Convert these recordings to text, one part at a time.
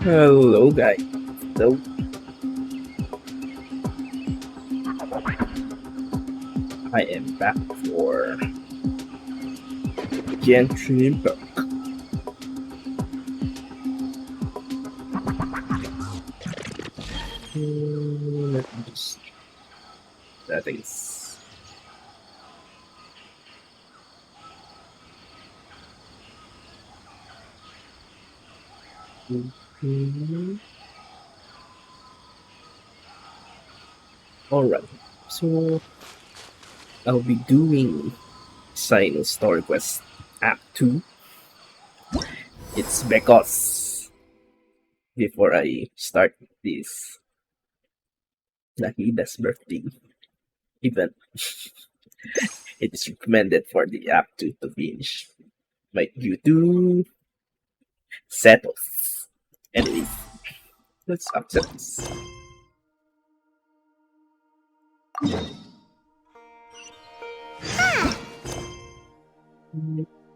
Hello guys, so I am back for Genshin Impact. Let me just settings. Alright, so I'll be doing Cyno Story Quest Act 2. It's because before I start this Nahida's birthday event, it is recommended for the Act 2 to finish. Might due to settles. Anyways, let's accept this.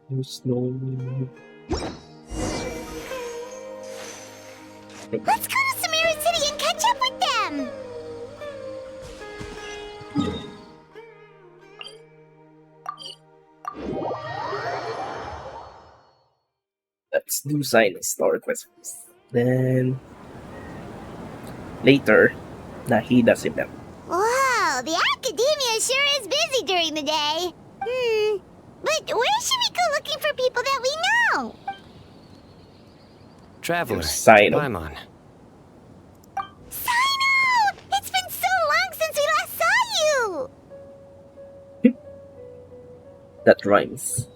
There's no. Let's go to Cyno City and catch up with them! Let's do Cyno Story Quest first. Then later, Nahida's event. Wow, the academia sure is busy during the day. But where should we go looking for people that we know? Traveler, Cyno. Paimon. Cyno! It's been so long since we last saw you! That rhymes.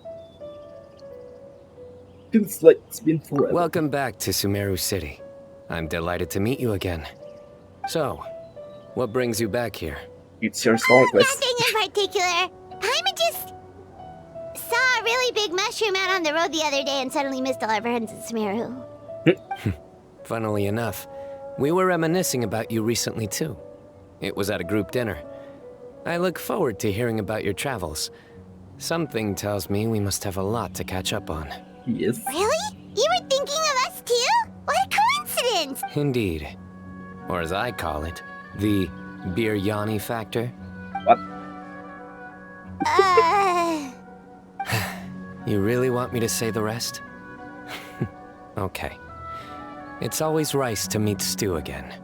Feels like it's been forever. Welcome back to Cyno City. I'm delighted to meet you again. So, what brings you back here? It's your story quest. Nothing in particular. Paimon just saw a really big mushroom out on the road the other day and suddenly missed all our friends at Cyno. Funnily enough, we were reminiscing about you recently too. It was at a group dinner. I look forward to hearing about your travels. Something tells me we must have a lot to catch up on. Yes. Really? You were thinking of us too? What a coincidence! Indeed. Or as I call it, the Biryani factor. What? You really want me to say the rest? Okay. It's always rice to meet stew again.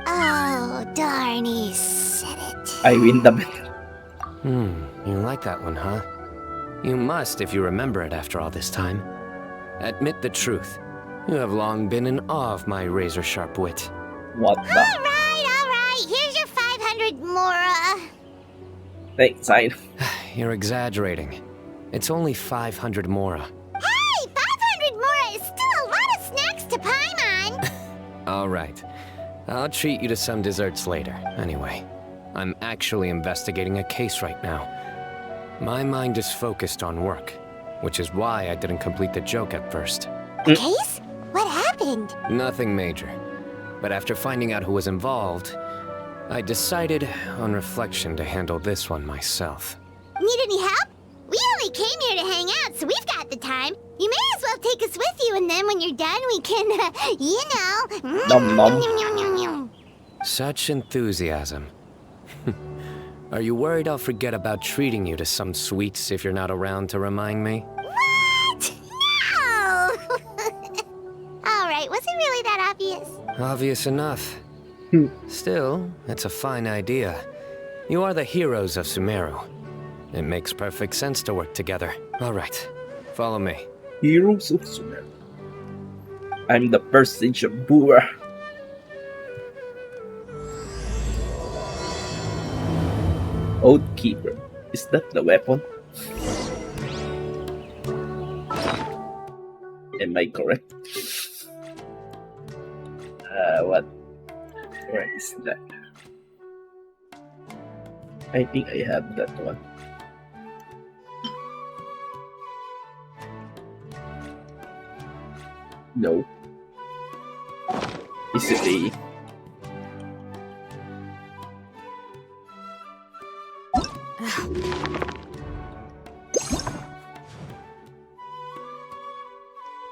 Oh, darn, he said it. I win the battle. You like that one, huh? You must if you remember it after all this time. Admit the truth. You have long been in awe of my razor-sharp wit. What the? Alright. Here's your 500 Mora. Thanks, Cyno. You're exaggerating. It's only 500 Mora. Hey, 500 Mora is still a lot of snacks to Paimon. All right. I'll treat you to some desserts later. Anyway, I'm actually investigating a case right now. My mind is focused on work, which is why I didn't complete the joke at first. A case? What happened? Nothing major. But after finding out who was involved, I decided, on reflection, to handle this one myself. Need any help? We only came here to hang out, so we've got the time. You may as well take us with you, and then when you're done, we can, you know... Nom nom. Such enthusiasm. Are you worried I'll forget about treating you to some sweets if you're not around to remind me? What? No! Alright, was it really that obvious? Obvious enough. Still, it's a fine idea. You are the heroes of Sumeru. It makes perfect sense to work together. All right, follow me. Heroes of Sumeru. I'm the first ancient Boer. Oath Keeper. Is that the weapon? Am I correct? What? Where is that? I think I have that one. No. Is it a...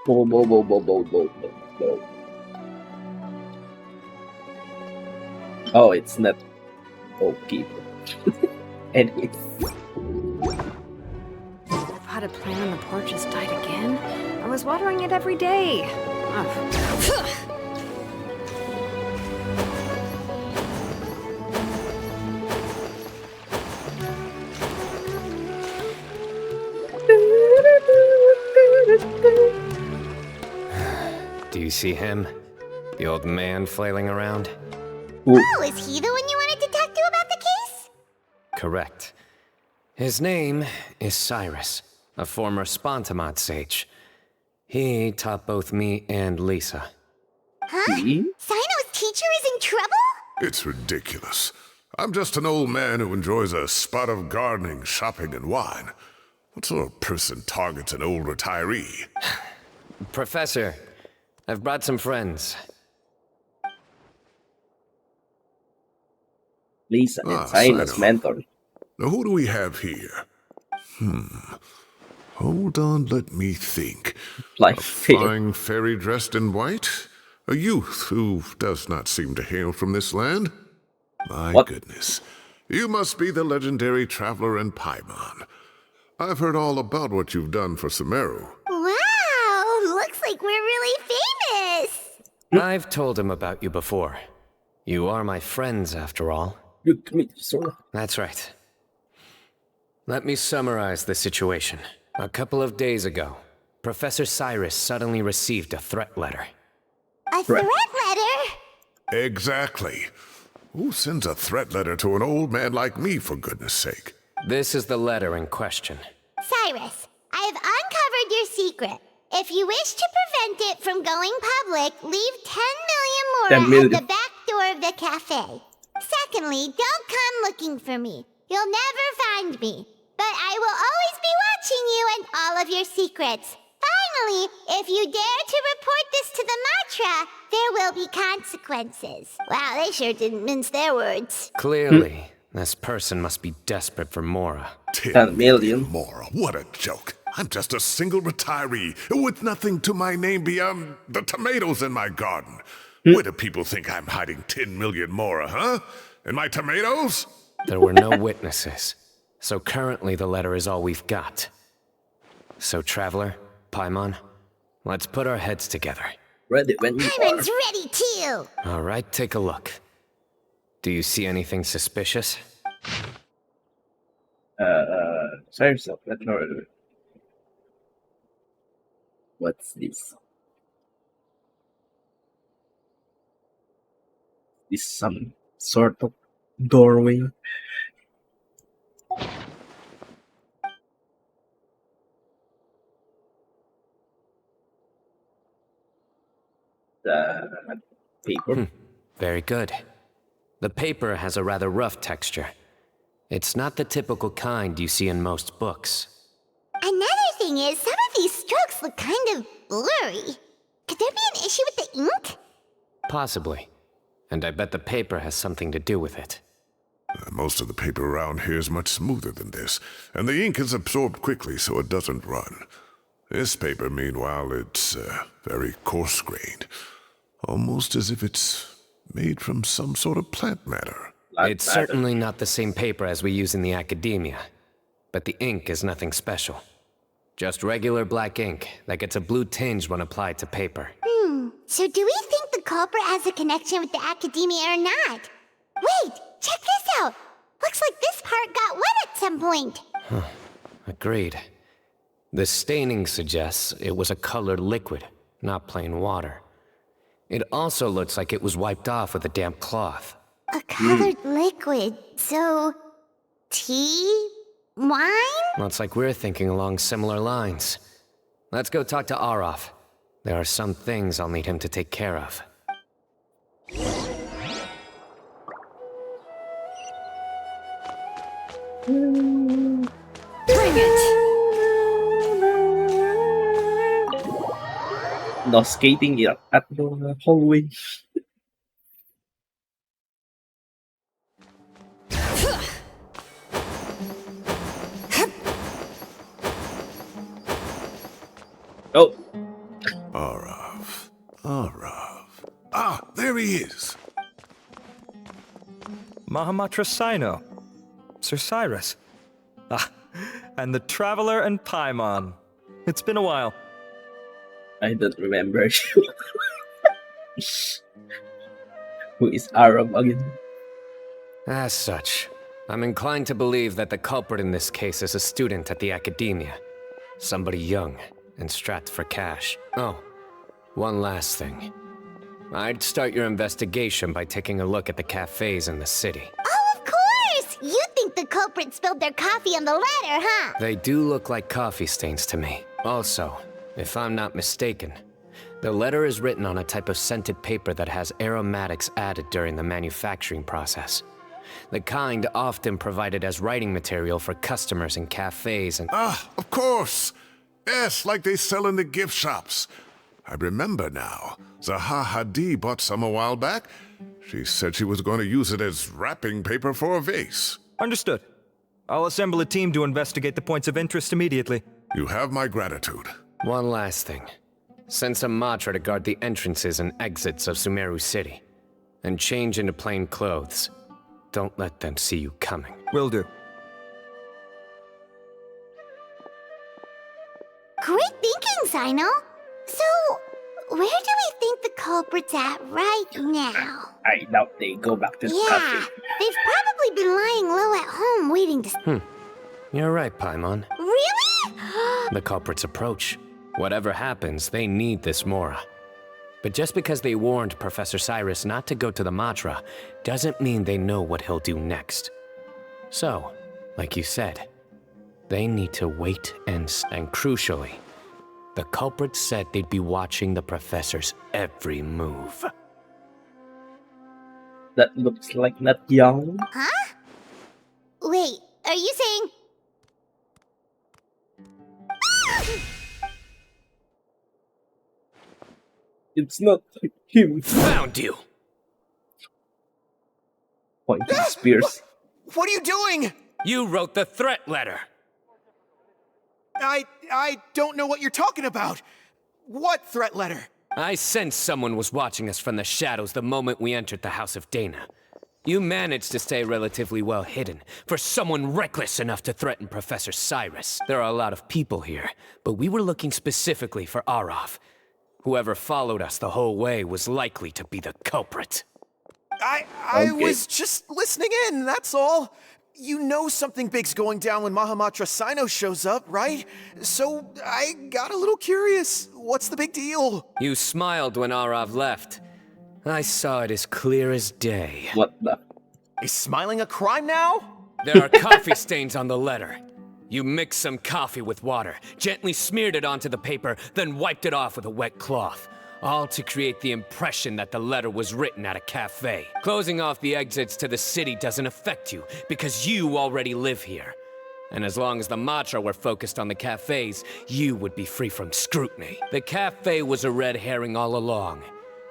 Bo. Oh, it's not okay. Anyways, The potted plant on the porch has died again. I was watering it every day. Ugh. Do you see him? The old man flailing around? Oh, is he the one you wanted to talk to about the case? Correct. His name is Cyrus, a former Spontamod sage. He taught both me and Lisa. Huh? see? Cyno's teacher is in trouble? It's ridiculous. I'm just an old man who enjoys a spot of gardening, shopping, and wine. What sort of person targets an old retiree? Professor, I've brought some friends. Lisa and Ah, Cyno's Cyno. mentor. Now, who do we have here? Hold on, let me think. Like A fair. flying fairy dressed in white? A youth who does not seem to hail from this land? My What? goodness. You must be the legendary traveler in Paimon. I've heard all about what you've done for Sumeru. Wow, looks like we're really famous. I've told him about you before. You are my friends, after all. Good to meet you, sir. That's right. Let me summarize the situation. A couple of days ago, Professor Cyrus suddenly received a threat letter. A threat letter? Exactly. Who sends a threat letter to an old man like me, for goodness sake? This is the letter in question. Cyrus, I have uncovered your secret. If you wish to prevent it from going public, leave 10 million 10 more million. at the back door of the cafe. Secondly, don't come looking for me. You'll never find me. But I will always be watching you and all of your secrets. Finally, if you dare to report this to the Matra, there will be consequences. Wow, they sure didn't mince their words. Clearly, this person must be desperate for Mora. 10 million. More. What a joke. I'm just a single retiree with nothing to my name beyond the tomatoes in my garden. Where do people think I'm hiding 10 million more, huh? In my tomatoes? There were no witnesses, so currently the letter is all we've got. So, Traveler, Paimon, let's put our heads together. Ready when you are. Paimon's ready too. All right, take a look. Do you see anything suspicious? Sorry yourself. Let's know. What's this? Is some sort of doorway? The paper. Very good. The paper has a rather rough texture. It's not the typical kind you see in most books. Another thing is, some of these strokes look kind of blurry. Could there be an issue with the ink? Possibly. And I bet the paper has something to do with it. Most of the paper around here is much smoother than this, and the ink is absorbed quickly so it doesn't run. This paper, meanwhile, it's very coarse-grained, almost as if it's made from some sort of plant matter. It's certainly not the same paper as we use in the academia, but the ink is nothing special. Just regular black ink that gets a blue tinge when applied to paper. So do we think the culprit has a connection with the academia or not? Wait, check this out. Looks like this part got wet at some point. Agreed. The staining suggests it was a colored liquid, not plain water. It also looks like it was wiped off with a damp cloth. A colored liquid. So, tea? Wine? Looks like we're thinking along similar lines. Let's go talk to Arof. There are some things I'll need him to take care of. Bring it! No skating at the hallway. Oh, Arav. Ah, there he is. Mahamatra Cyno. Sir Cyrus. Ah, and the Traveler and Paimon. It's been a while. I don't remember you. Who is Arab again? As such, I'm inclined to believe that the culprit in this case is a student at the academia. Somebody young and strapped for cash. Oh, one last thing. I'd start your investigation by taking a look at the cafes in the city. Oh, of course! You think the culprit spilled their coffee on the ladder, huh? They do look like coffee stains to me. Also, if I'm not mistaken, the letter is written on a type of scented paper that has aromatics added during the manufacturing process. The kind often provided as writing material for customers in cafes and— Ah, of course. Yes, like they sell in the gift shops. I remember now. Zaha Hadid bought some a while back. She said she was going to use it as wrapping paper for a vase. Understood. I'll assemble a team to investigate the points of interest immediately. You have my gratitude. One last thing. Send some Matra to guard the entrances and exits of Sumeru City. And change into plain clothes. Don't let them see you coming. Will do. Great thinking, Cyno. So, where do we think the culprit's at right now? I doubt they go back to the Yeah, cafe. they've probably been lying low at home waiting to... You're right, Paimon. Really? The culprits approach. Whatever happens, they need this Mora. But just because they warned Professor Cyrus not to go to the Matra, doesn't mean they know what he'll do next. So, like you said, they need to wait and crucially, the culprits said they'd be watching the professor's every move. That looks like not young. Huh? Wait, are you saying... It's not him. Found you! Pointing spears. What are you doing? You wrote the threat letter! I don't know what you're talking about. What threat letter? I sensed someone was watching us from the shadows the moment we entered the House of Dana. You managed to stay relatively well hidden for someone reckless enough to threaten Professor Cyrus. There are a lot of people here, but we were looking specifically for Arav. Whoever followed us the whole way was likely to be the culprit. I Okay. was just listening in, that's all. You know something big's going down when Mahamatra Cyno shows up, right? So I got a little curious. What's the big deal? You smiled when Arav left. I saw it as clear as day. What the? Is smiling a crime now? There are coffee stains on the letter. You mixed some coffee with water, gently smeared it onto the paper, then wiped it off with a wet cloth. All to create the impression that the letter was written at a cafe. Closing off the exits to the city doesn't affect you, because you already live here. And as long as the Matra were focused on the cafes, you would be free from scrutiny. The cafe was a red herring all along.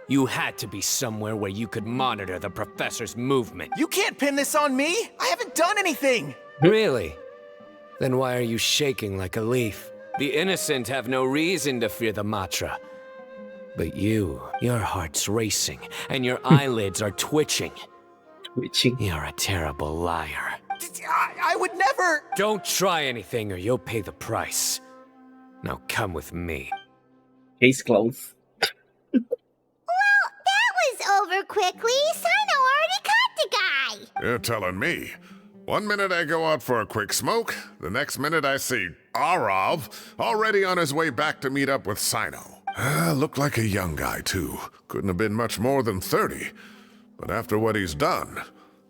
You had to be somewhere where you could monitor the professor's movement. You can't pin this on me. I haven't done anything. Really? Then why are you shaking like a leaf? The innocent have no reason to fear the Matra. But you, your heart's racing, and your eyelids are twitching. Twitching. You're a terrible liar. I would never. Don't try anything or you'll pay the price. Now come with me. Case closed. Well, that was over quickly. Cyno already caught the guy. You're telling me. One minute I go out for a quick smoke, the next minute I see Arav already on his way back to meet up with Cyno. Looked like a young guy, too. Couldn't have been much more than 30. But after what he's done,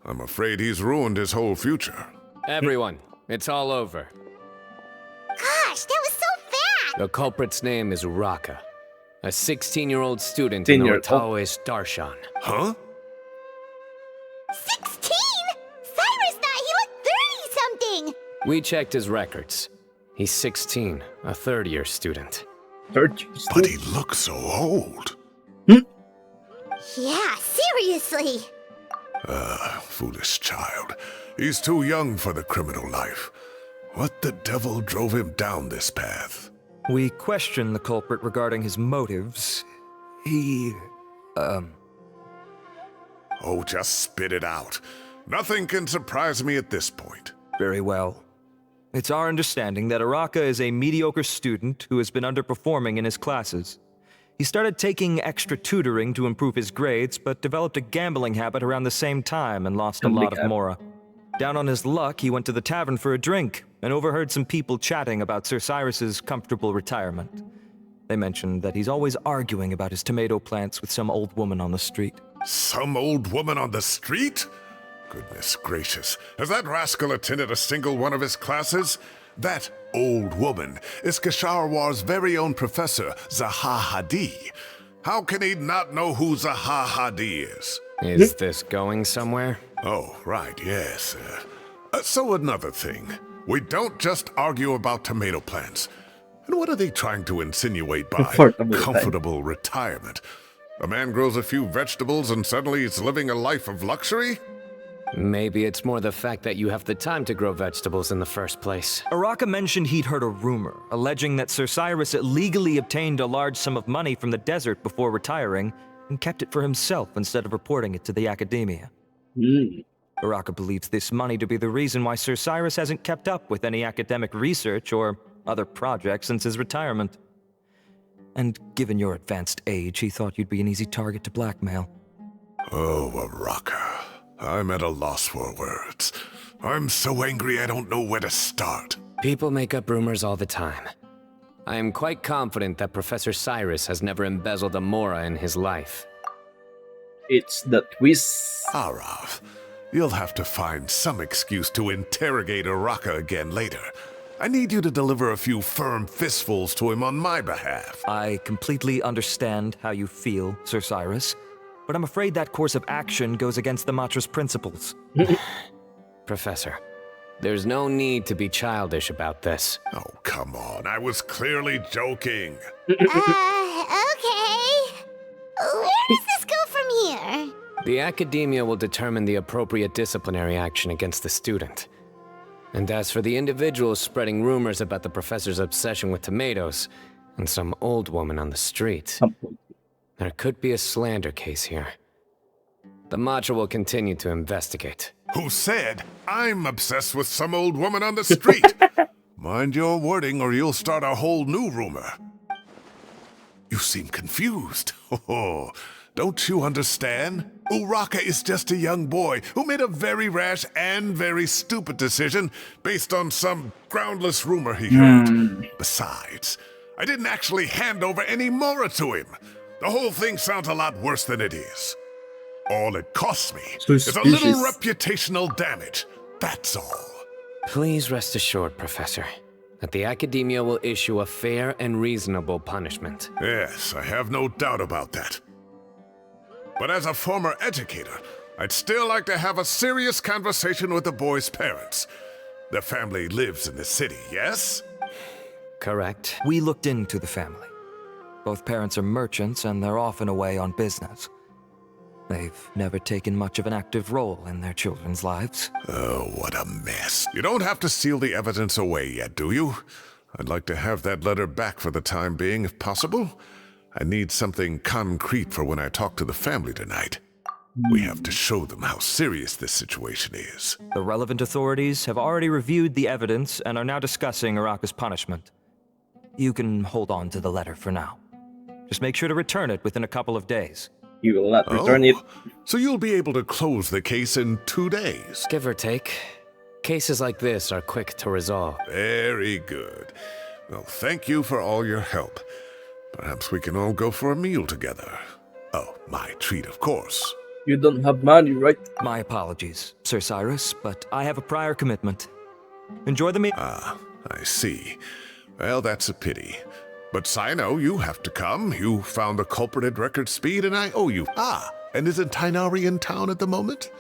I'm afraid he's ruined his whole future. Everyone, it's all over. Gosh, that was so fast. The culprit's name is Raka, a 16-year-old student in the 16-year-old. Taoist Darshan. Huh? 16? Cyrus thought he looked 30-something. We checked his records. He's 16, a third-year student. Third. But he looks so old. Yeah, seriously. Foolish child. He's too young for the criminal life. What the devil drove him down this path? We questioned the culprit regarding his motives. He... Oh, just spit it out. Nothing can surprise me at this point. Very well. It's our understanding that Araka is a mediocre student who has been underperforming in his classes. He started taking extra tutoring to improve his grades, but developed a gambling habit around the same time and lost a lot of mora. Down on his luck, he went to the tavern for a drink and overheard some people chatting about Sir Cyrus's comfortable retirement. They mentioned that he's always arguing about his tomato plants with some old woman on the street. Some old woman on the street? Goodness gracious, has that rascal attended a single one of his classes? That old woman is Kasharwar's very own professor, Zaha Hadi. How can he not know who Zaha Hadi is? Is this going somewhere? Oh, right, yes. So another thing. We don't just argue about tomato plants. And what are they trying to insinuate by comfortable retirement? A man grows a few vegetables and suddenly he's living a life of luxury? Maybe it's more the fact that you have the time to grow vegetables in the first place. Araka mentioned he'd heard a rumor, alleging that Sir Cyrus illegally obtained a large sum of money from the desert before retiring, and kept it for himself instead of reporting it to the academia. Araka believes this money to be the reason why Sir Cyrus hasn't kept up with any academic research or other projects since his retirement. And given your advanced age, he thought you'd be an easy target to blackmail. Oh, Araka. I'm at a loss for words. I'm so angry I don't know where to start. People make up rumors all the time. I am quite confident that Professor Cyrus has never embezzled a mora in his life. It's the twist. Arav, you'll have to find some excuse to interrogate Araka again later. I need you to deliver a few firm fistfuls to him on my behalf. I completely understand how you feel, Sir Cyrus, but I'm afraid that course of action goes against the Matra's principles. Professor, there's no need to be childish about this. Oh, come on. I was clearly joking. Okay. Where does this go from here? The academia will determine the appropriate disciplinary action against the student. And as for the individuals spreading rumors about the professor's obsession with tomatoes and some old woman on the street, there could be a slander case here. The Matra will continue to investigate. Who said I'm obsessed with some old woman on the street? Mind your wording or you'll start a whole new rumor. You seem confused. Oh, don't you understand? Uraka is just a young boy who made a very rash and very stupid decision based on some groundless rumor he heard. Besides, I didn't actually hand over any mora to him. The whole thing sounds a lot worse than it is. All it costs me is a little reputational damage. That's all. Please rest assured, Professor, that the academia will issue a fair and reasonable punishment. Yes, I have no doubt about that. But as a former educator, I'd still like to have a serious conversation with the boy's parents. Their family lives in the city, yes? Correct. We looked into the family. Both parents are merchants and they're often away on business. They've never taken much of an active role in their children's lives. Oh, what a mess. You don't have to seal the evidence away yet, do you? I'd like to have that letter back for the time being, if possible. I need something concrete for when I talk to the family tonight. We have to show them how serious this situation is. The relevant authorities have already reviewed the evidence and are now discussing Araka's punishment. You can hold on to the letter for now. Just make sure to return it within a couple of days. You will not return it. So you'll be able to close the case in 2 days. Give or take. Cases like this are quick to resolve. Very good. Well, thank you for all your help. Perhaps we can all go for a meal together. Oh, my treat, of course. You don't have money, right? My apologies, Sir Cyrus, but I have a prior commitment. Enjoy the meal. Ah, I see. Well, that's a pity. But Cyno, you have to come. You found the culprit at record speed, and I owe you. Ah, and isn't Tighnari in town at the moment?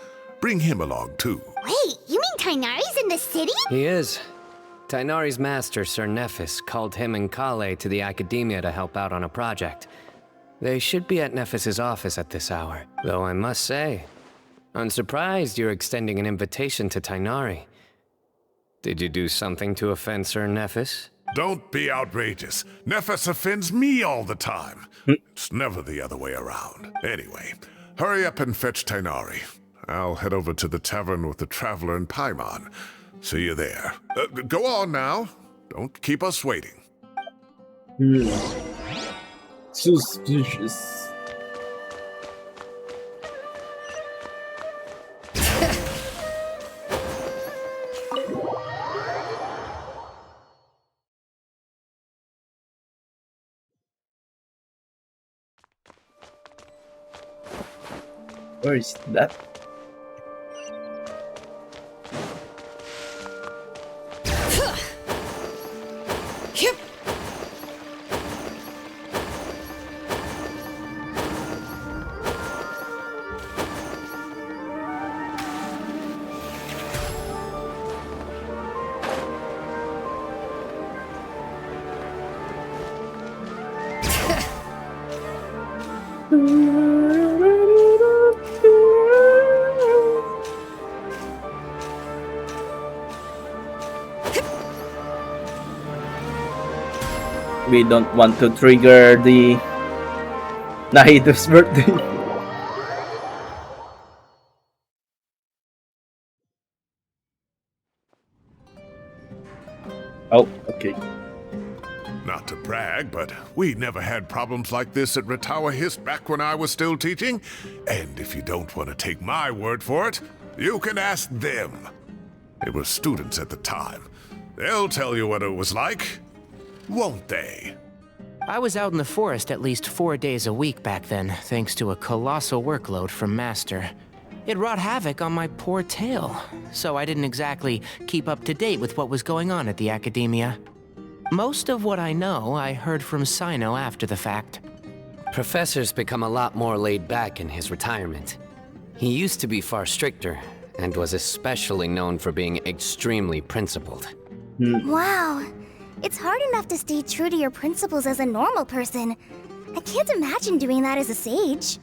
Bring him along, too. Wait, you mean Tighnari's in the city? He is. Tighnari's master, Sir Nephis, called him and Kale to the academia to help out on a project. They should be at Nephis's office at this hour. Though I must say, I'm surprised you're extending an invitation to Tighnari. Did you do something to offend Sir Nephis? Don't be outrageous. Nephis offends me all the time. It's never the other way around. Anyway, hurry up and fetch Tighnari. I'll head over to the tavern with the Traveler and Paimon. See you there. Go on now. Don't keep us waiting. Suspicious. Where is that? We don't want to trigger the Nahido's birthday. Oh, okay. Not to brag, but we never had problems like this at Ratawa Hist back when I was still teaching. And if you don't want to take my word for it, you can ask them. They were students at the time. They'll tell you what it was like, won't they? I was out in the forest at least 4 days a week back then, thanks to a colossal workload from Master. It wrought havoc on my poor tail, so I didn't exactly keep up to date with what was going on at the Academia. Most of what I know, I heard from Cyno after the fact. Professor's become a lot more laid back in his retirement. He used to be far stricter, and was especially known for being extremely principled. Wow. It's hard enough to stay true to your principles as a normal person. I can't imagine doing that as a sage.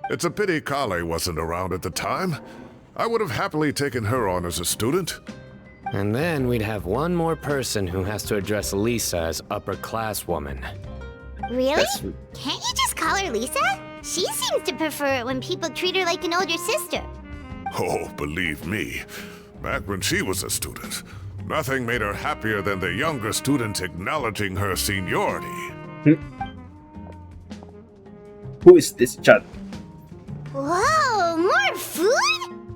It's a pity Kale wasn't around at the time. I would have happily taken her on as a student. And then we'd have one more person who has to address Lisa as upper-class woman. Really? Can't you just call her Lisa? She seems to prefer it when people treat her like an older sister. Oh, believe me, back when she was a student, nothing made her happier than the younger students acknowledging her seniority. Who is this chat? Whoa, more food?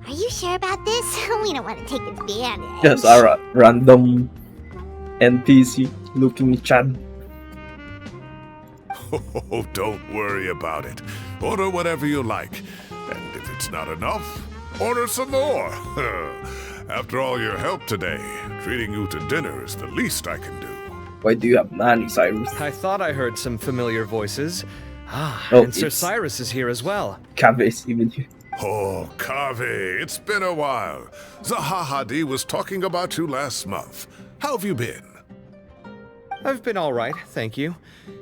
Are you sure about this? We don't want to take advantage. Just a random NPC looking chat. Oh, don't worry about it. Order whatever you like. And if it's not enough, order some more. After all your help today, treating you to dinner is the least I can do. Why do you have money, Cyrus? I thought I heard some familiar voices. Oh, And Sir it's- Cyrus is here as well. Cabe is even here. Oh, Kaveh, it's been a while. Zahahadi was talking about you last month. How have you been? I've been all right, thank you.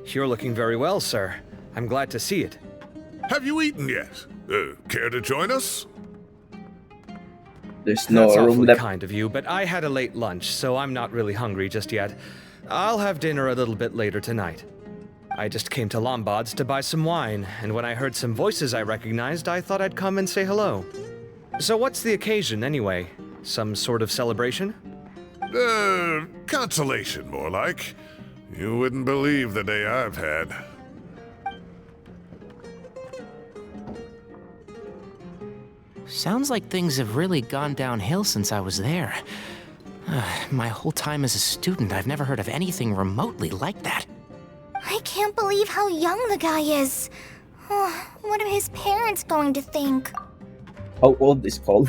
You're looking very well, sir. I'm glad to see it. Have you eaten yet? Care to join us? There's no That's room awfully left. kind of you, but I had a late lunch, so I'm not really hungry just yet. I'll have dinner a little bit later tonight. I just came to Lombard's to buy some wine, and when I heard some voices I recognized, I thought I'd come and say hello. So what's the occasion, anyway? Some sort of celebration? Consolation, more like. You wouldn't believe the day I've had. Sounds like things have really gone downhill since I was there. My whole time as a student, I've never heard of anything remotely like that. I can't believe how young the guy is. What are his parents going to think? How old is Cole?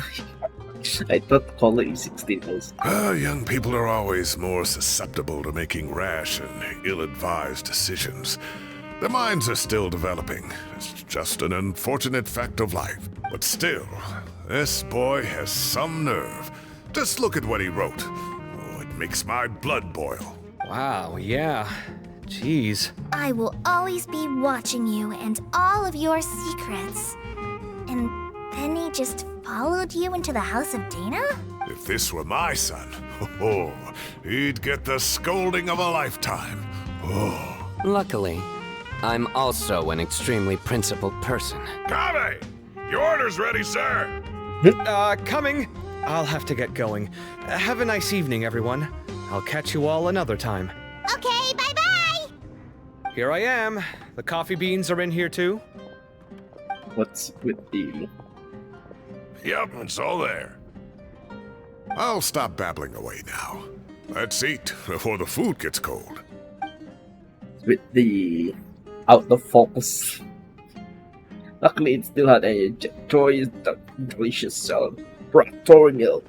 I thought Cole is 16 also. Young people are always more susceptible to making rash and ill-advised decisions. Their minds are still developing. It's just an unfortunate fact of life. But still, this boy has some nerve. Just look at what he wrote. Oh, it makes my blood boil. Wow, yeah. Jeez. I will always be watching you and all of your secrets. And then he just followed you into the house of Dana? If this were my son, oh, he'd get the scolding of a lifetime. Oh. Luckily, I'm also an extremely principled person. Kaveh! Your order's ready, sir! Coming! I'll have to get going. Have a nice evening, everyone. I'll catch you all another time. Okay, bye-bye! Here I am. The coffee beans are in here too. What's with the... Yep, it's all there. I'll stop babbling away now. Let's eat before the food gets cold. with the out of focus. Luckily, it still had a joyous, delicious celebratory meal.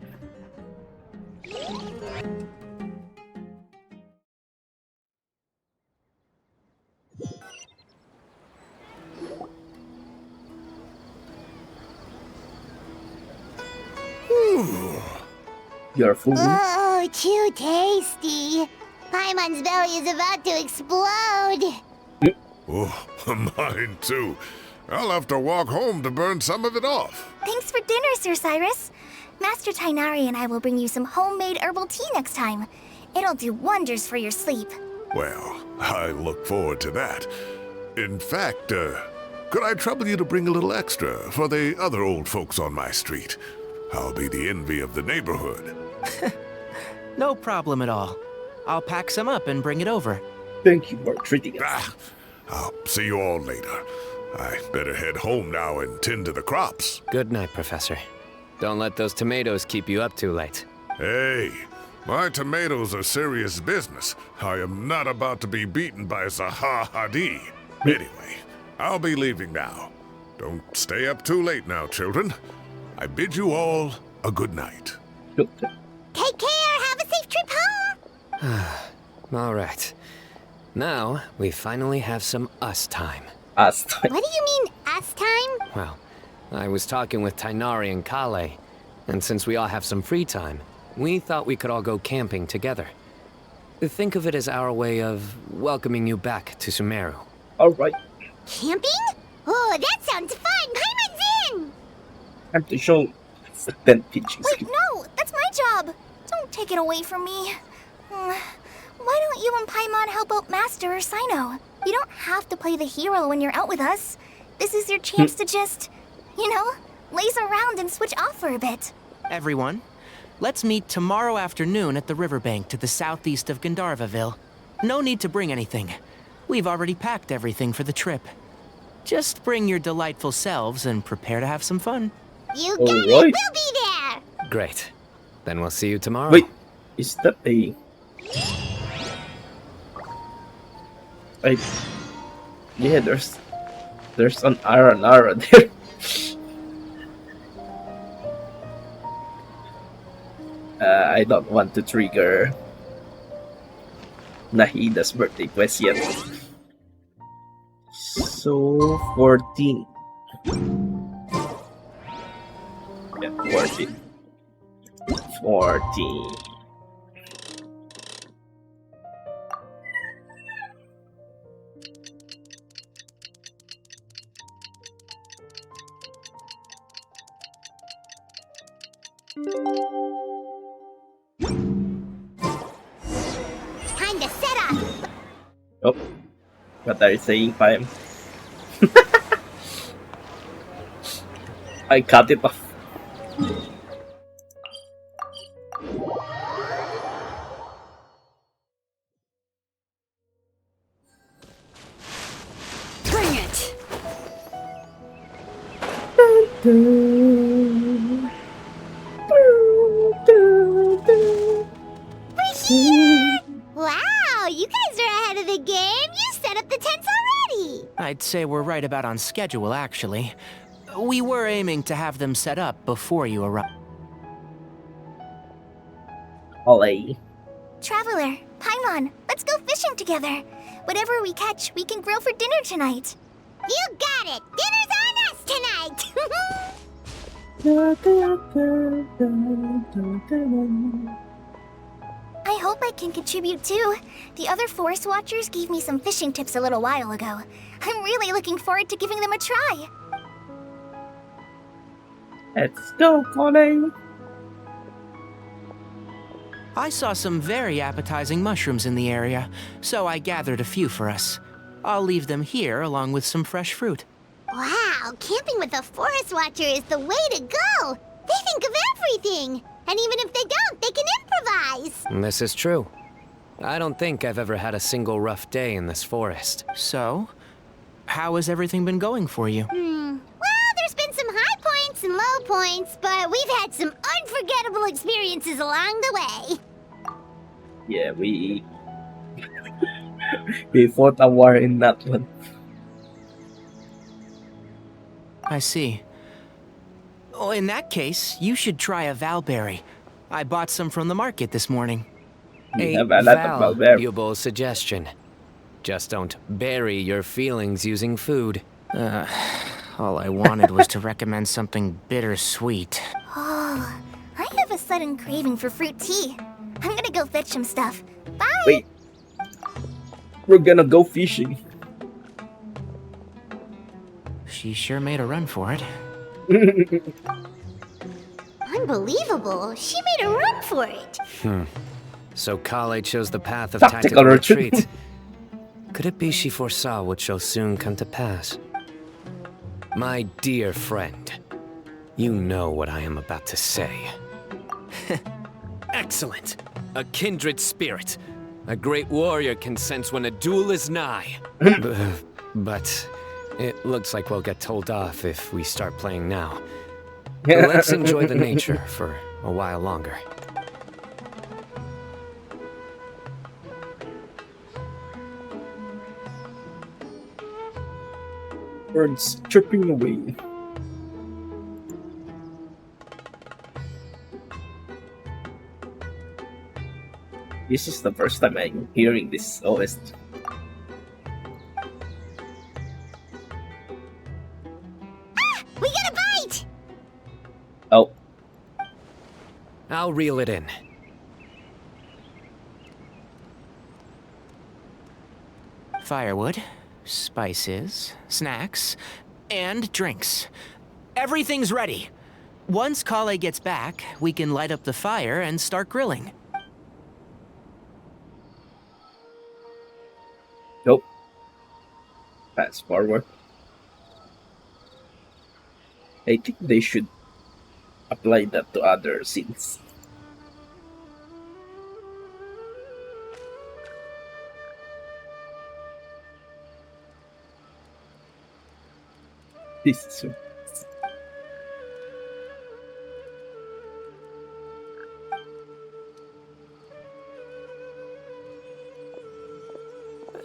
You're full. Oh, too tasty. Paimon's belly is about to explode. Oh, mine too. I'll have to walk home to burn some of it off. Thanks for dinner, Sir Cyrus. Master Tighnari and I will bring you some homemade herbal tea next time. It'll do wonders for your sleep. Well, I look forward to that. In fact, could I trouble you to bring a little extra for the other old folks on my street? I'll be the envy of the neighborhood. No problem at all. I'll pack some up and bring it over. Thank you for treating us. I'll see you all later. I better head home now and tend to the crops. Good night, Professor. Don't let those tomatoes keep you up too late. Hey, my tomatoes are serious business. I am not about to be beaten by Zaha Hadid. Anyway, I'll be leaving now. Don't stay up too late now, children. I bid you all a good night. Take care. Have a safe trip home. All right. Now, we finally have some us time. Us time. What do you mean, us time? Well, I was talking with Tighnari and Kale, and since we all have some free time, we thought we could all go camping together. Think of it as our way of welcoming you back to Sumeru. Alright, Camping? Oh, that sounds fun. Paimon's in. time to show the 10 teaching Wait, skill. no, that's my job. Don't take it away from me. Why don't you and Paimon help out Master or Cyno? You don't have to play the hero when you're out with us. This is your chance to just, laze around and switch off for a bit. Everyone, let's meet tomorrow afternoon at the riverbank to the southeast of Gandharvaville. No need to bring anything. We've already packed everything for the trip. Just bring your delightful selves and prepare to have some fun. You got it. Alright. We'll be there. Great. Then we'll see you tomorrow. Wait, is that a... Yeah, there's an iron arrow there. I don't want to trigger Nahida's birthday quest yet. So 14. Yeah, 14. 14. Time to set up. Oh, what are you saying, Pam? I cut it off. Bring it! Wow, you guys are ahead of the game. You set up the tents already. I'd say we're right about on schedule, actually. We were aiming to have them set up before you arrived. Olay. Traveler, Paimon, let's go fishing together. Whatever we catch, we can grill for dinner tonight. You got it. Dinner's on us tonight. I hope I can contribute too. The other forest watchers gave me some fishing tips a little while ago. I'm really looking forward to giving them a try. Let's go, Colin. I saw some very appetizing mushrooms in the area, so I gathered a few for us. I'll leave them here along with some fresh fruit. Wow, camping with a forest watcher is the way to go. They think of everything! And even if they don't, they can improvise! This is true. I don't think I've ever had a single rough day in this forest. So, how has everything been going for you? Well, there's been some high points and low points, but we've had some unforgettable experiences along the way. Yeah, we we fought a war in that one. I see. Oh, in that case, you should try a valberry. I bought some from the market this morning. We A have a lot of Valverde. valuable suggestion. Just don't bury your feelings using food. All I wanted was to recommend something bittersweet. Oh, I have a sudden craving for fruit tea. I'm gonna go fetch some stuff. Bye! Wait. We're gonna go fishing. She sure made a run for it. Unbelievable. She made a run for it. So Kale chose the path of Tactical tactical retreat. retreat. Could it be she foresaw what shall soon come to pass? My dear friend, you know what I am about to say. Excellent! A kindred spirit. A great warrior can sense when a duel is nigh. But it looks like we'll get told off if we start playing now. Let's enjoy the nature for a while longer. Birds chirping away. This is the first time I'm hearing this OST. We got a bite! Oh, I'll reel it in. Firewood, spices, snacks, and drinks. Everything's ready. Once Kale gets back, we can light up the fire and start grilling. nope. Fast forward. I think they should apply that to other scenes. This is so.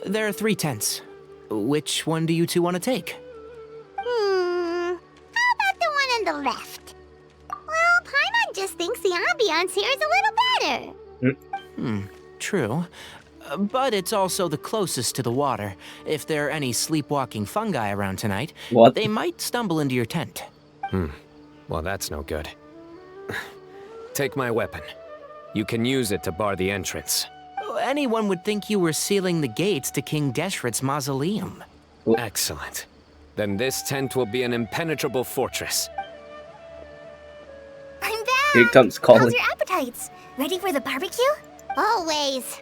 There are 3 tents. Which one do you two want to take? How about the one on the left? Well, Paimon just thinks the ambiance here is a little better. True. But it's also the closest to the water. If there are any sleepwalking fungi around tonight, What? they might stumble into your tent. Well, that's no good. Take my weapon. You can use it to bar the entrance. Anyone would think you were sealing the gates to King Deshret's mausoleum. Excellent. Then this tent will be an impenetrable fortress. I'm back! Here comes How's Colin. your appetites? Ready for the barbecue? Always.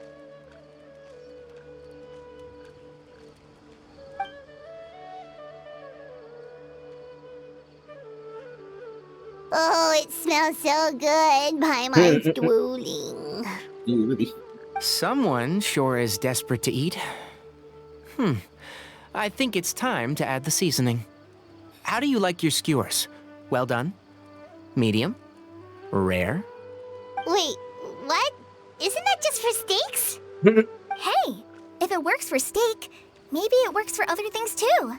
Oh, it smells so good. Paimon's drooling. Duty. Someone sure is desperate to eat. I think it's time to add the seasoning. How do you like your skewers? Well done? Medium? Rare? Wait, what? Isn't that just for steaks? Hey, if it works for steak, maybe it works for other things too.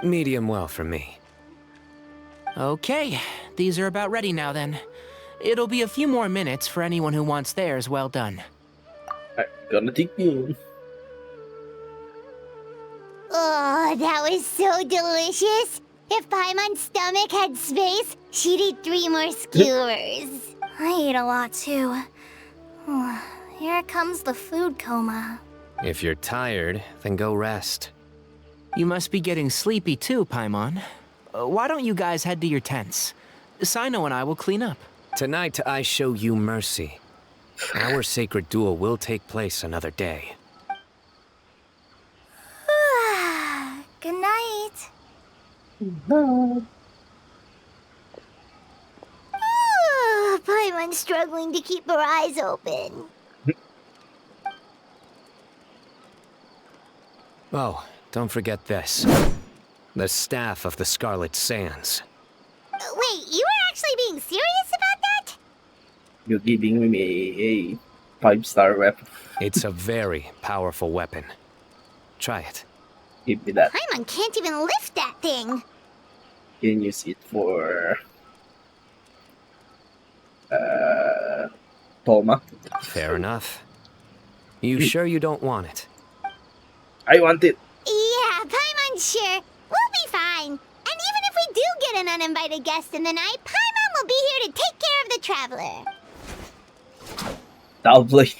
Medium well for me. Okay, these are about ready now then. It'll be a few more minutes for anyone who wants theirs well done. I'm gonna take you. Oh, that was so delicious. If Paimon's stomach had space, she'd eat 3 more skewers. I ate a lot too. Here comes the food coma. If you're tired, then go rest. You must be getting sleepy too, Paimon. Why don't you guys head to your tents? Cyno and I will clean up. Tonight I show you mercy. Our sacred duel will take place another day. Good night. Paimon's struggling to keep her eyes open. Oh, don't forget this. The staff of the Scarlet Sands. Wait, you were actually being serious about that? You're giving me a 5-star weapon. It's a very powerful weapon. Try it. Give me that. Paimon can't even lift that thing. You can use it for Toma. Fair enough. You sure you don't want it? I want it. Yeah, Paimon's sure. We'll be fine. And even if we do get an uninvited guest in the night, Paimon will be here to take care of the traveler. Probably.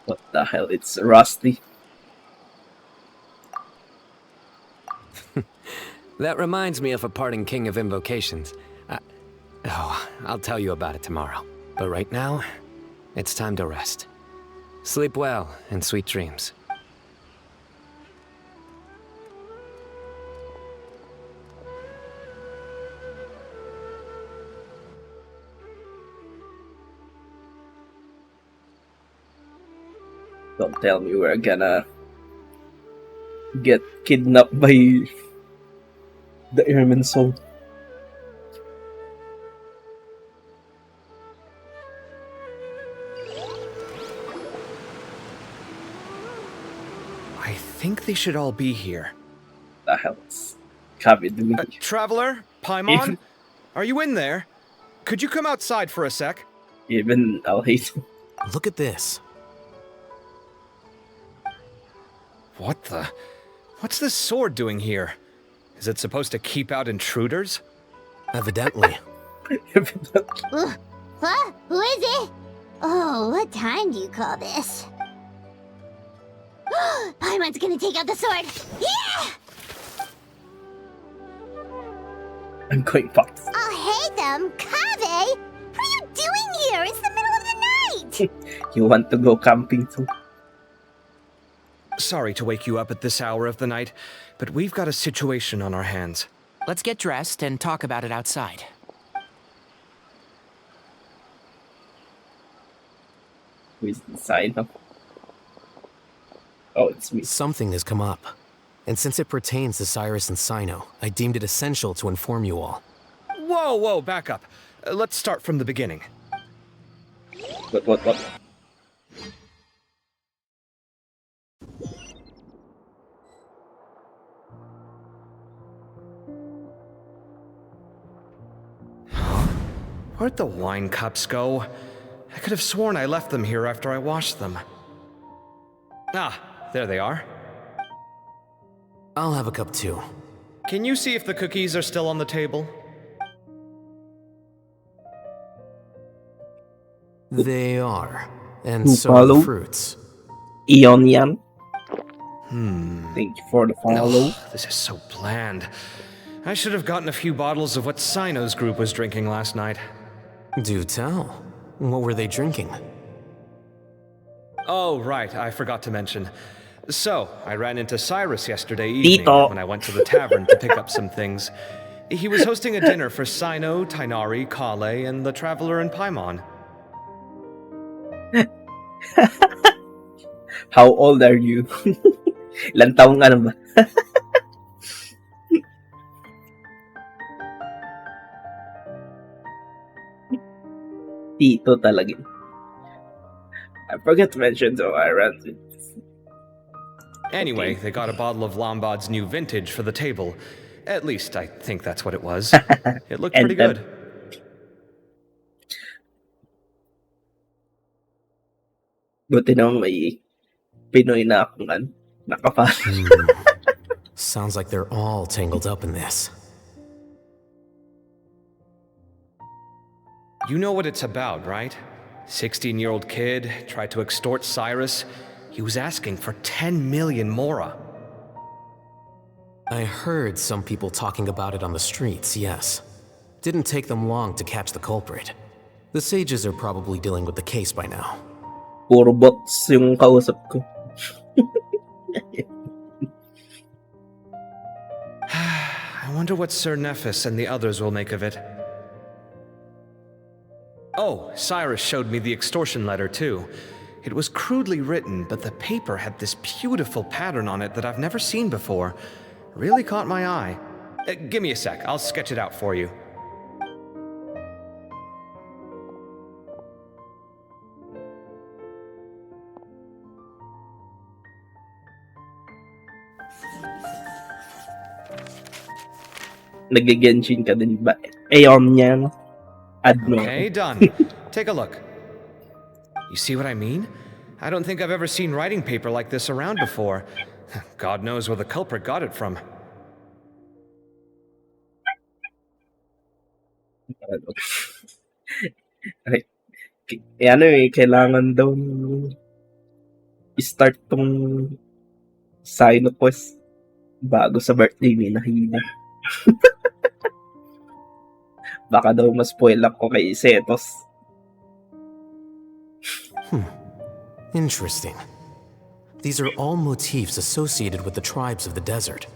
What the hell? It's rusty. That reminds me of a parting king of invocations. I'll tell you about it tomorrow. But right now, it's time to rest. Sleep well and sweet dreams. Don't tell me we're gonna get kidnapped by the Airman Soul. I think they should all be here. The hell's coming to me? Traveler? Paimon? Are you in there? Could you come outside for a sec? Even I'll hate. Look at this. What the? What's this sword doing here? Is it supposed to keep out intruders? Evidently. What? Who is it? Oh, what time do you call this? Paimon's gonna take out the sword. Yeah! I'm going fast. Oh, hey them, Kave! What are you doing here? It's the middle of the night! You want to go camping too? Sorry to wake you up at this hour of the night, but we've got a situation on our hands. Let's get dressed and talk about it outside. Who is the Cyno? Oh, it's me. Something has come up. And since it pertains to Cyrus and Cyno, I deemed it essential to inform you all. Whoa, back up. Let's start from the beginning. What? Where'd the wine cups go? I could have sworn I left them here after I washed them. Ah, there they are. I'll have a cup too. Can you see if the cookies are still on the table? They are. And Who so are the follow? fruits. Eonian. Thank you for the follow. Oh, this is so bland. I should have gotten a few bottles of what Cyno's group was drinking last night. Do tell. What were they drinking? Oh, right, I forgot to mention. So, I ran into Cyrus yesterday evening Tito. when I went to the tavern to pick up some things. He was hosting a dinner for Cyno, Tighnari, Kale, and the Traveler and Paimon. How old are you? Ilang taong ka na ba? Tito talaga. I forgot to mention though, I ran it. Anyway, they got a bottle of Lombard's new vintage for the table. At least, I think that's what it was. It looked pretty good. Buti naman may Pinoy na akong nakapa. Sounds like they're all tangled up in this. You know what it's about, right? 16-year-old kid tried to extort Cyrus. He was asking for 10 million mora. I heard some people talking about it on the streets, yes. Didn't take them long to catch the culprit. The sages are probably dealing with the case by now. Puro bots yung kausap ko. I wonder what Sir Nephis and the others will make of it. Oh, Cyrus showed me the extortion letter too. It was crudely written, but the paper had this beautiful pattern on it that I've never seen before. Really caught my eye. Give me a sec, I'll sketch it out for you. Nag-Genshin ka din ba? Aeon yan. Add mo. Okay, done. Take a look. You see what I mean? I don't think I've ever seen writing paper like this around before. God knows where the culprit got it from. Kailangan daw start tong Cyno quest bago sa birthday ni Nahina. Baka daw ma-spoil ako kay Setos. Interesting. These are all motifs associated with the tribes of the desert.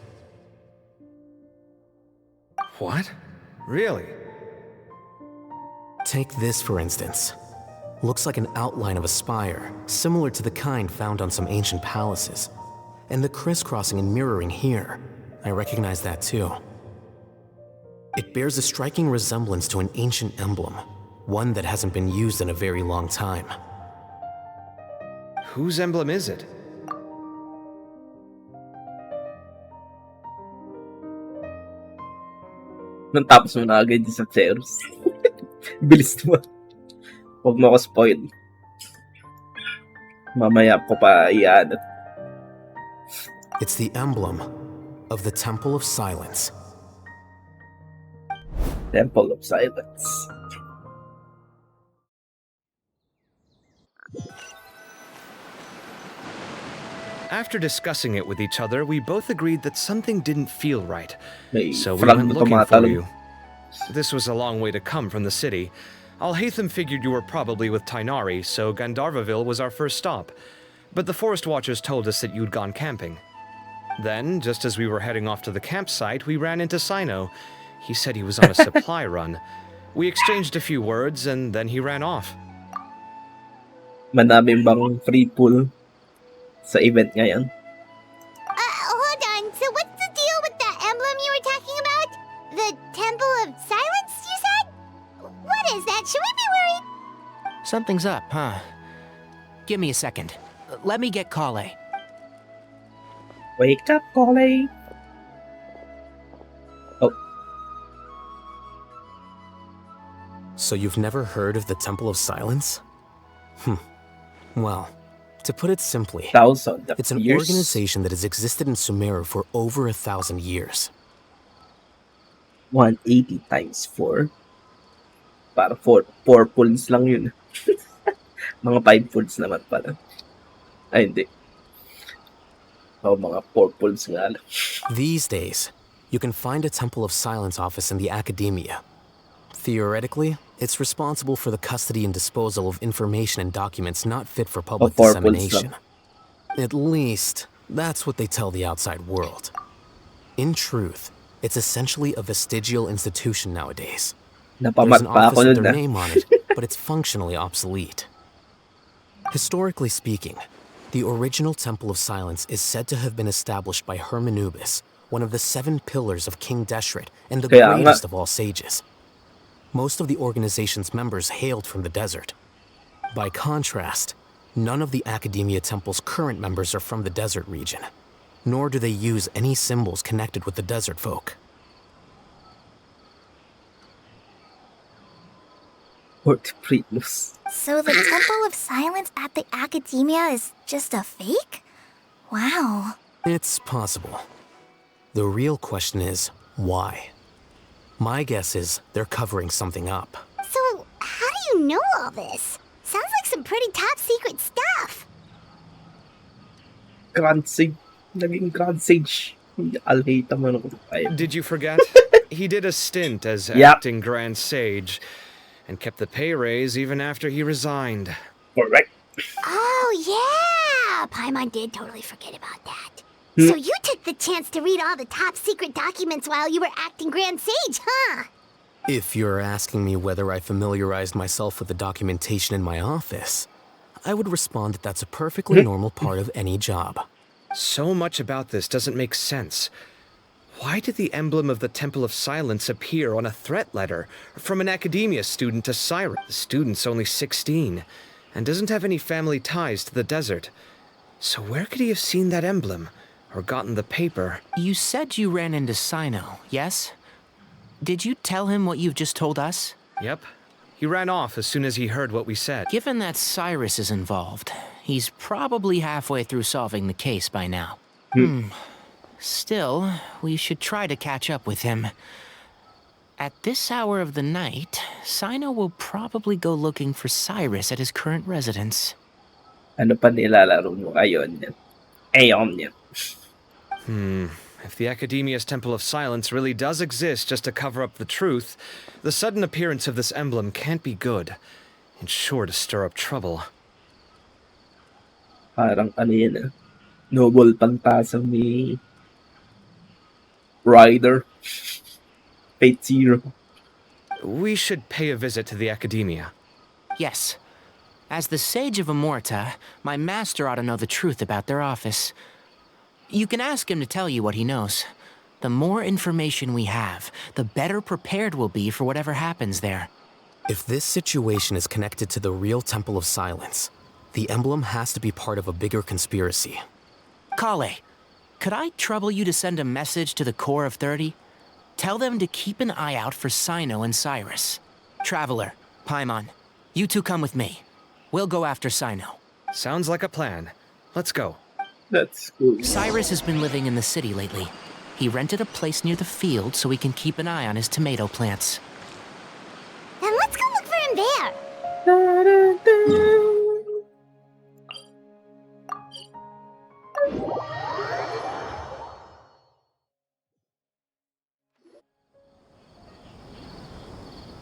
What? Really? Take this, for instance. Looks like an outline of a spire, similar to the kind found on some ancient palaces. And the crisscrossing and mirroring here, I recognize that too. It bears a striking resemblance to an ancient emblem, one that hasn't been used in a very long time. Whose emblem is it? Nung tapos mo na agad sa Ceros. Bilis naman. Huwag mo ako spoil. Mamaya ko pa iyan. It's the emblem of the Temple of Silence. Temple of Silence. After discussing it with each other, we both agreed that something didn't feel right. So we frog went na looking for tumatalon. you. This was a long way to come from the city. Alhaitham figured you were probably with Tainari, so Gandharvaville was our first stop. But the Forest Watchers told us that you'd gone camping. Then, just as we were heading off to the campsite, we ran into Cyno. He said he was on a supply run. We exchanged a few words, and then he ran off. Madaming bang free pool sa event ngayon? Hold on. So what's the deal with that emblem you were talking about? The Temple of Silence, you said? What is that? Should we be worried? Something's up, huh? Give me a second. Let me get Kale. Wake up, Kale. Oh. So you've never heard of the Temple of Silence? Well, to put it simply, it's an organization that has existed in Sumeru for over 1,000 years. 180 times 4. Para 4 pulls lang yun. Mga 5 pulls naman pala. Ay, hindi. Oh, mga 4 pulls nga lang. These days, you can find a Temple of Silence office in the academia. Theoretically, it's responsible for the custody and disposal of information and documents not fit for public dissemination. At least, that's what they tell the outside world. In truth, it's essentially a vestigial institution nowadays. There's an office with their name on it, but it's functionally obsolete. Historically speaking, the original Temple of Silence is said to have been established by Hermanubis, one of the 7 pillars of King Deshret and the greatest of all sages. Most of the organization's members hailed from the desert. By contrast, none of the Academia Temple's current members are from the desert region, nor do they use any symbols connected with the desert folk. So the Temple of Silence at the Academia is just a fake? Wow. It's possible. The real question is, why? My guess is they're covering something up. So, how do you know all this? Sounds like some pretty top secret stuff. Grand Sage. Naging Grand Sage. Alhaitham man ako. Did you forget? He did a stint as acting Grand Sage, and kept the pay raise even after he resigned. Correct. Oh, yeah! Paimon did totally forget about that. So you took the chance to read all the top secret documents while you were acting Grand Sage, huh? If you're asking me whether I familiarized myself with the documentation in my office, I would respond that that's a perfectly normal part of any job. So much about this doesn't make sense. Why did the emblem of the Temple of Silence appear on a threat letter from an academia student to Cyrus? The student's only 16 and doesn't have any family ties to the desert. So where could he have seen that emblem or gotten the paper? You said you ran into Cyno, yes? Did you tell him what you've just told us? Yep. He ran off as soon as he heard what we said. Given that Cyrus is involved, he's probably halfway through solving the case by now. Still, we should try to catch up with him. At this hour of the night, Cyno will probably go looking for Cyrus at his current residence. Ano pa nilalaro mo? Ayon yan. Ayon yan. If the Academia's Temple of Silence really does exist just to cover up the truth, the sudden appearance of this emblem can't be good. It's sure to stir up trouble. Parang ano yan Noble Phantasm ni Rider. Fate Zero. We should pay a visit to the Academia. Yes. As the Sage of Amorta, my master ought to know the truth about their office. You can ask him to tell you what he knows. The more information we have, the better prepared we'll be for whatever happens there. If this situation is connected to the real Temple of Silence, the emblem has to be part of a bigger conspiracy. Kale, could I trouble you to send a message to the Core of 30? Tell them to keep an eye out for Cyno and Cyrus. Traveler, Paimon, you two come with me. We'll go after Cyno. Sounds like a plan. Let's go. That's cool. Cyrus has been living in the city lately. He rented a place near the field so he can keep an eye on his tomato plants. Then let's go look for him there.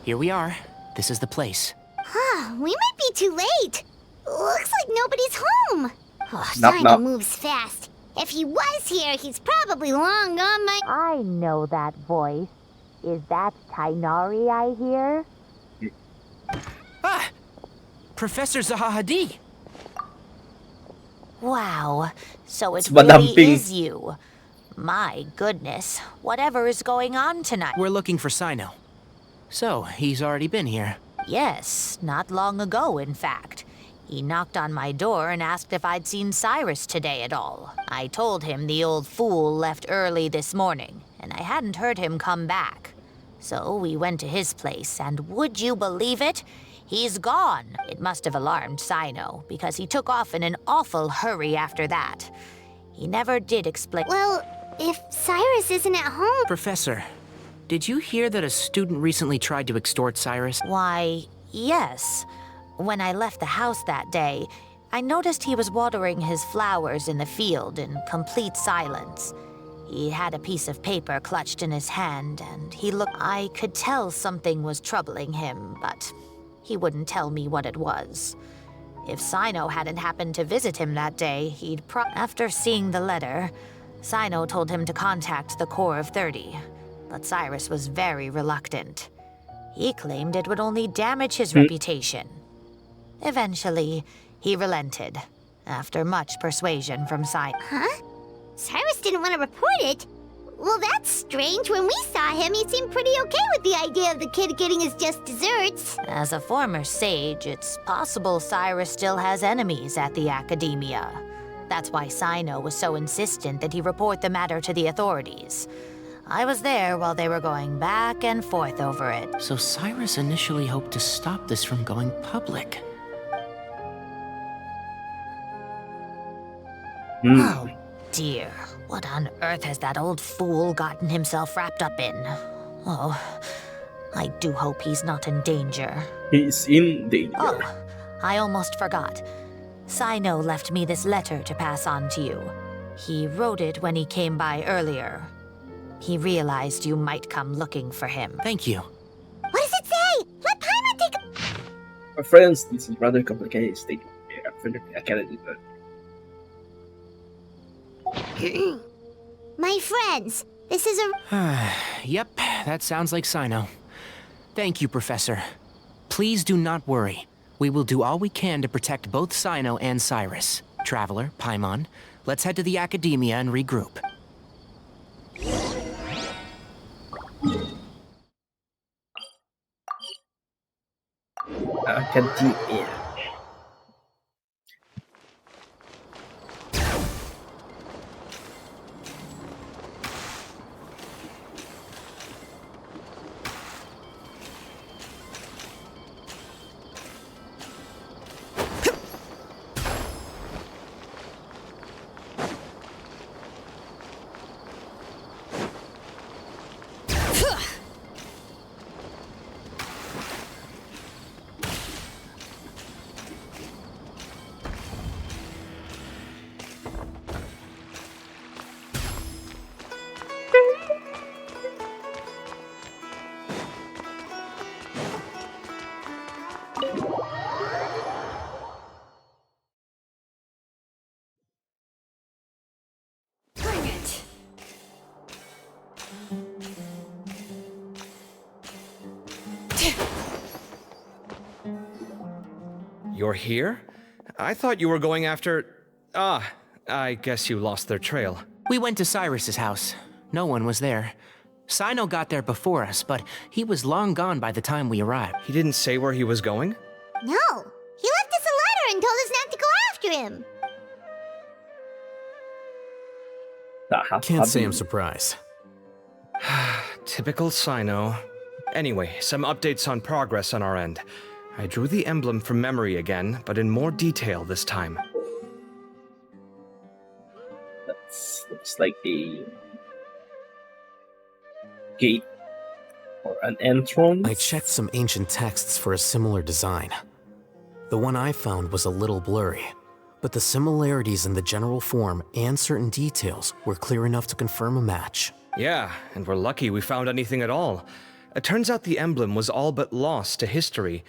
Here we are. This is the place. We might be too late. Looks like nobody's home. Knock, Cyno knock. moves fast. If he was here, he's probably long gone by. I know that voice. Is that Tainari I hear? Ah! Professor Zahahadi! Wow, so it It's really madamping. is you. My goodness, whatever is going on tonight? We're looking for Cyno. So, he's already been here. Yes, not long ago, in fact. He knocked on my door and asked if I'd seen Cyrus today at all. I told him the old fool left early this morning, and I hadn't heard him come back. So we went to his place, and would you believe it? He's gone. It must have alarmed Cyno, because he took off in an awful hurry after that. He never did explain. Well, if Cyrus isn't at home. Professor, did you hear that a student recently tried to extort Cyrus? Why, yes. When I left the house that day, I noticed he was watering his flowers in the field in complete silence. He had a piece of paper clutched in his hand, and he looked. I could tell something was troubling him, but he wouldn't tell me what it was. If Cyno hadn't happened to visit him that day, he'd After seeing the letter, Cyno told him to contact the Core of 30, but Cyrus was very reluctant. He claimed it would only damage his reputation. Eventually, he relented, after much persuasion from Cyno. Huh? Cyrus didn't want to report it? Well, that's strange. When we saw him, he seemed pretty okay with the idea of the kid getting his just desserts. As a former sage, it's possible Cyrus still has enemies at the Academia. That's why Cyno was so insistent that he report the matter to the authorities. I was there while they were going back and forth over it. So Cyrus initially hoped to stop this from going public. Oh, dear. What on earth has that old fool gotten himself wrapped up in? Oh, I do hope he's not in danger. He's in danger. Oh, I almost forgot. Cyno left me this letter to pass on to you. He wrote it when he came by earlier. He realized you might come looking for him. Thank you. What does it say? Let Paimon take a... My friends, this is rather complicated state. I cannot do that. My friends, this is a... Yep, that sounds like Cyno. Thank you, Professor. Please do not worry. We will do all we can to protect both Cyno and Cyrus. Traveler, Paimon, let's head to the Academia and regroup. Academia. Bring it. You're here? I thought you were going after... Ah, I guess you lost their trail. We went to Cyrus's house. No one was there. Cyno got there before us, but he was long gone by the time we arrived. He didn't say where he was going? No, he left us a letter and told us not to go after him. Can't say I'm surprised. Typical Cyno. Anyway, some updates on progress on our end. I drew the emblem from memory again, but in more detail this time. That looks like a gate or an entrance. I checked some ancient texts for a similar design. The one I found was a little blurry, but the similarities in the general form and certain details were clear enough to confirm a match. Yeah, and we're lucky we found anything at all. It turns out the emblem was all but lost to history.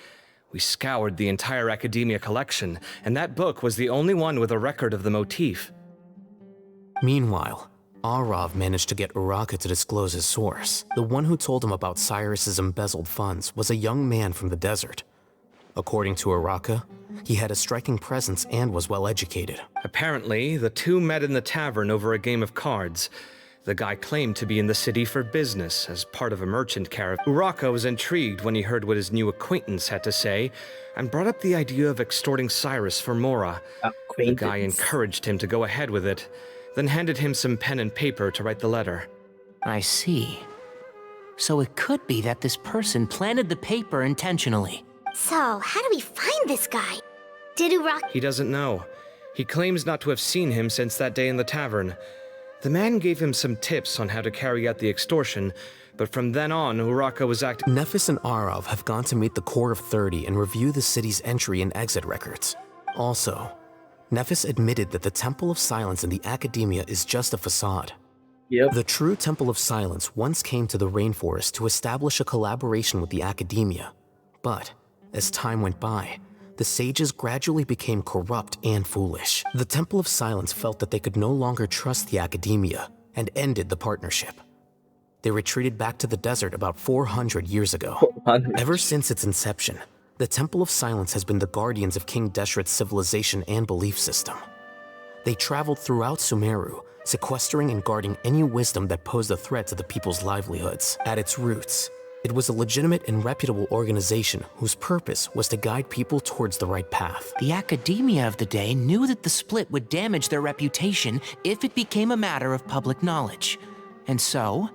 We scoured the entire Academia collection, and that book was the only one with a record of the motif. Meanwhile, Arav managed to get Uraka to disclose his source. The one who told him about Cyrus's embezzled funds was a young man from the desert. According to Uraka, he had a striking presence and was well educated. Apparently, the two met in the tavern over a game of cards. The guy claimed to be in the city for business, as part of a merchant caravan. Uraka was intrigued when he heard what his new acquaintance had to say, and brought up the idea of extorting Cyrus for Mora. The guy encouraged him to go ahead with it, then handed him some pen and paper to write the letter. I see. So it could be that this person planted the paper intentionally. So, how do we find this guy? Did Uraka... He doesn't know. He claims not to have seen him since that day in the tavern. The man gave him some tips on how to carry out the extortion, but from then on, Uraka was acting... Nephis and Arav have gone to meet the Court of 30 and review the city's entry and exit records. Also, Nephis admitted that the Temple of Silence in the Academia is just a facade. Yep. The true Temple of Silence once came to the rainforest to establish a collaboration with the Academia, but as time went by, the sages gradually became corrupt and foolish. The Temple of Silence felt that they could no longer trust the Academia and ended the partnership. They retreated back to the desert about 400 years ago. 400. Ever since its inception, the Temple of Silence has been the guardians of King Deshret's civilization and belief system. They traveled throughout Sumeru, sequestering and guarding any wisdom that posed a threat to the people's livelihoods. At its roots, it was a legitimate and reputable organization whose purpose was to guide people towards the right path. The Academia of the day knew that the split would damage their reputation if it became a matter of public knowledge. And so,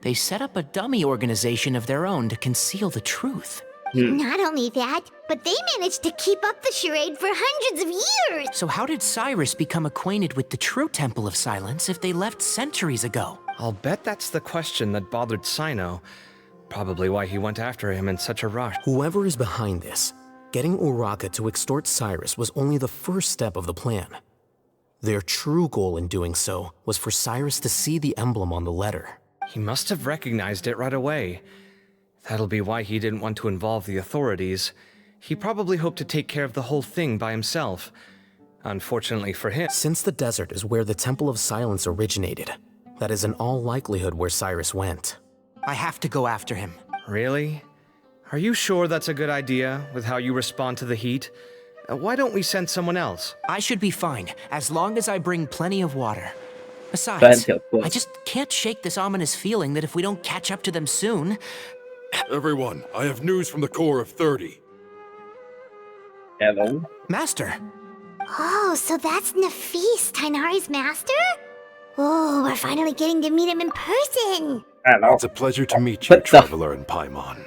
they set up a dummy organization of their own to conceal the truth. Not only that, but they managed to keep up the charade for hundreds of years! So how did Cyrus become acquainted with the true Temple of Silence if they left centuries ago? I'll bet that's the question that bothered Cyno. Probably why he went after him in such a rush. Whoever is behind this, getting Uraka to extort Cyrus was only the first step of the plan. Their true goal in doing so was for Cyrus to see the emblem on the letter. He must have recognized it right away. That'll be why he didn't want to involve the authorities. He probably hoped to take care of the whole thing by himself. Unfortunately for him... Since the desert is where the Temple of Silence originated, that is in all likelihood where Cyrus went. I have to go after him. Really? Are you sure that's a good idea with how you respond to the heat? Why don't we send someone else? I should be fine, as long as I bring plenty of water. Besides, Plenty of water. I just can't shake this ominous feeling that if we don't catch up to them soon... Everyone, I have news from the Corps of 30. Hello? Master! Oh, so that's Nafis, Tainari's master? Oh, we're finally getting to meet him in person. Hello. It's a pleasure to meet you, Traveler in Paimon.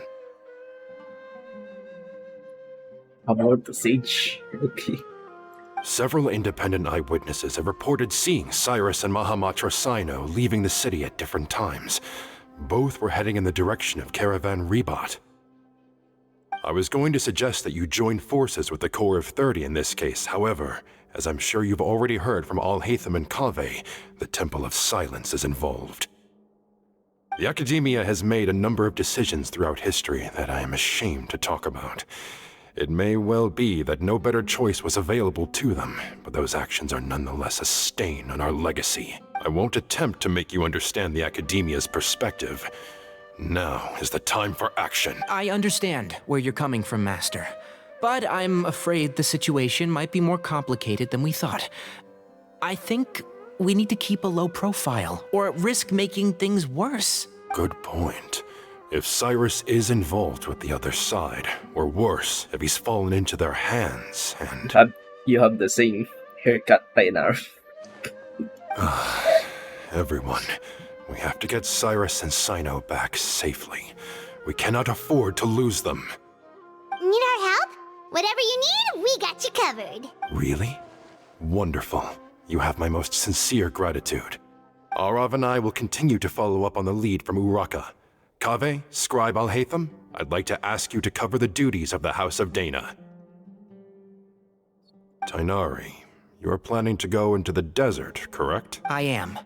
About the sage. Okay. Several independent eyewitnesses have reported seeing Cyrus and Mahamatra Cyno leaving the city at different times. Both were heading in the direction of Caravan Rebat. I was going to suggest that you join forces with the Corps of 30 in this case. However, as I'm sure you've already heard from Al-Haytham and Kaveh, the Temple of Silence is involved. The Academia has made a number of decisions throughout history that I am ashamed to talk about. It may well be that no better choice was available to them, but those actions are nonetheless a stain on our legacy. I won't attempt to make you understand the Academia's perspective. Now is the time for action. I understand where you're coming from, Master. But I'm afraid the situation might be more complicated than we thought. I think we need to keep a low profile, or risk making things worse. Good point. If Cyrus is involved with the other side, or worse, if he's fallen into their hands, and... You have the same haircut by now. Everyone, we have to get Cyrus and Cyno back safely. We cannot afford to lose them. Need our help? Whatever you need, we got you covered. Really? Wonderful. You have my most sincere gratitude. Arav and I will continue to follow up on the lead from Uraka. Kaveh, Scribe Al-Haytham, I'd like to ask you to cover the duties of the House of Dana. Tainari, you are planning to go into the desert, correct? I am.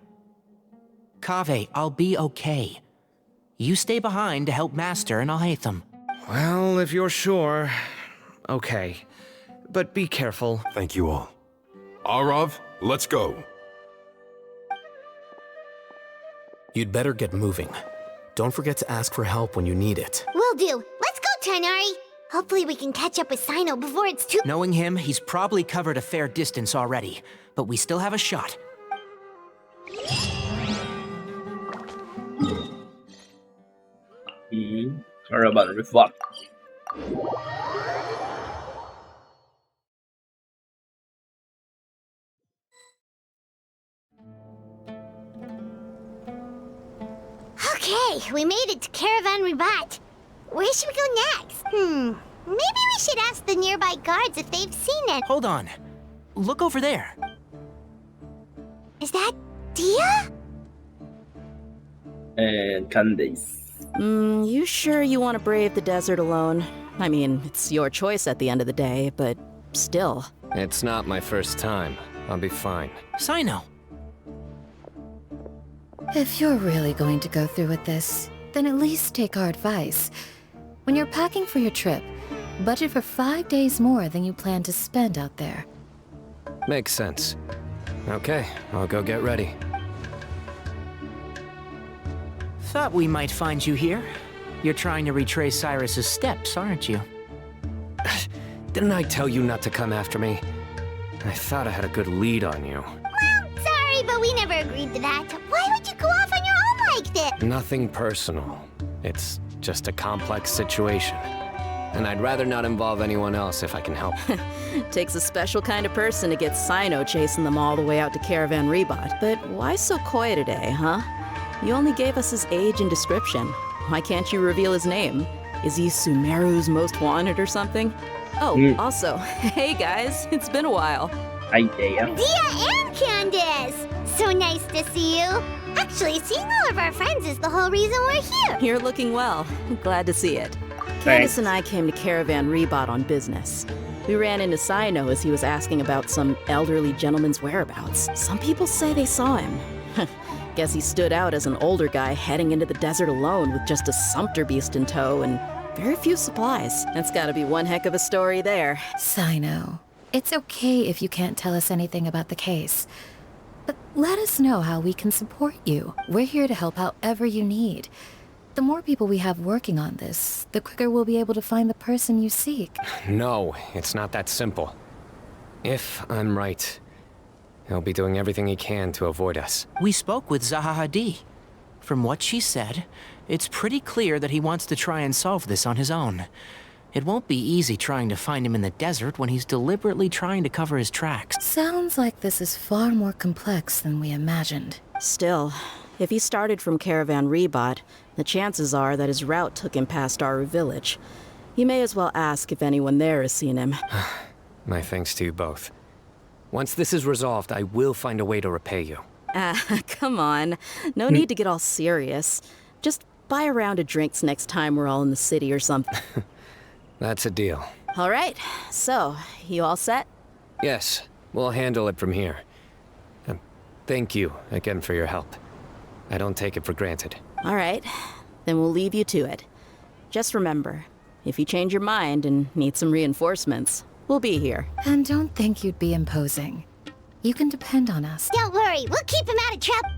Kaveh, I'll be okay. You stay behind to help Master and Al-Haytham. Well, if you're sure... Okay. But be careful. Thank you all. Arav, let's go. You'd better get moving. Don't forget to ask for help when you need it. Will do. Let's go, Tainari. Hopefully we can catch up with Cyno before it's too... Knowing him, he's probably covered a fair distance already. But we still have a shot. Caravan Rebat. Okay, we made it to Caravan Rebat. Where should we go next? Maybe we should ask the nearby guards if they've seen it. Hold on. Look over there. Is that Dia? And Candace. You sure you want to brave the desert alone? I mean, it's your choice at the end of the day, but still. It's not my first time. I'll be fine. Cyno! If you're really going to go through with this, then at least take our advice. When you're packing for your trip, budget for 5 days more than you plan to spend out there. Makes sense. Okay, I'll go get ready. Thought we might find you here. You're trying to retrace Cyrus's steps, aren't you? Didn't I tell you not to come after me? I thought I had a good lead on you. Well, sorry, but we never agreed to that. Why would you go off on your own like this? Nothing personal. It's just a complex situation. And I'd rather not involve anyone else if I can help. Takes a special kind of person to get Cyno chasing them all the way out to Caravan Rebat. But why so coy today, huh? You only gave us his age and description. Why can't you reveal his name? Is he Sumeru's most wanted or something? Oh, also, hey guys, it's been a while. Hi, Dia. Dia and Candace! So nice to see you. Actually, seeing all of our friends is the whole reason we're here. You're looking well. Glad to see it. Candace and I came to Caravan Rebat on business. We ran into Cyno as he was asking about some elderly gentleman's whereabouts. Some people say they saw him. Guess he stood out as an older guy heading into the desert alone with just a sumpter beast in tow and very few supplies. That's gotta be one heck of a story there. Cyno, it's okay if you can't tell us anything about the case. But let us know how we can support you. We're here to help however you need. the more people we have working on this, the quicker we'll be able to find the person you seek. No, it's not that simple. If I'm right, he'll be doing everything he can to avoid us. We spoke with Zaha Hadid. From what she said, it's pretty clear that he wants to try and solve this on his own. It won't be easy trying to find him in the desert when he's deliberately trying to cover his tracks. Sounds like this is far more complex than we imagined. Still, if he started from Caravan Rebot, the chances are that his route took him past Aru village. You may as well ask if anyone there has seen him. My thanks to you both. Once this is resolved, I will find a way to repay you. Come on. No need to get all serious. Just buy a round of drinks next time we're all in the city or something. That's a deal. All right, so, you all set? Yes, we'll handle it from here. Thank you again for your help. I don't take it for granted. All right, then we'll leave you to it. Just remember, if you change your mind and need some reinforcements, we'll be here. And don't think you'd be imposing. You can depend on us. Don't worry, we'll keep him out of trouble.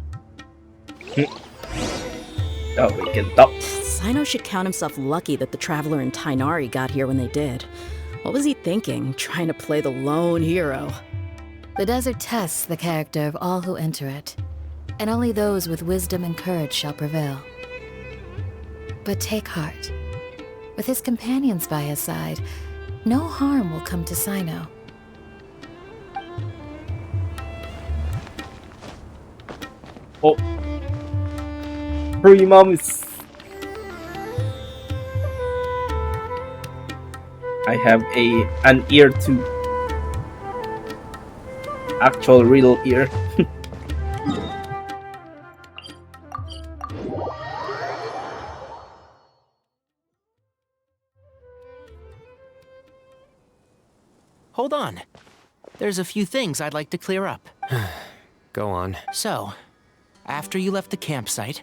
Oh, we can talk. Cyno should count himself lucky that the Traveler and Tighnari got here when they did. What was he thinking, trying to play the lone hero? The desert tests the character of all who enter it, and only those with wisdom and courage shall prevail. But take heart. With his companions by his side, no harm will come to Cyno. Oh. Free moms. I have an ear too. Actual real ear. Hold on. There's a few things I'd like to clear up. Go on. So, after you left the campsite,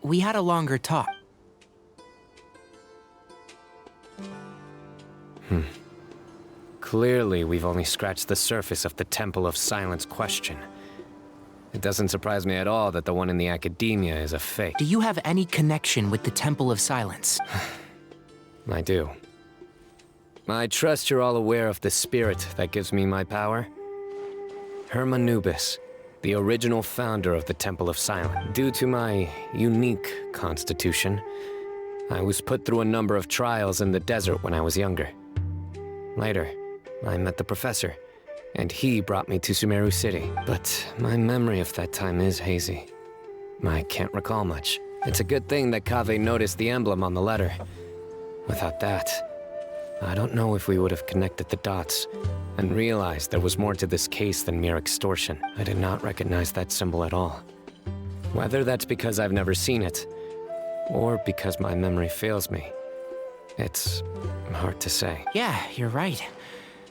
we had a longer talk. Clearly, we've only scratched the surface of the Temple of Silence question. It doesn't surprise me at all that the one in the academia is a fake. Do you have any connection with the Temple of Silence? I do. I trust you're all aware of the spirit that gives me my power. Hermanubis, the original founder of the Temple of Silence. Due to my unique constitution, I was put through a number of trials in the desert when I was younger. Later, I met the professor, and he brought me to Sumeru City. But my memory of that time is hazy. I can't recall much. It's a good thing that Kaveh noticed the emblem on the letter. Without that, I don't know if we would have connected the dots and realized there was more to this case than mere extortion. I did not recognize that symbol at all. Whether that's because I've never seen it, or because my memory fails me, it's hard to say. Yeah, you're right.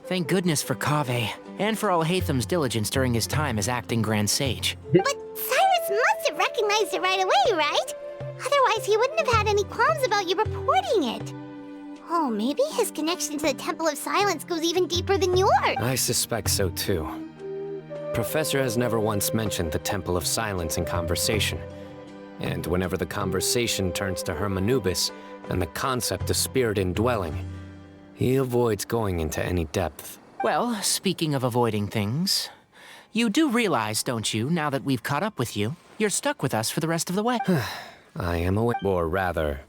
Thank goodness for Kaveh, and for Alhaitham's diligence during his time as acting Grand Sage. But Cyrus must have recognized it right away, right? Otherwise, he wouldn't have had any qualms about you reporting it. Oh, maybe his connection to the Temple of Silence goes even deeper than yours. I suspect so too. Professor has never once mentioned the Temple of Silence in conversation. And whenever the conversation turns to Hermanubis and the concept of spirit indwelling, he avoids going into any depth. Well, speaking of avoiding things, you do realize, don't you, now that we've caught up with you, you're stuck with us for the rest of the way? I am aware, or rather,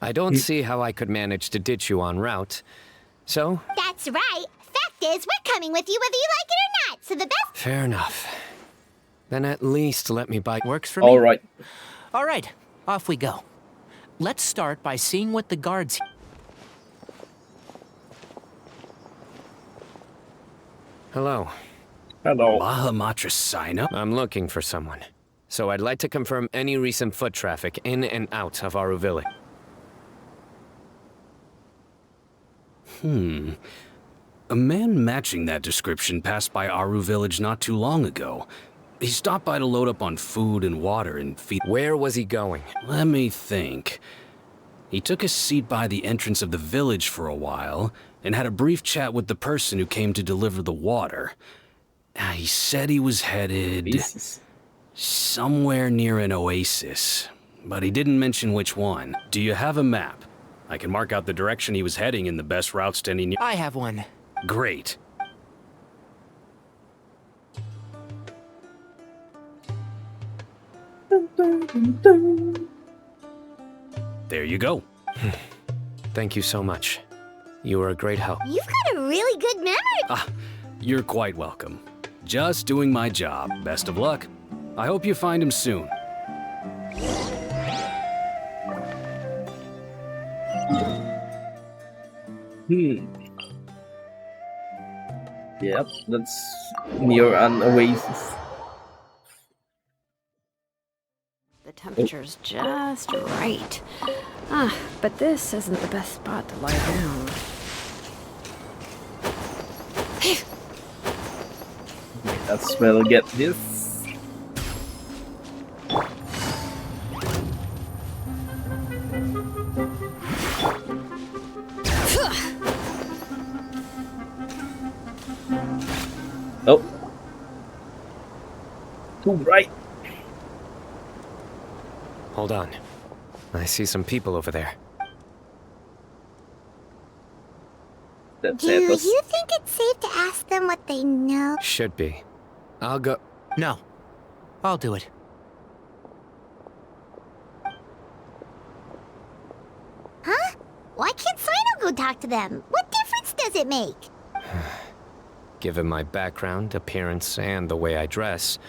I don't see how I could manage to ditch you en route, so... That's right. Fact is, we're coming with you whether you like it or not, so the best... Fair enough. Then at least let me buy... Works for me? All right. All right, off we go. Let's start by seeing what the guards... Hello. Hello. Mahamatra Cyno? I'm looking for someone. So I'd like to confirm any recent foot traffic in and out of Aru Village. A man matching that description passed by Aru Village not too long ago. He stopped by to load up on food and water and feed... Where was he going? Let me think. He took a seat by the entrance of the village for a while, and had a brief chat with the person who came to deliver the water. He said he was headed... Jesus. somewhere near an oasis. but he didn't mention which one. Do you have a map? I can mark out the direction he was heading and the best routes to any near— I have one. Great. There you go. Thank you so much. You were a great help. You've got a really good memory. Ah, you're quite welcome. Just doing my job. Best of luck. I hope you find him soon. Yep, that's near an oasis. The temperature's just right. Ah, but this isn't the best spot to lie down. That's where I'll get this. Oh. Too bright. Hold on. I see some people over there. Do you think it's safe to ask them what they know? Should be. I'll go. No. I'll do it. Huh? Why can't Cyno go talk to them? What difference does it make? Given my background, appearance, and the way I dress,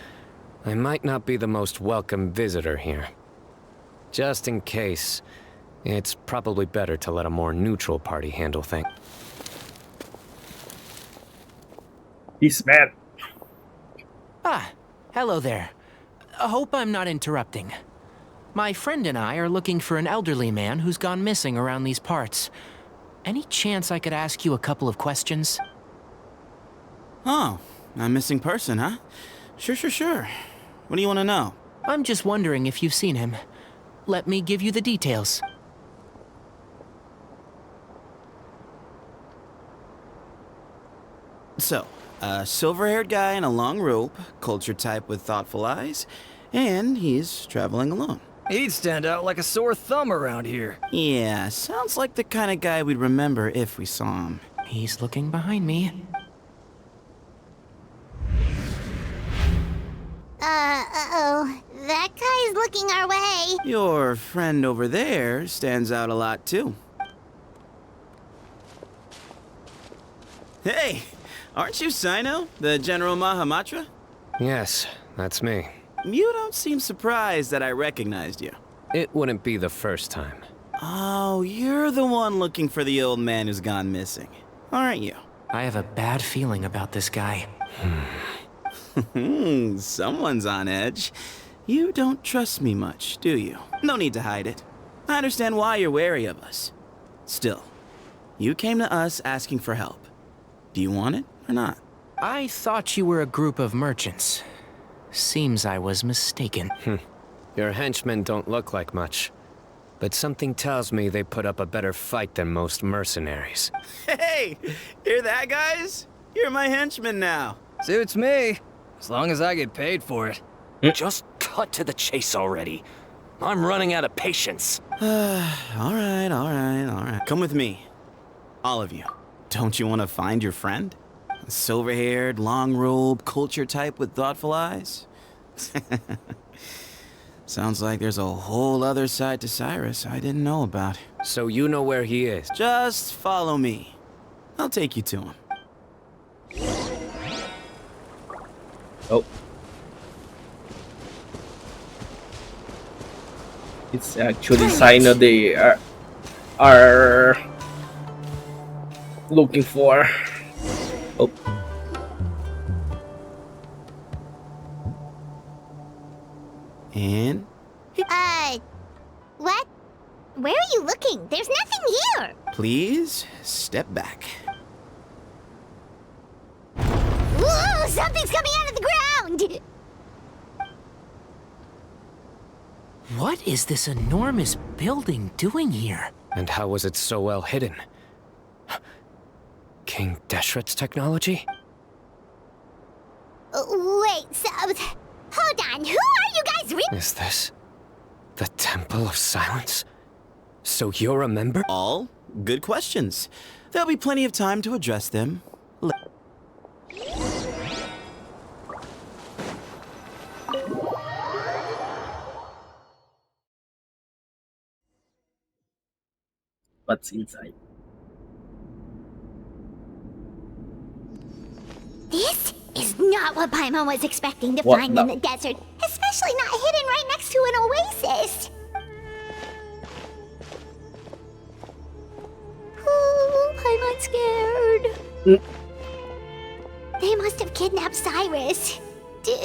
I might not be the most welcome visitor here. Just in case, it's probably better to let a more neutral party handle things. He's mad. Ah, hello there. I hope I'm not interrupting. My friend and I are looking for an elderly man who's gone missing around these parts. Any chance I could ask you a couple of questions? Oh, a missing person, huh? Sure. What do you want to know? I'm just wondering if you've seen him. Let me give you the details. So, a silver-haired guy in a long robe, culture type with thoughtful eyes, and he's traveling alone. He'd stand out like a sore thumb around here. Yeah, sounds like the kind of guy we'd remember if we saw him. He's looking behind me. Uh-oh. That guy's looking our way. Your friend over there stands out a lot, too. Hey, aren't you Cyno, the General Mahamatra? Yes, that's me. You don't seem surprised that I recognized you. It wouldn't be the first time. Oh, you're the one looking for the old man who's gone missing, aren't you? I have a bad feeling about this guy. Someone's on edge. You don't trust me much, do you? No need to hide it. I understand why you're wary of us. Still, you came to us asking for help. Do you want it or not? I thought you were a group of merchants. Seems I was mistaken. Your henchmen don't look like much, but something tells me they put up a better fight than most mercenaries. Hey, hear that, guys? You're my henchman now. Suits me, as long as I get paid for it. Just cut to the chase already. I'm running out of patience. All right. Come with me. All of you. Don't you want to find your friend? Silver-haired, long robe, culture type with thoughtful eyes? Sounds like there's a whole other side to Cyrus I didn't know about. So you know where he is? Just follow me. I'll take you to him. Oh. It's actually Cyno they are looking for. Oh. And? What? Where are you looking? There's nothing here. Please, step back. Whoa, something's coming out of the ground! What is this enormous building doing here? And how was it so well hidden? King Deshret's technology? Wait, so... Hold on, who are you guys Is this The Temple of Silence? So you're a member? All good questions. There'll be plenty of time to address them. What's inside? This is not what Paimon was expecting to What find the- in the desert, especially not hidden right next to an oasis. Oh, Paimon's scared. They must have kidnapped Cyrus. Do you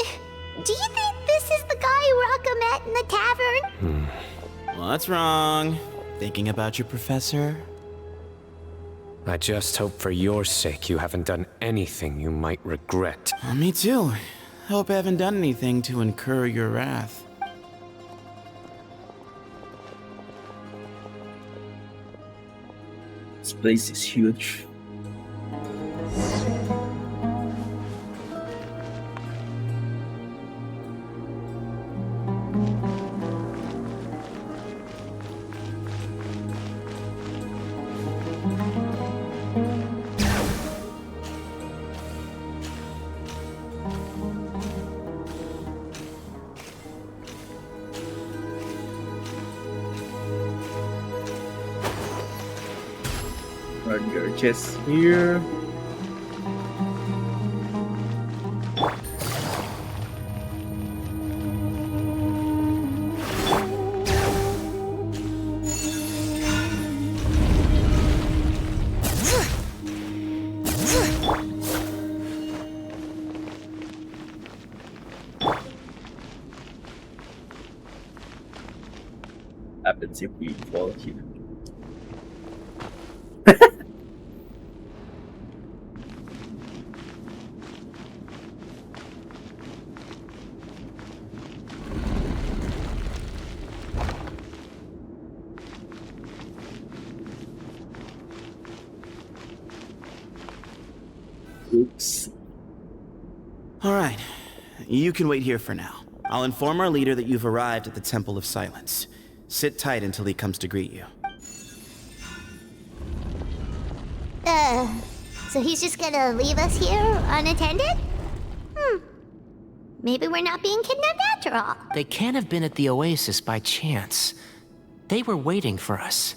think this is the guy Raka met in the tavern? What's wrong? Thinking about your professor? I just hope for your sake you haven't done anything you might regret. Me too. Hope I haven't done anything to incur your wrath. This place is huge. Run your chest here. Happens if we fall here. Oops. Alright, you can wait here for now. I'll inform our leader that you've arrived at the Temple of Silence. Sit tight until he comes to greet you. So he's just gonna leave us here unattended? Maybe we're not being kidnapped after all. They can't have been at the oasis by chance. They were waiting for us.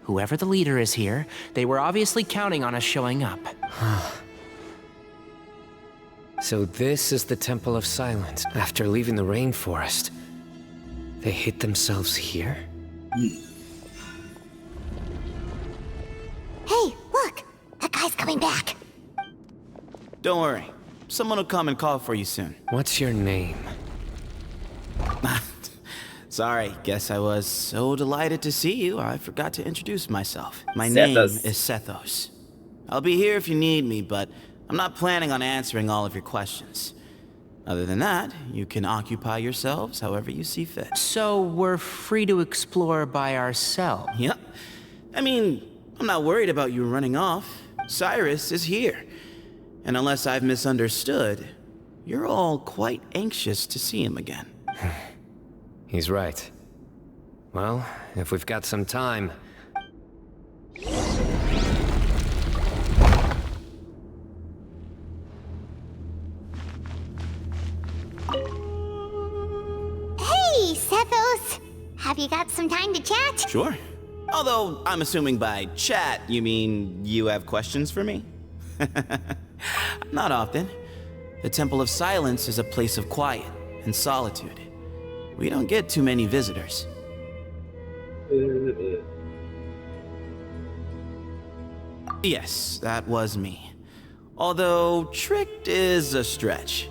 Whoever the leader is here, they were obviously counting on us showing up. So this is the Temple of Silence. After leaving the rainforest, they hid themselves here? Hey, look! That guy's coming back. Don't worry. Someone will come and call for you soon. What's your name? Sorry, guess I was so delighted to see you, I forgot to introduce myself. My Sethos. name is Sethos. I'll be here if you need me, but I'm not planning on answering all of your questions. Other than that, you can occupy yourselves however you see fit. So we're free to explore by ourselves? Yep. I mean, I'm not worried about you running off. Cyrus is here. And unless I've misunderstood, you're all quite anxious to see him again. He's right. Well, if we've got some time... Hey, Sethos! Have you got some time to chat? Sure. Although, I'm assuming by chat, you mean you have questions for me? Not often. The Temple of Silence is a place of quiet and solitude. We don't get too many visitors. Yes, that was me. Although, tricked is a stretch.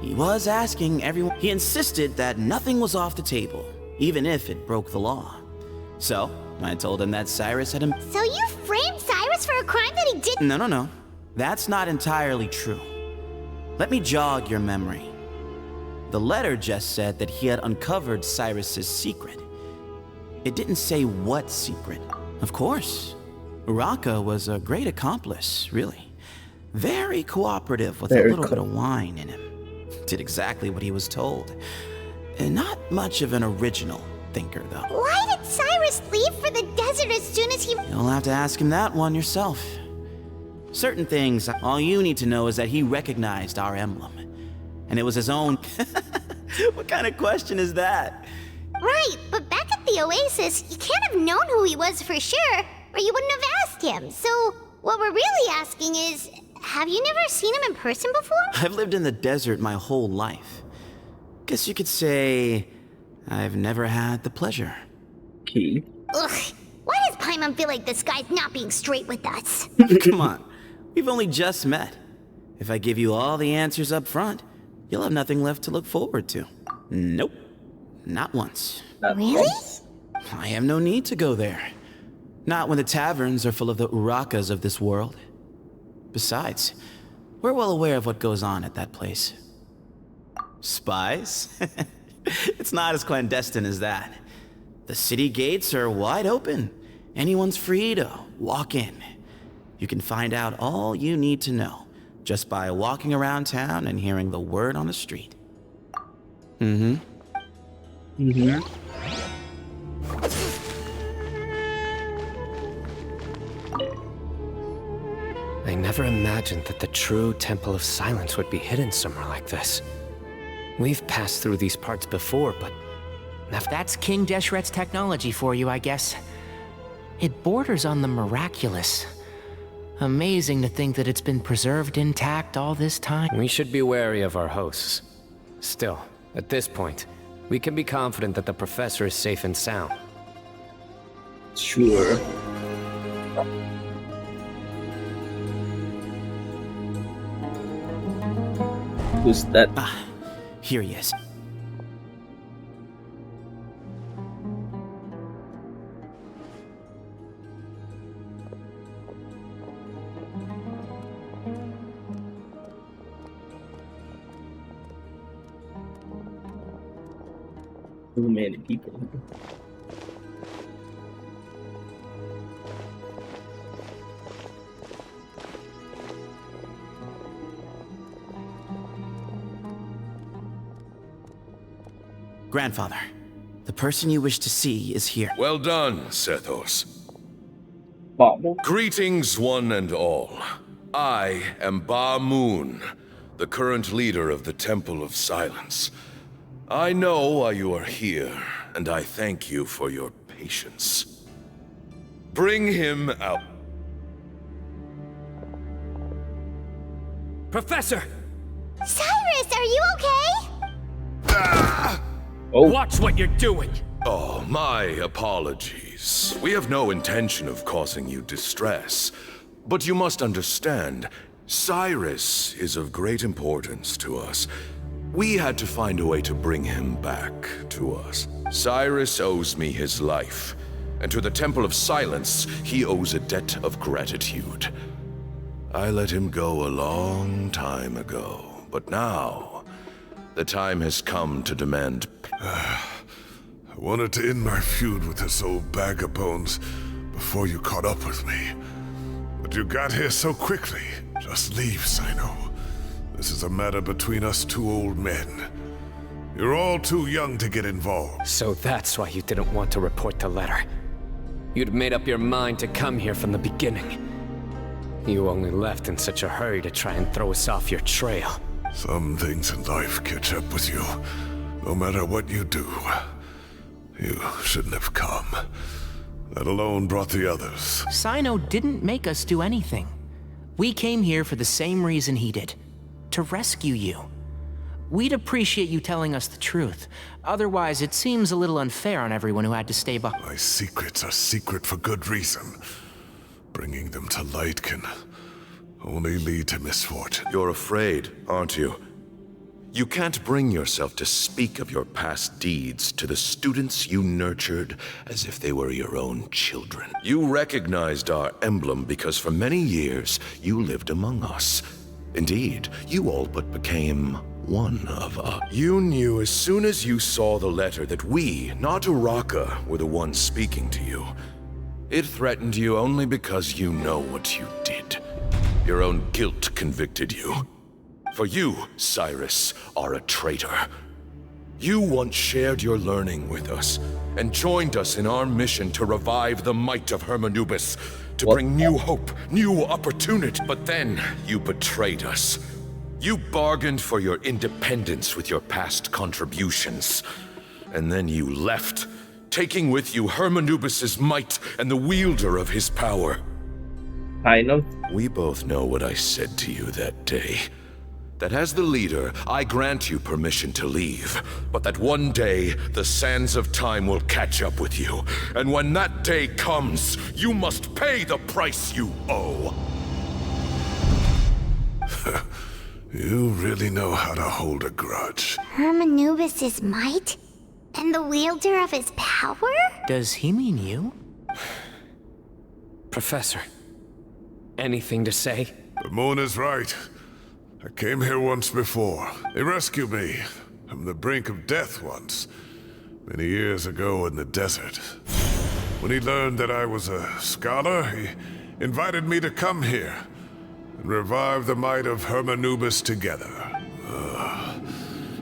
He was asking everyone. He insisted that nothing was off the table, even if it broke the law. So, I told him that Cyrus had him. So you framed Cyrus for a crime that he didn't? No. That's not entirely true. Let me jog your memory. The letter just said that he had uncovered Cyrus's secret. It didn't say what secret. Of course. Uraka was a great accomplice, really. Very cooperative with a little bit of wine in him. Did exactly what he was told. And not much of an original, thinker, though. Why did Cyrus leave for the desert as soon as he... You'll have to ask him that one yourself. Certain things, all you need to know is that he recognized our emblem. And it was his own... What kind of question is that? Right, but back at the Oasis, you can't have known who he was for sure, or you wouldn't have asked him. So, what we're really asking is, have you never seen him in person before? I've lived in the desert my whole life. Guess you could say I've never had the pleasure. Okay. Ugh, why does Paimon feel like this guy's not being straight with us? Come on, we've only just met. If I give you all the answers up front, you'll have nothing left to look forward to. Nope, not once. Really? I have no need to go there. Not when the taverns are full of the Urakas of this world. Besides, we're well aware of what goes on at that place. Spies? It's not as clandestine as that. The city gates are wide open. Anyone's free to walk in. You can find out all you need to know just by walking around town and hearing the word on the street. Mm-hmm. Mm-hmm. I never imagined that the true Temple of Silence would be hidden somewhere like this. We've passed through these parts before, but... That's King Deshret's technology for you, I guess. It borders on the miraculous. Amazing to think that it's been preserved intact all this time. We should be wary of our hosts. Still, at this point, we can be confident that the professor is safe and sound. Sure. Who's that? Ah, here he is. Too many people. Grandfather, the person you wish to see is here. Well done, Sethos. Greetings, one and all. I am Ba Moon, the current leader of the Temple of Silence. I know why you are here, and I thank you for your patience. Bring him out. Professor! Cyrus, are you okay? Watch what you're doing! Oh, my apologies. We have no intention of causing you distress. But you must understand, Cyrus is of great importance to us. We had to find a way to bring him back to us. Cyrus owes me his life, and to the Temple of Silence, he owes a debt of gratitude. I let him go a long time ago, but now, the time has come to demand... I wanted to end my feud with this old bag of bones before you caught up with me. But you got here so quickly. Just leave, Cyno. This is a matter between us two old men. You're all too young to get involved. So that's why you didn't want to report the letter. You'd made up your mind to come here from the beginning. You only left in such a hurry to try and throw us off your trail. Some things in life catch up with you. No matter what you do, you shouldn't have come. That alone brought the others. Cyno didn't make us do anything. We came here for the same reason he did. To rescue you. We'd appreciate you telling us the truth. Otherwise, it seems a little unfair on everyone who had to stay behind. My secrets are secret for good reason. Bringing them to light can only lead to misfortune. You're afraid, aren't you? You can't bring yourself to speak of your past deeds to the students you nurtured as if they were your own children. You recognized our emblem because for many years you lived among us. Indeed, you all but became one of us. You knew as soon as you saw the letter that we, not Uraka, were the ones speaking to you. It threatened you only because you know what you did. Your own guilt convicted you. For you, Cyrus, are a traitor. You once shared your learning with us, and joined us in our mission to revive the might of Hermanubis, to bring new hope, new opportunity. But then, you betrayed us. You bargained for your independence with your past contributions. And then you left, taking with you Hermanubis' might and the wielder of his power. Cyno? We both know what I said to you that day. That as the leader, I grant you permission to leave, but that one day, the sands of time will catch up with you. And when that day comes, you must pay the price you owe. You really know how to hold a grudge. Hermanubis' might? And the wielder of his power? Does he mean you? Professor, anything to say? The moon is right. I came here once before. He rescued me from the brink of death once, many years ago in the desert. When he learned that I was a scholar, he invited me to come here and revive the might of Hermanubis together.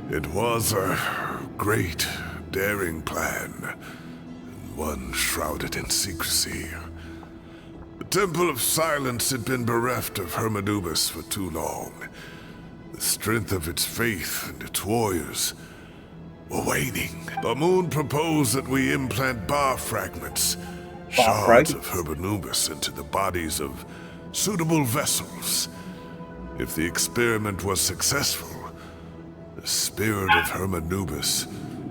It was a great, daring plan, and one shrouded in secrecy. The Temple of Silence had been bereft of Hermanubis for too long. The strength of its faith and its warriors were waning. Bamoon proposed that we implant bar fragments, shards of Hermanubis, into the bodies of suitable vessels. If the experiment was successful, the spirit of Hermanubis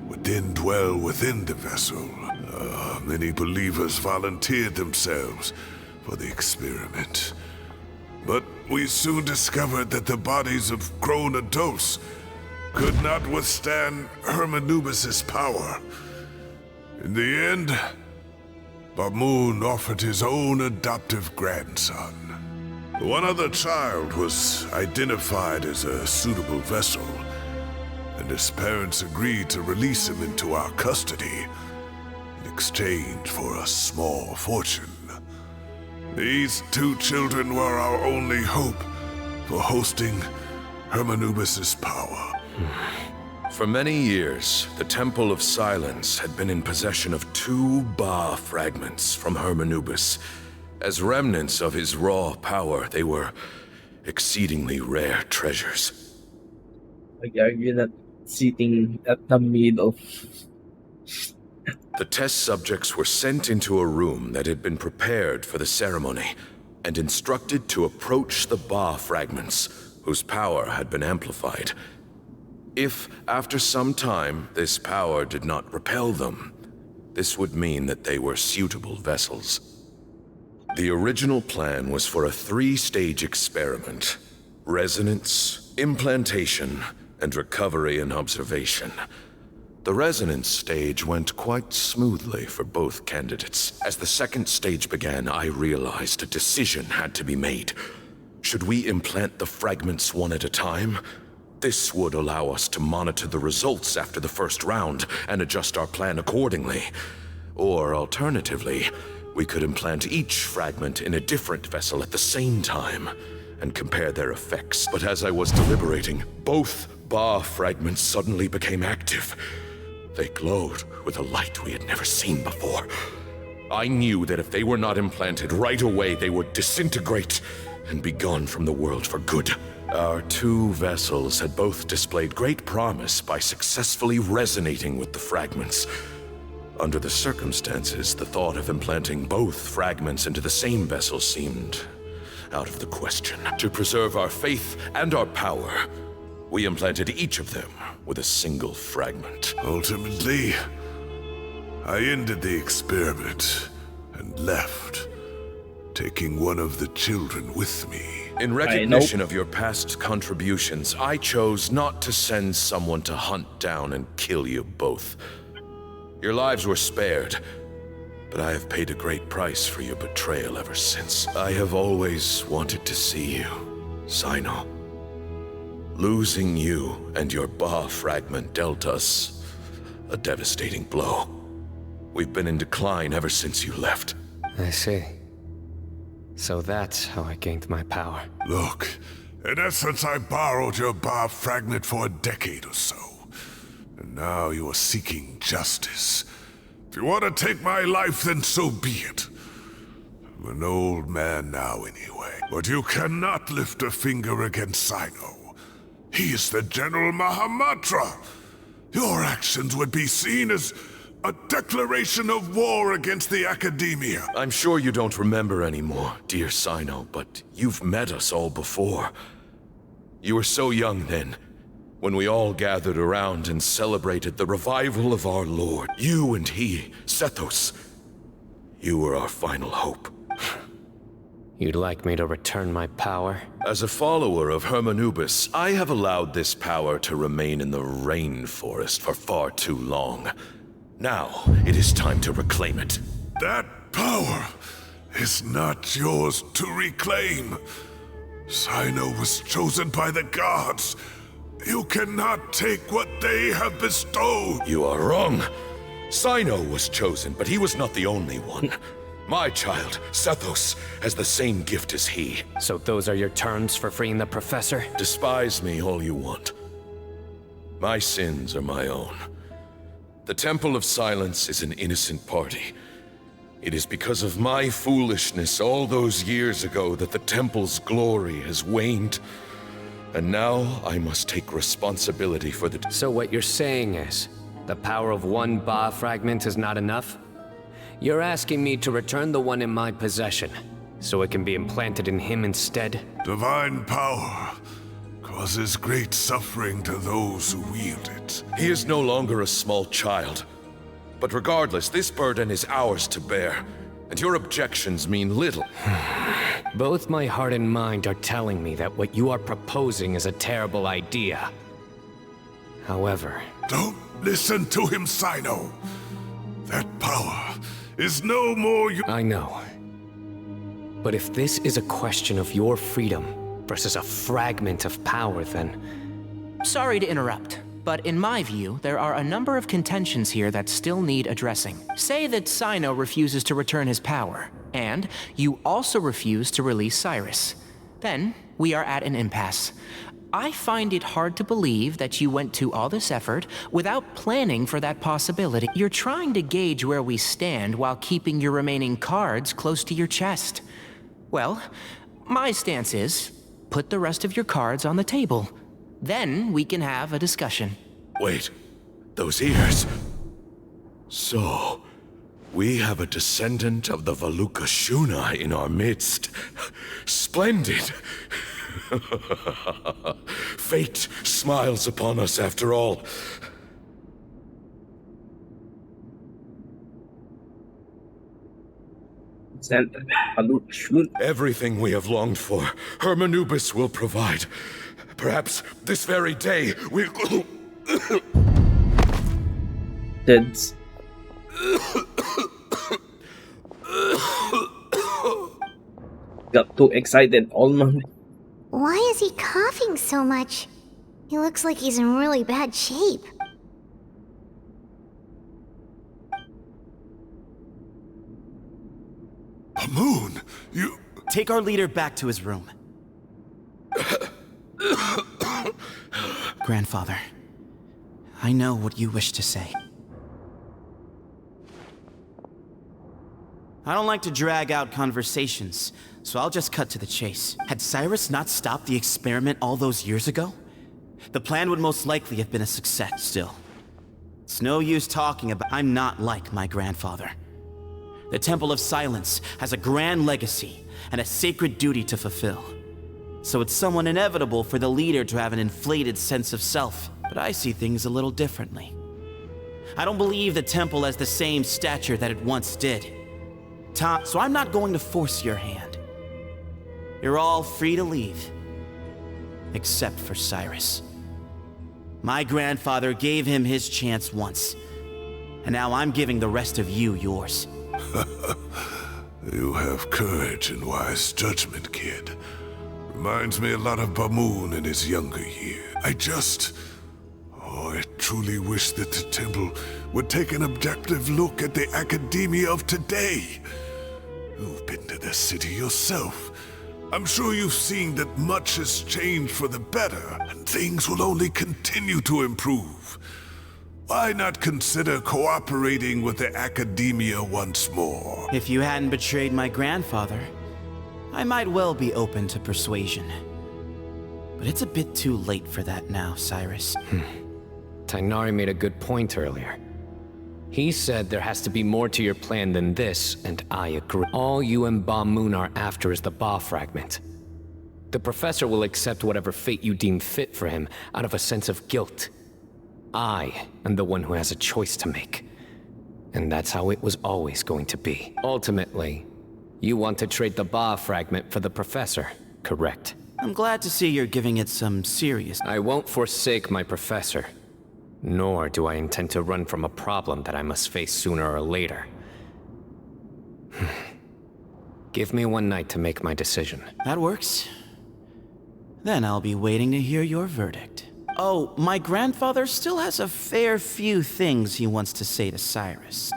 would then dwell within the vessel. Many believers volunteered themselves for the experiment. But we soon discovered that the bodies of grown adults could not withstand Hermanubis' power. In the end, Bamoon offered his own adoptive grandson. One other child was identified as a suitable vessel, and his parents agreed to release him into our custody in exchange for a small fortune. These two children were our only hope for hosting Hermanubis' power. For many years, the Temple of Silence had been in possession of 2 Ba fragments from Hermanubis. As remnants of his raw power, they were exceedingly rare treasures. Like, are you not sitting at the middle? The test subjects were sent into a room that had been prepared for the ceremony and instructed to approach the Ba fragments, whose power had been amplified. If, after some time, this power did not repel them, this would mean that they were suitable vessels. The original plan was for a 3-stage experiment: resonance, implantation, and recovery and observation. The resonance stage went quite smoothly for both candidates. As the second stage began, I realized a decision had to be made. Should we implant the fragments one at a time? This would allow us to monitor the results after the first round and adjust our plan accordingly. Or alternatively, we could implant each fragment in a different vessel at the same time and compare their effects. But as I was deliberating, both Ba fragments suddenly became active. They glowed with a light we had never seen before. I knew that if they were not implanted right away, they would disintegrate and be gone from the world for good. Our 2 vessels had both displayed great promise by successfully resonating with the fragments. Under the circumstances, the thought of implanting both fragments into the same vessel seemed out of the question. To preserve our faith and our power, we implanted each of them with a single fragment. Ultimately, I ended the experiment and left, taking one of the children with me. In recognition of your past contributions, I chose not to send someone to hunt down and kill you both. Your lives were spared, but I have paid a great price for your betrayal ever since. I have always wanted to see you, Cyno. Losing you and your Ba fragment dealt us a devastating blow. We've been in decline ever since you left. I see. So that's how I gained my power. Look, in essence, I borrowed your Ba fragment for a decade or so. And now you are seeking justice. If you want to take my life, then so be it. I'm an old man now anyway. But you cannot lift a finger against Cyno. He is the General Mahamatra. Your actions would be seen as a declaration of war against the Academia. I'm sure you don't remember anymore, dear Cyno, but you've met us all before. You were so young then, when we all gathered around and celebrated the revival of our Lord. You and he, Sethos, you were our final hope. You'd like me to return my power? As a follower of Hermanubis, I have allowed this power to remain in the rainforest for far too long. Now, it is time to reclaim it. That power is not yours to reclaim. Cyno was chosen by the gods. You cannot take what they have bestowed. You are wrong. Cyno was chosen, but he was not the only one. My child, Sethos, has the same gift as he. So those are your terms for freeing the professor? Despise me all you want. My sins are my own. The Temple of Silence is an innocent party. It is because of my foolishness all those years ago that the Temple's glory has waned. And now I must take responsibility for the... So what you're saying is, the power of one Ba fragment is not enough? You're asking me to return the one in my possession, so it can be implanted in him instead? Divine power causes great suffering to those who wield it. He is no longer a small child. But regardless, this burden is ours to bear, and your objections mean little. Both my heart and mind are telling me that what you are proposing is a terrible idea. However... Don't listen to him, Cyno. That power is no more I know. But if this is a question of your freedom versus a fragment of power, then... Sorry to interrupt, but in my view, there are a number of contentions here that still need addressing. Say that Cyno refuses to return his power, and you also refuse to release Cyrus. Then, we are at an impasse. I find it hard to believe that you went to all this effort without planning for that possibility. You're trying to gauge where we stand while keeping your remaining cards close to your chest. Well, my stance is, put the rest of your cards on the table. Then we can have a discussion. Wait, those ears. So, we have a descendant of the Valukashuna in our midst. Splendid. Fate smiles upon us after all. Everything we have longed for, Hermanubis will provide. Perhaps this very day we'll... Deads. Got too excited almost. Why is he coughing so much? He looks like he's in really bad shape. Moon, you... Take our leader back to his room. Grandfather, I know what you wish to say. I don't like to drag out conversations, so I'll just cut to the chase. Had Cyrus not stopped the experiment all those years ago, the plan would most likely have been a success still. It's no use talking about... I'm not like my grandfather. The Temple of Silence has a grand legacy and a sacred duty to fulfill. So it's somewhat inevitable for the leader to have an inflated sense of self. But I see things a little differently. I don't believe the temple has the same stature that it once did. So I'm not going to force your hand. You're all free to leave. Except for Cyrus. My grandfather gave him his chance once. And now I'm giving the rest of you yours. You have courage and wise judgment, kid. Reminds me a lot of Bamoon in his younger years. I truly wish that the temple would take an objective look at the academia of today. You've been to the city yourself. I'm sure you've seen that much has changed for the better, and things will only continue to improve. Why not consider cooperating with the Academia once more? If you hadn't betrayed my grandfather, I might well be open to persuasion. But it's a bit too late for that now, Cyrus. Tighnari made a good point earlier. He said there has to be more to your plan than this, and I agree. All you and Ba Moon are after is the Ba fragment. The professor will accept whatever fate you deem fit for him out of a sense of guilt. I am the one who has a choice to make. And that's how it was always going to be. Ultimately, you want to trade the Ba fragment for the professor, correct? I'm glad to see you're giving it some serious... I won't forsake my professor. Nor do I intend to run from a problem that I must face sooner or later. Give me one night to make my decision. That works. Then I'll be waiting to hear your verdict. Oh, my grandfather still has a fair few things he wants to say to Cyrus.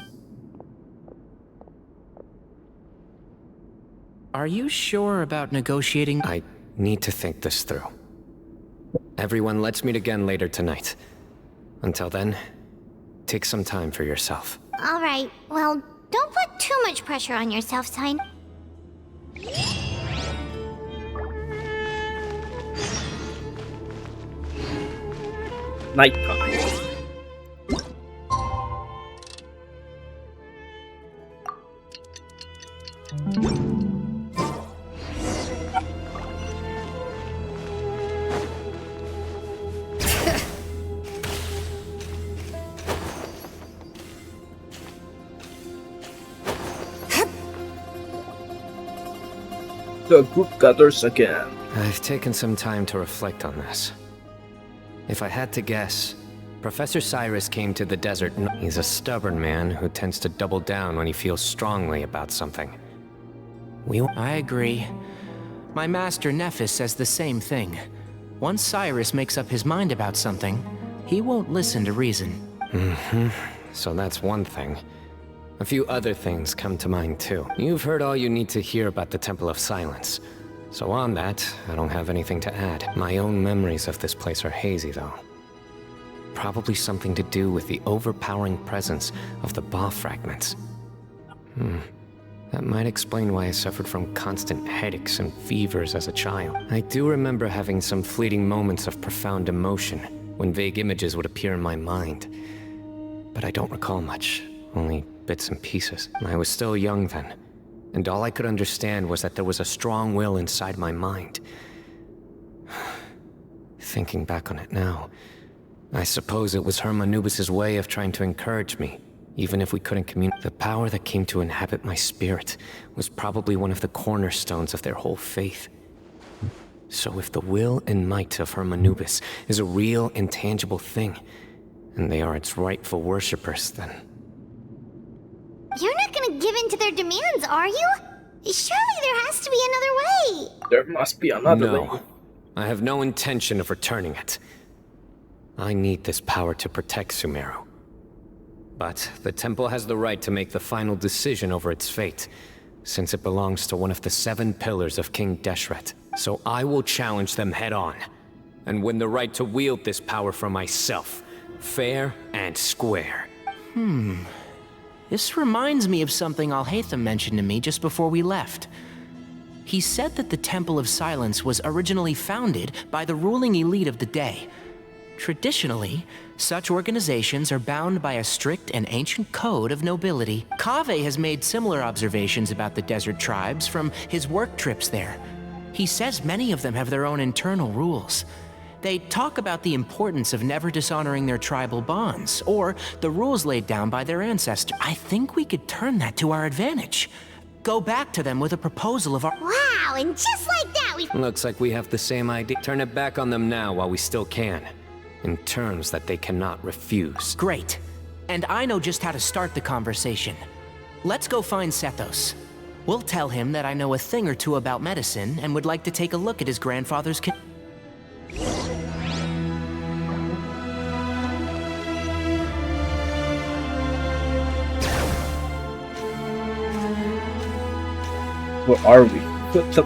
Are you sure about negotiating? I need to think this through. Everyone, let's meet again later tonight. Until then, take some time for yourself. Alright, well, don't put too much pressure on yourself, Cyno. Nighttime. The group gathers again. I've taken some time to reflect on this. If I had to guess, Professor Cyrus came to the desert. He's a stubborn man who tends to double down when he feels strongly about something. I agree. My master Nephis says the same thing. Once Cyrus makes up his mind about something, he won't listen to reason. So that's one thing. A few other things come to mind too. You've heard all you need to hear about the Temple of Silence. So on that, I don't have anything to add. My own memories of this place are hazy though. Probably something to do with the overpowering presence of the Ba fragments. That might explain why I suffered from constant headaches and fevers as a child. I do remember having some fleeting moments of profound emotion when vague images would appear in my mind. But I don't recall much, only bits and pieces. I was still young then, and all I could understand was that there was a strong will inside my mind. Thinking back on it now, I suppose it was Hermanubis' way of trying to encourage me, even if we couldn't communicate. The power that came to inhabit my spirit was probably one of the cornerstones of their whole faith. So if the will and might of Hermanubis is a real, intangible thing, and they are its rightful worshippers, then... You're not gonna give in to their demands, are you? Surely there has to be another way. There must be another way. No, I have no intention of returning it. I need this power to protect Sumeru. But the temple has the right to make the final decision over its fate, since it belongs to one of the 7 pillars of King Deshret. So I will challenge them head on, and win the right to wield this power for myself, fair and square. This reminds me of something Alhaitham mentioned to me just before we left. He said that the Temple of Silence was originally founded by the ruling elite of the day. Traditionally, such organizations are bound by a strict and ancient code of nobility. Kaveh has made similar observations about the desert tribes from his work trips there. He says many of them have their own internal rules. They talk about the importance of never dishonoring their tribal bonds, or the rules laid down by their ancestors. I think we could turn that to our advantage. Go back to them with a proposal of our— Wow, and just like that we— Looks like we have the same idea. Turn it back on them now while we still can, in terms that they cannot refuse. Great. And I know just how to start the conversation. Let's go find Sethos. We'll tell him that I know a thing or two about medicine and would like to take a look at his grandfather's Where are we? What the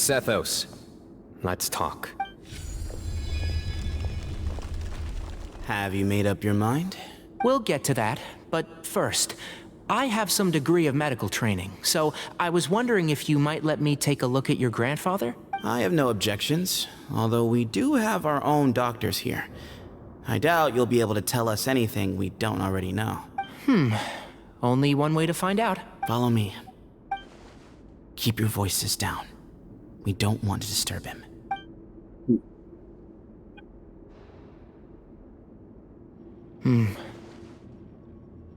Sethos, let's talk. Have you made up your mind? We'll get to that, but first, I have some degree of medical training, so I was wondering if you might let me take a look at your grandfather? I have no objections, although we do have our own doctors here. I doubt you'll be able to tell us anything we don't already know. Only one way to find out. Follow me. Keep your voices down. We don't want to disturb him.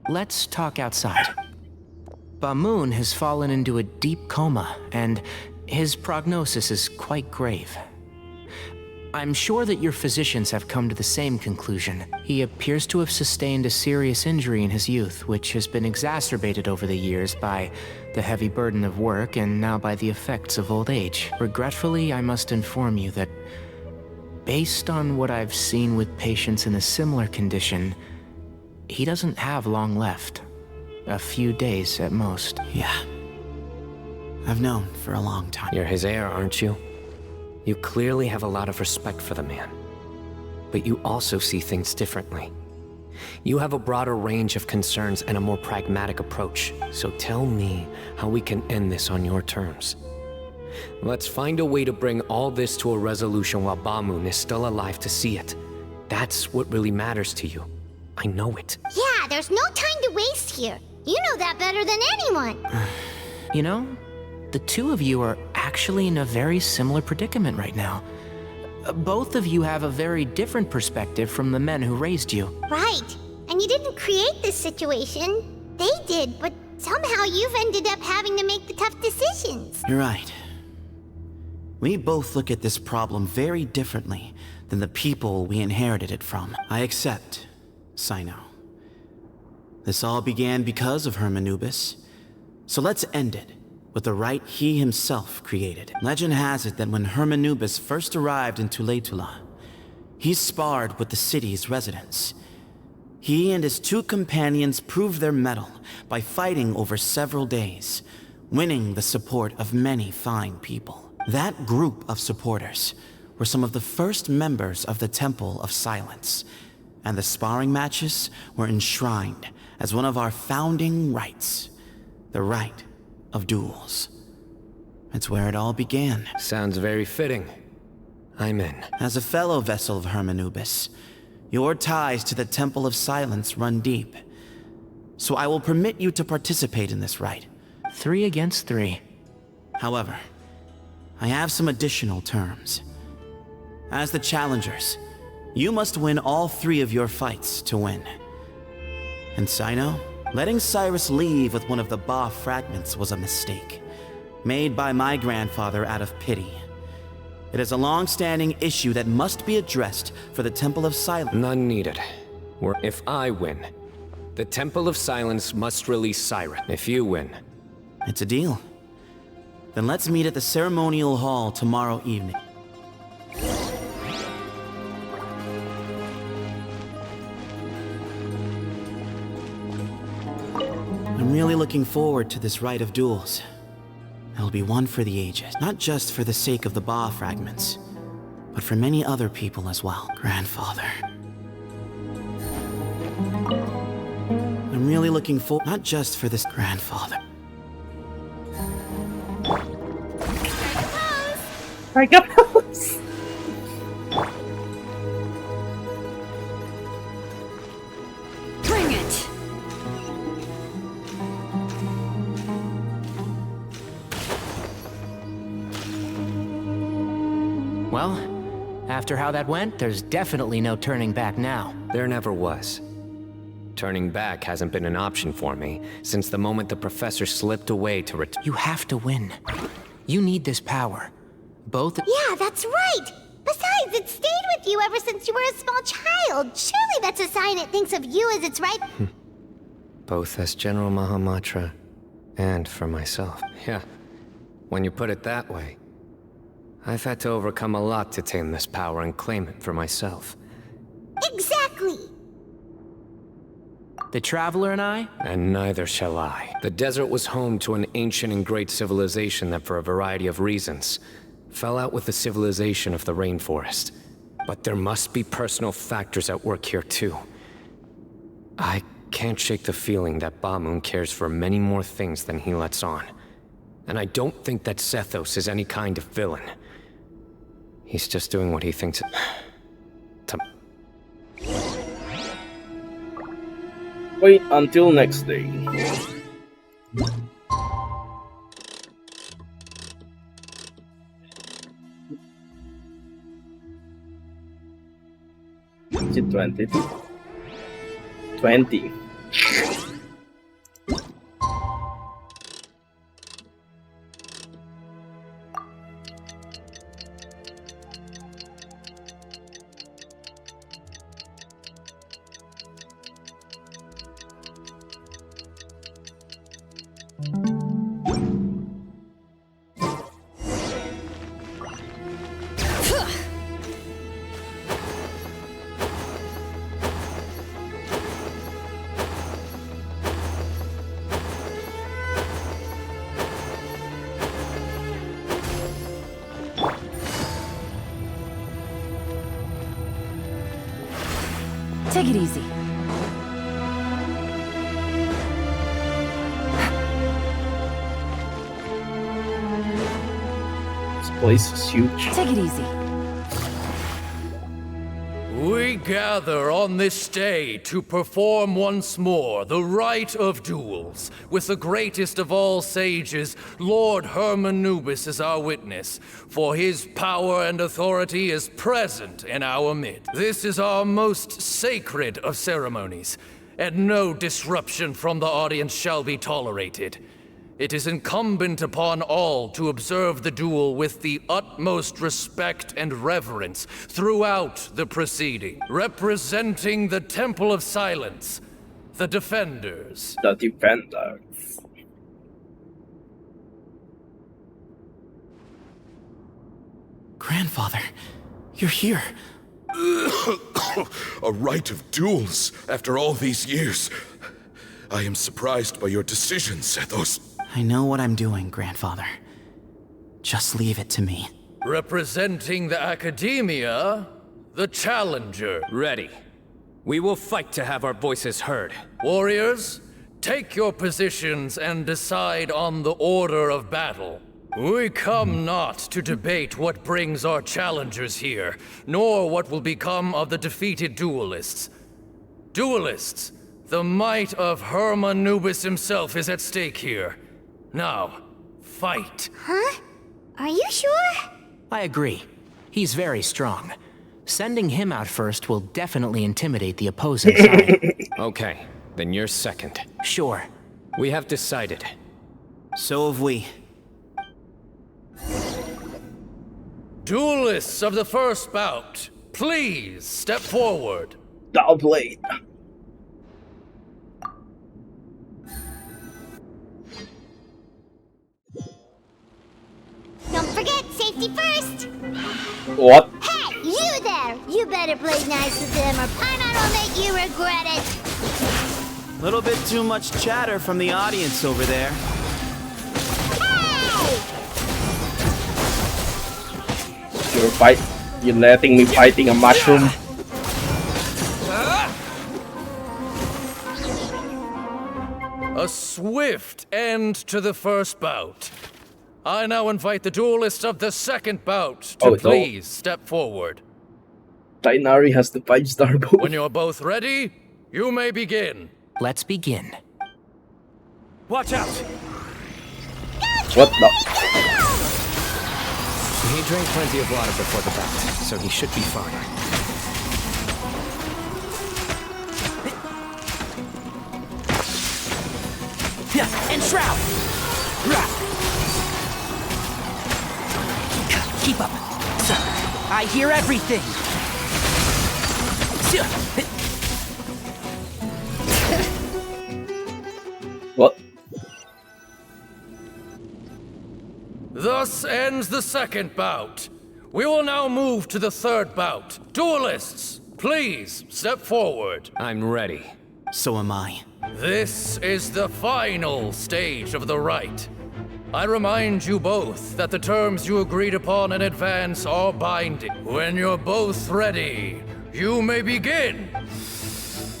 Let's talk outside. Bamoon has fallen into a deep coma, and his prognosis is quite grave. I'm sure that your physicians have come to the same conclusion. He appears to have sustained a serious injury in his youth, which has been exacerbated over the years by the heavy burden of work and now by the effects of old age. Regretfully, I must inform you that based on what I've seen with patients in a similar condition, he doesn't have long left. A few days at most. Yeah. I've known for a long time. You're his heir, aren't you? You clearly have a lot of respect for the man. But you also see things differently. You have a broader range of concerns and a more pragmatic approach. So tell me how we can end this on your terms. Let's find a way to bring all this to a resolution while Bamoon is still alive to see it. That's what really matters to you. I know it. Yeah, there's no time to waste here. You know that better than anyone. You know, the two of you are actually in a very similar predicament right now. Both of you have a very different perspective from the men who raised you. Right. And you didn't create this situation. They did, but somehow you've ended up having to make the tough decisions. You're right. We both look at this problem very differently than the people we inherited it from. I accept, Cyno. This all began because of Hermanubis. So let's end it with the rite he himself created. Legend has it that when Hermanubis first arrived in Tuletula, he sparred with the city's residents. He and his two companions proved their mettle by fighting over several days, winning the support of many fine people. That group of supporters were some of the first members of the Temple of Silence, and the sparring matches were enshrined as one of our founding rites, the rite of duels. It's where it all began. Sounds very fitting. I'm in. As a fellow vessel of Hermanubis, your ties to the Temple of Silence run deep. So I will permit you to participate in this rite. 3 against 3. However, I have some additional terms. As the challengers, you must win all 3 of your fights to win. And Cyno, letting Cyrus leave with one of the Ba fragments was a mistake, made by my grandfather out of pity. It is a long-standing issue that must be addressed for the Temple of Silence. None needed. If I win, the Temple of Silence must release Siren. If you win... It's a deal. Then let's meet at the ceremonial hall tomorrow evening. I'm really looking forward to this rite of duels. It'll be one for the ages, not just for the sake of the Ba fragments, but for many other people as well. Grandfather. I'm really looking forward, not just for this grandfather. I got pose. Bring it! Well, after how that went, there's definitely no turning back now. There never was. Turning back hasn't been an option for me since the moment the professor slipped away to return. You have to win. You need this power. Both... Yeah, that's right! Besides, it stayed with you ever since you were a small child. Surely that's a sign it thinks of you as its right... Both as General Mahamatra and for myself. Yeah, when you put it that way. I've had to overcome a lot to tame this power and claim it for myself. Exactly! The Traveler and I? And neither shall I. The desert was home to an ancient and great civilization that for a variety of reasons fell out with the civilization of the rainforest. But there must be personal factors at work here too. I can't shake the feeling that Bamoon cares for many more things than he lets on. And I don't think that Sethos is any kind of villain. He's just doing what he thinks to... Wait until next day. Is it 20? 20. Take it easy. This place is huge. Take it easy. We gather on this day to perform once more the rite of duels, with the greatest of all sages, Lord Hermanubis, as our witness, for his power and authority is present in our midst. This is our most sacred of ceremonies, and no disruption from the audience shall be tolerated. It is incumbent upon all to observe the duel with the utmost respect and reverence throughout the proceeding. Representing the Temple of Silence, the Defenders. The Defenders. Grandfather, you're here. A rite of duels after all these years. I am surprised by your decision, Sethos. I know what I'm doing, Grandfather. Just leave it to me. Representing the Academia, the Challenger. Ready. We will fight to have our voices heard. Warriors, take your positions and decide on the order of battle. We come not to debate what brings our challengers here, nor what will become of the defeated duelists. Duelists, the might of Hermanubis himself is at stake here. Now, fight. Huh? Are you sure? I agree. He's very strong. Sending him out first will definitely intimidate the opposing side. Okay, then you're second. Sure. We have decided. So have we. Duelists of the first bout, please step forward. Double blade. Don't forget, safety first! What? Hey, you there! You better play nice with him or Paimon will make you regret it! Little bit too much chatter from the audience over there. You're letting me fighting a mushroom. A swift end to the first bout. I now invite the duelists of the second bout to please step forward. Tighnari has the 5-star bow. When you're both ready, you may begin. Let's begin. Watch out! What the? He drank plenty of water before the bout, so he should be fine. And shroud! Keep up. I hear everything. What? Thus ends the second bout. We will now move to the third bout. Duelists, please step forward. I'm ready. So am I. This is the final stage of the rite. I remind you both that the terms you agreed upon in advance are binding. When you're both ready, you may begin.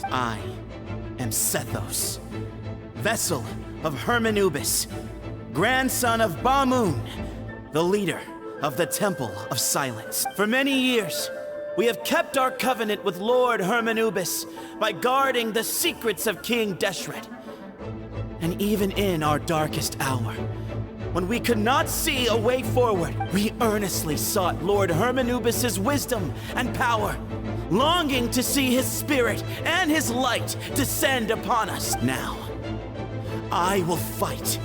I am Sethos, vessel of Hermanubis, grandson of Bamoon, the leader of the Temple of Silence. For many years, we have kept our covenant with Lord Hermanubis by guarding the secrets of King Deshret. And even in our darkest hour, when we could not see a way forward, we earnestly sought Lord Hermanubis' wisdom and power, longing to see his spirit and his light descend upon us. Now, I will fight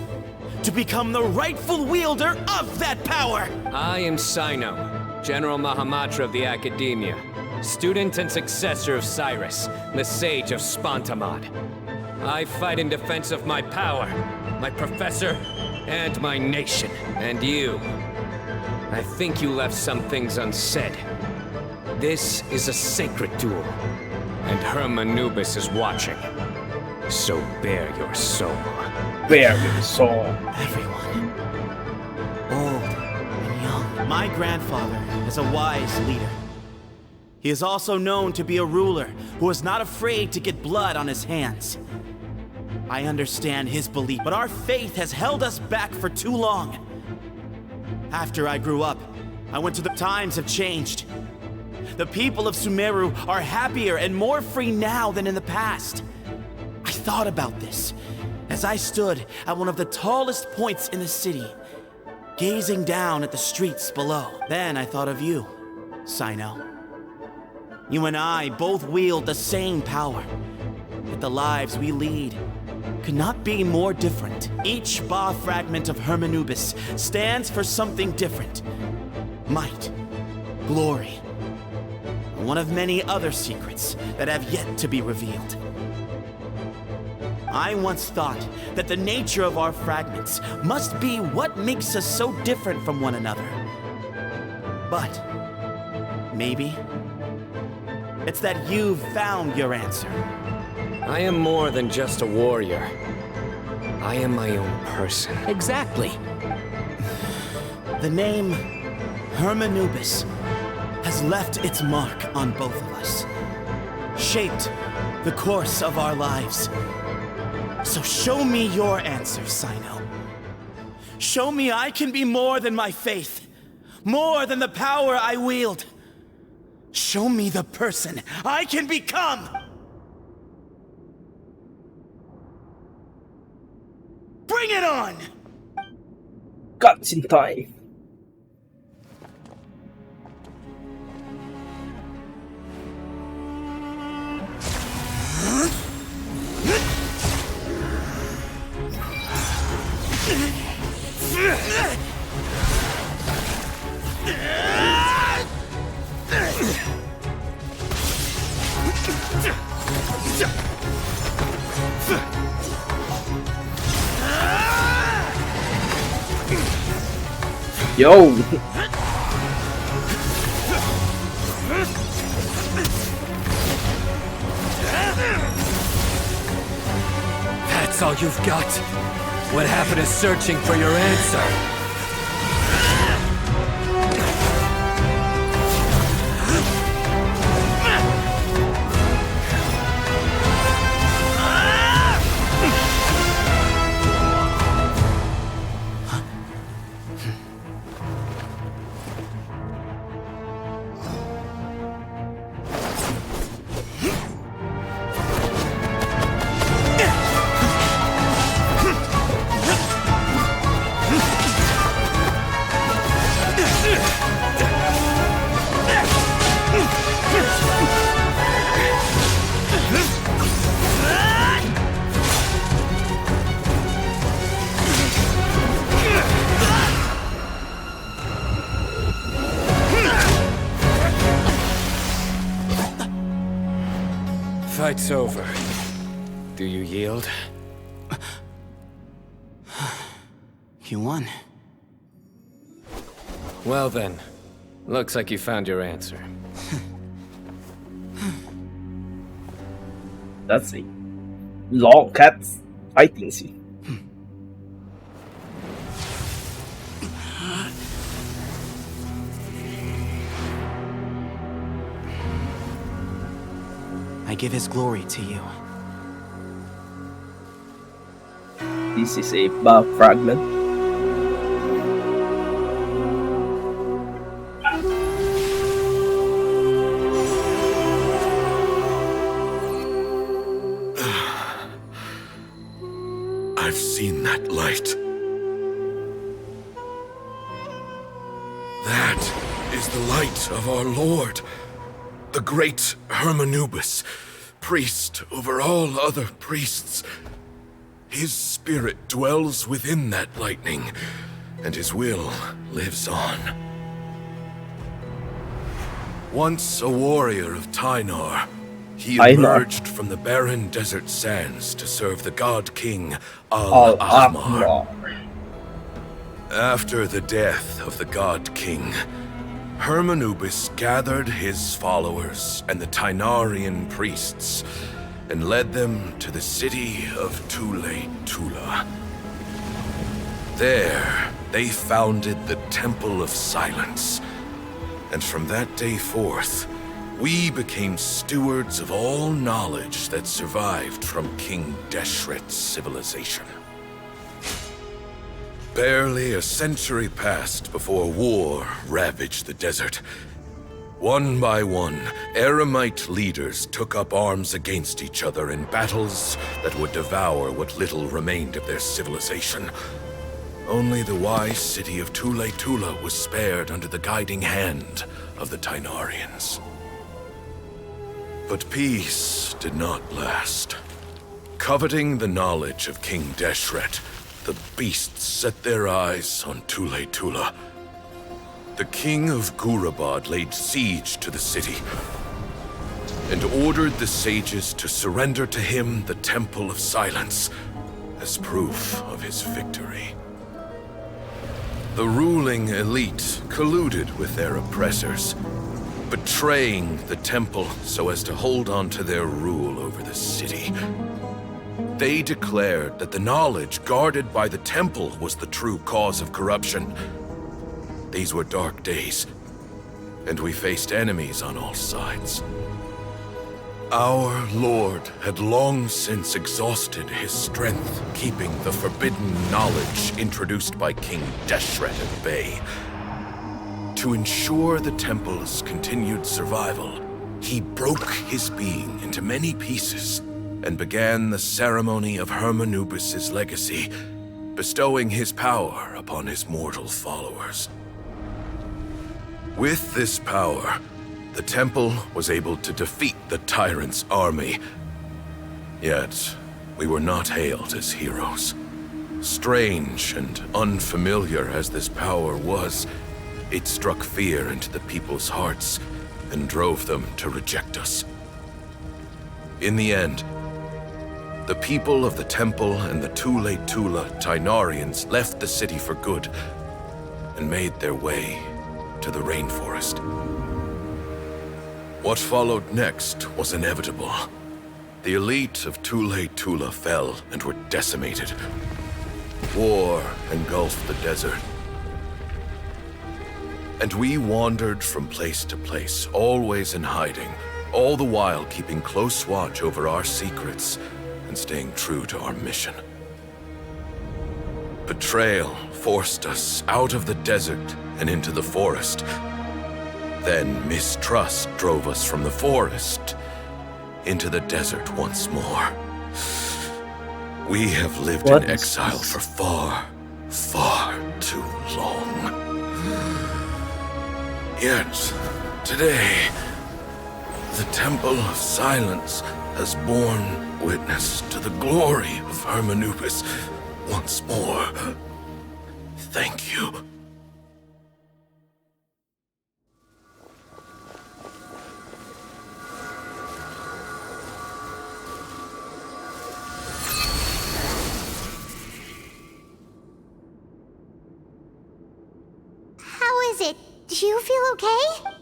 to become the rightful wielder of that power! I am Cyno, General Mahamatra of the Academia, student and successor of Cyrus, the Sage of Spontamod. I fight in defense of my power, my professor, and my nation. And you, I think you left some things unsaid. This is a sacred duel, and Hermanubis is watching. So bare your soul. Bare your soul. Everyone, old and young. My grandfather is a wise leader. He is also known to be a ruler who is not afraid to get blood on his hands. I understand his belief, but our faith has held us back for too long. After I grew up, I went to the times have changed. The people of Sumeru are happier and more free now than in the past. I thought about this as I stood at one of the tallest points in the city, gazing down at the streets below. Then I thought of you, Cyno. You and I both wield the same power, yet the lives we lead could not be more different. Each Ba fragment of Hermanubis stands for something different. Might, glory, one of many other secrets that have yet to be revealed. I once thought that the nature of our fragments must be what makes us so different from one another. But maybe it's that you've found your answer. I am more than just a warrior. I am my own person. Exactly. The name Hermanubis has left its mark on both of us, shaped the course of our lives. So show me your answer, Cyno. Show me I can be more than my faith, more than the power I wield. Show me the person I can become! Bring it on! Cutscene time. Yo! That's all you've got? What happened to searching for your answer? Fight's over. Do you yield? You won. Well then, looks like you found your answer. That's a long cat fighting scene. I give his glory to you. This is a buff fragment. I've seen that light. That is the light of our Lord, the great Hermanubis, priest over all other priests. His spirit dwells within that lightning, and his will lives on. Once a warrior of Tynar, he emerged from the barren desert sands to serve the god king Al-Ahmar. After the death of the god king, Hermanubis gathered his followers and the Tynarian priests and led them to the city of Tule-Tula. There, they founded the Temple of Silence, and from that day forth, we became stewards of all knowledge that survived from King Deshret's civilization. Barely a century passed before war ravaged the desert. One by one, Eremite leaders took up arms against each other in battles that would devour what little remained of their civilization. Only the wise city of Tule-Tula was spared under the guiding hand of the Tynarians. But peace did not last. Coveting the knowledge of King Deshret, the beasts set their eyes on Tule-Tula. The king of Gurabad laid siege to the city and ordered the sages to surrender to him the Temple of Silence as proof of his victory. The ruling elite colluded with their oppressors, betraying the temple so as to hold on to their rule over the city. They declared that the knowledge guarded by the temple was the true cause of corruption. These were dark days, and we faced enemies on all sides. Our Lord had long since exhausted his strength, keeping the forbidden knowledge introduced by King Deshret at bay. To ensure the temple's continued survival, he broke his being into many pieces and began the ceremony of Hermanubis' legacy, bestowing his power upon his mortal followers. With this power, the temple was able to defeat the tyrant's army. Yet, we were not hailed as heroes. Strange and unfamiliar as this power was, it struck fear into the people's hearts and drove them to reject us. In the end, the people of the temple and the Tule-Tula Tynarians left the city for good and made their way to the rainforest. What followed next was inevitable. The elite of Tule-Tula fell and were decimated. War engulfed the desert. And we wandered from place to place, always in hiding, all the while keeping close watch over our secrets and staying true to our mission. Betrayal forced us out of the desert and into the forest. Then mistrust drove us from the forest into the desert once more. We have lived in exile for far, far too long. Yet, today, the Temple of Silence has borne witness to the glory of Hermanubis once more. Thank you. How is it? Do you feel okay?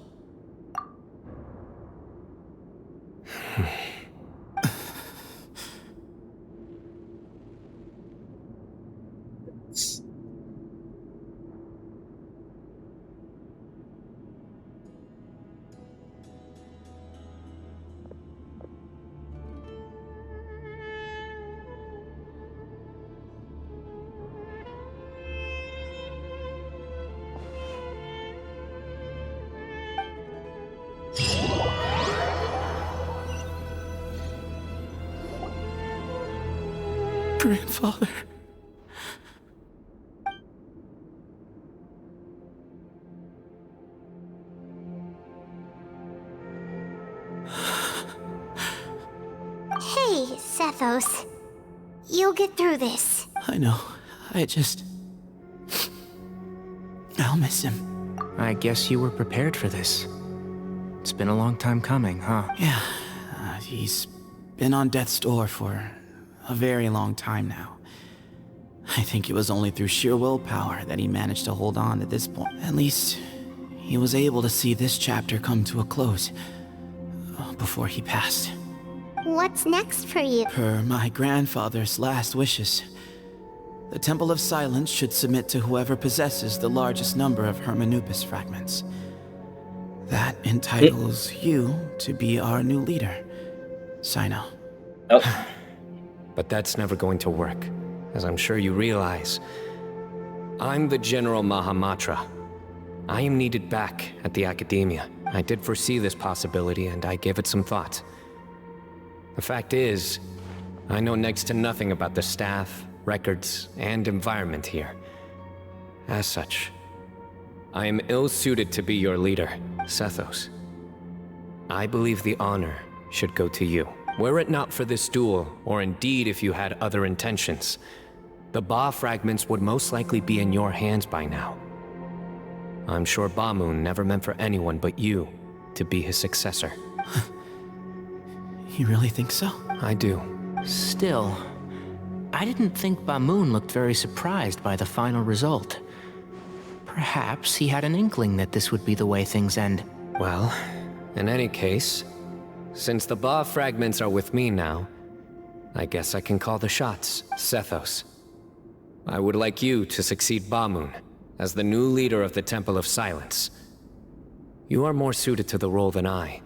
Grandfather. Hey, Sethos. You'll get through this. I know. I'll miss him. I guess you were prepared for this. It's been a long time coming, huh? Yeah. He's been on death's door for a very long time now. I think it was only through sheer willpower that he managed to hold on to this point. At least, he was able to see this chapter come to a close before he passed. What's next for you? Per my grandfather's last wishes, the Temple of Silence should submit to whoever possesses the largest number of Hermanubis fragments. That entitles you to be our new leader, Cyno. Oh. But that's never going to work, as I'm sure you realize. I'm the General Mahamatra. I am needed back at the Academia. I did foresee this possibility, and I gave it some thought. The fact is, I know next to nothing about the staff, records, and environment here. As such, I am ill-suited to be your leader, Sethos. I believe the honor should go to you. Were it not for this duel, or indeed if you had other intentions, the Ba fragments would most likely be in your hands by now. I'm sure Ba-Moon never meant for anyone but you to be his successor. You really think so? I do. Still, I didn't think Ba-Moon looked very surprised by the final result. Perhaps he had an inkling that this would be the way things end. Well, in any case, since the Ba fragments are with me now, I guess I can call the shots, Sethos. I would like you to succeed Ba-Moon as the new leader of the Temple of Silence. You are more suited to the role than I,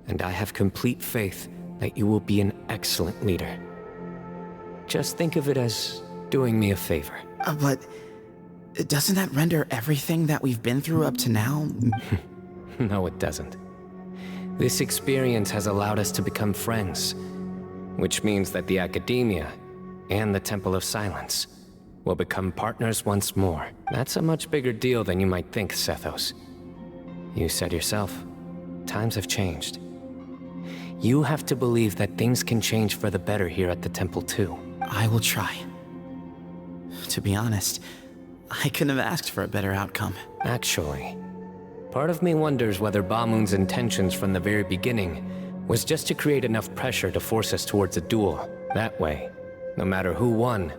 and I have complete faith that you will be an excellent leader. Just think of it as doing me a favor. But doesn't that render everything that we've been through up to now? No, it doesn't. This experience has allowed us to become friends, which means that the Academia and the Temple of Silence will become partners once more. That's a much bigger deal than you might think, Sethos. You said yourself, times have changed. You have to believe that things can change for the better here at the temple too. I will try. To be honest, I couldn't have asked for a better outcome. Actually, part of me wonders whether Ba-Moon's intentions from the very beginning was just to create enough pressure to force us towards a duel. That way, no matter who won,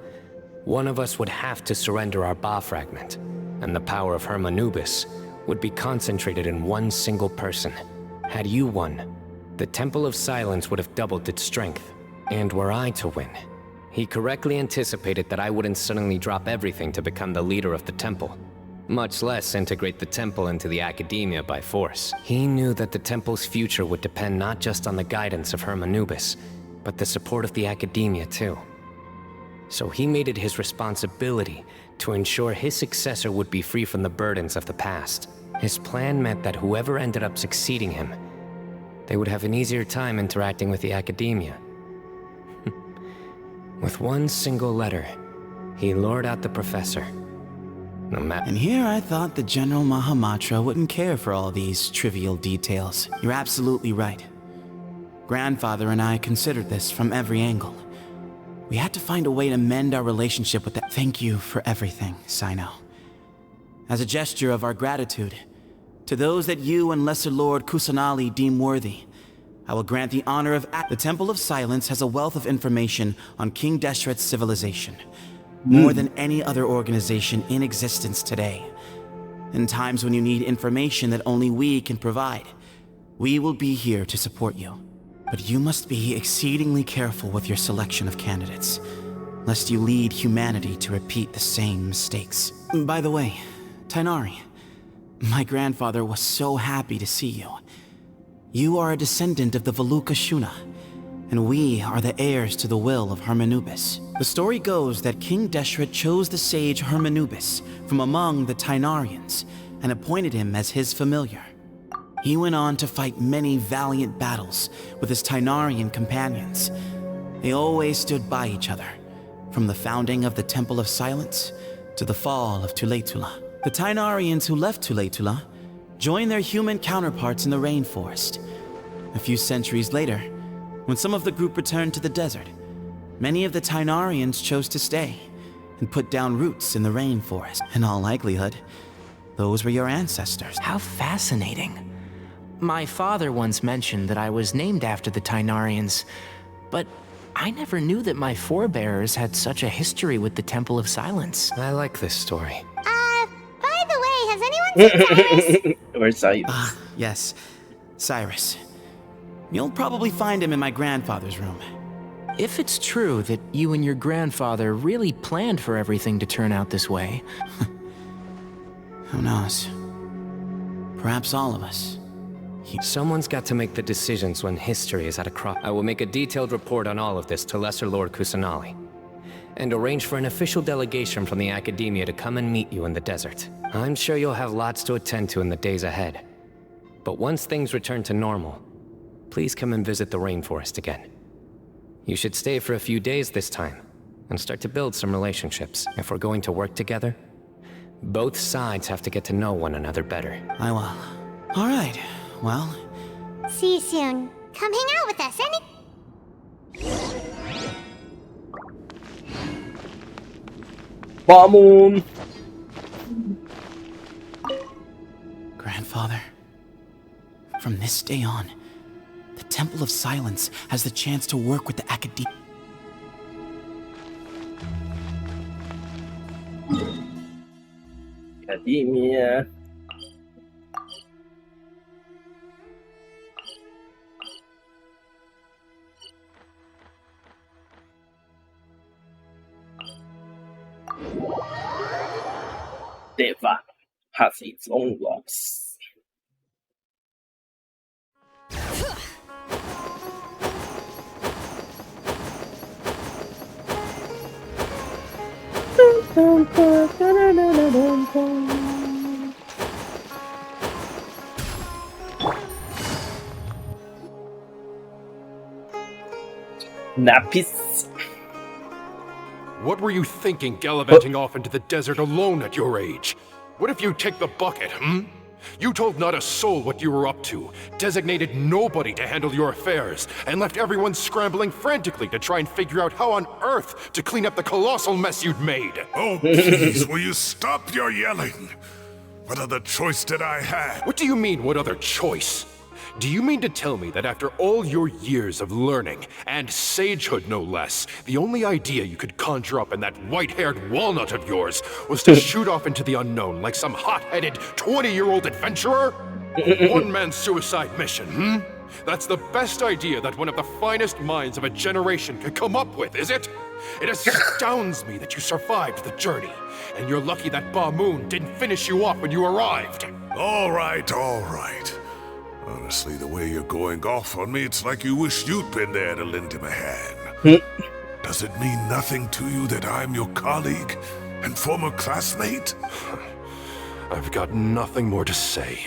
one of us would have to surrender our Ba fragment, and the power of Hermanubis would be concentrated in one single person. Had you won, the Temple of Silence would have doubled its strength. And were I to win, he correctly anticipated that I wouldn't suddenly drop everything to become the leader of the temple, much less integrate the temple into the Academia by force. He knew that the temple's future would depend not just on the guidance of Hermanubis, but the support of the Academia too. So he made it his responsibility to ensure his successor would be free from the burdens of the past. His plan meant that whoever ended up succeeding him, they would have an easier time interacting with the Academia. With one single letter, he lured out the professor. No matter— And here I thought the General Mahamatra wouldn't care for all these trivial details. You're absolutely right. Grandfather and I considered this from every angle. We had to find a way to mend our relationship with that. Thank you for everything, Cyno. As a gesture of our gratitude, to those that you and Lesser Lord Kusanali deem worthy, I will grant the honor of— The Temple of Silence has a wealth of information on King Deshret's civilization, more than any other organization in existence today. In times when you need information that only we can provide, we will be here to support you. But you must be exceedingly careful with your selection of candidates, lest you lead humanity to repeat the same mistakes. By the way, Tighnari, my grandfather was so happy to see you. You are a descendant of the Veluca Shuna, and we are the heirs to the will of Hermanubis. The story goes that King Deshret chose the sage Hermanubis from among the Tighnarians and appointed him as his familiar. He went on to fight many valiant battles with his Tighnarian companions. They always stood by each other, From the founding of the Temple of Silence to the fall of Tuletula, the Tainarians who left Tuletula joined their human counterparts in the rainforest. A few centuries later, when some of the group returned to the desert, many of the Tainarians chose to stay and put down roots in the rainforest. In all likelihood, those were your ancestors. How fascinating. My father once mentioned that I was named after the Tainarians, but I never knew that my forebears had such a history with the Temple of Silence. I like this story. By the way, has anyone seen Cyrus? Where's Cyrus? Ah, yes. Cyrus. You'll probably find him in my grandfather's room. If it's true that you and your grandfather really planned for everything to turn out this way... Who knows? Perhaps all of us. Someone's got to make the decisions when history is at a cross. I will make a detailed report on all of this to Lesser Lord Kusanali, and arrange for an official delegation from the Academia to come and meet you in the desert. I'm sure you'll have lots to attend to in the days ahead. But once things return to normal, please come and visit the rainforest again. You should stay for a few days this time, and start to build some relationships. If we're going to work together, both sides have to get to know one another better. I will. All right. Well... See you soon. Come hang out with us, Vamos! Grandfather, from this day on, the Temple of Silence has the chance to work with the Academia. Academia. Deva has its own laws. Nappies. What were you thinking gallivanting off into the desert alone at your age? What if you take the bucket, You told not a soul what you were up to, designated nobody to handle your affairs, and left everyone scrambling frantically to try and figure out how on earth to clean up the colossal mess you'd made. Oh, please, will you stop your yelling? What other choice did I have? What do you mean, what other choice? Do you mean to tell me that after all your years of learning, and sagehood no less, the only idea you could conjure up in that white-haired walnut of yours was to shoot off into the unknown like some hot-headed 20-year-old adventurer? A one-man suicide mission, That's the best idea that one of the finest minds of a generation could come up with, is it? It astounds me that you survived the journey, and you're lucky that Ba Moon didn't finish you off when you arrived. All right, all right. Honestly, the way you're going off on me, it's like you wish you'd been there to lend him a hand. Does it mean nothing to you that I'm your colleague and former classmate? I've got nothing more to say.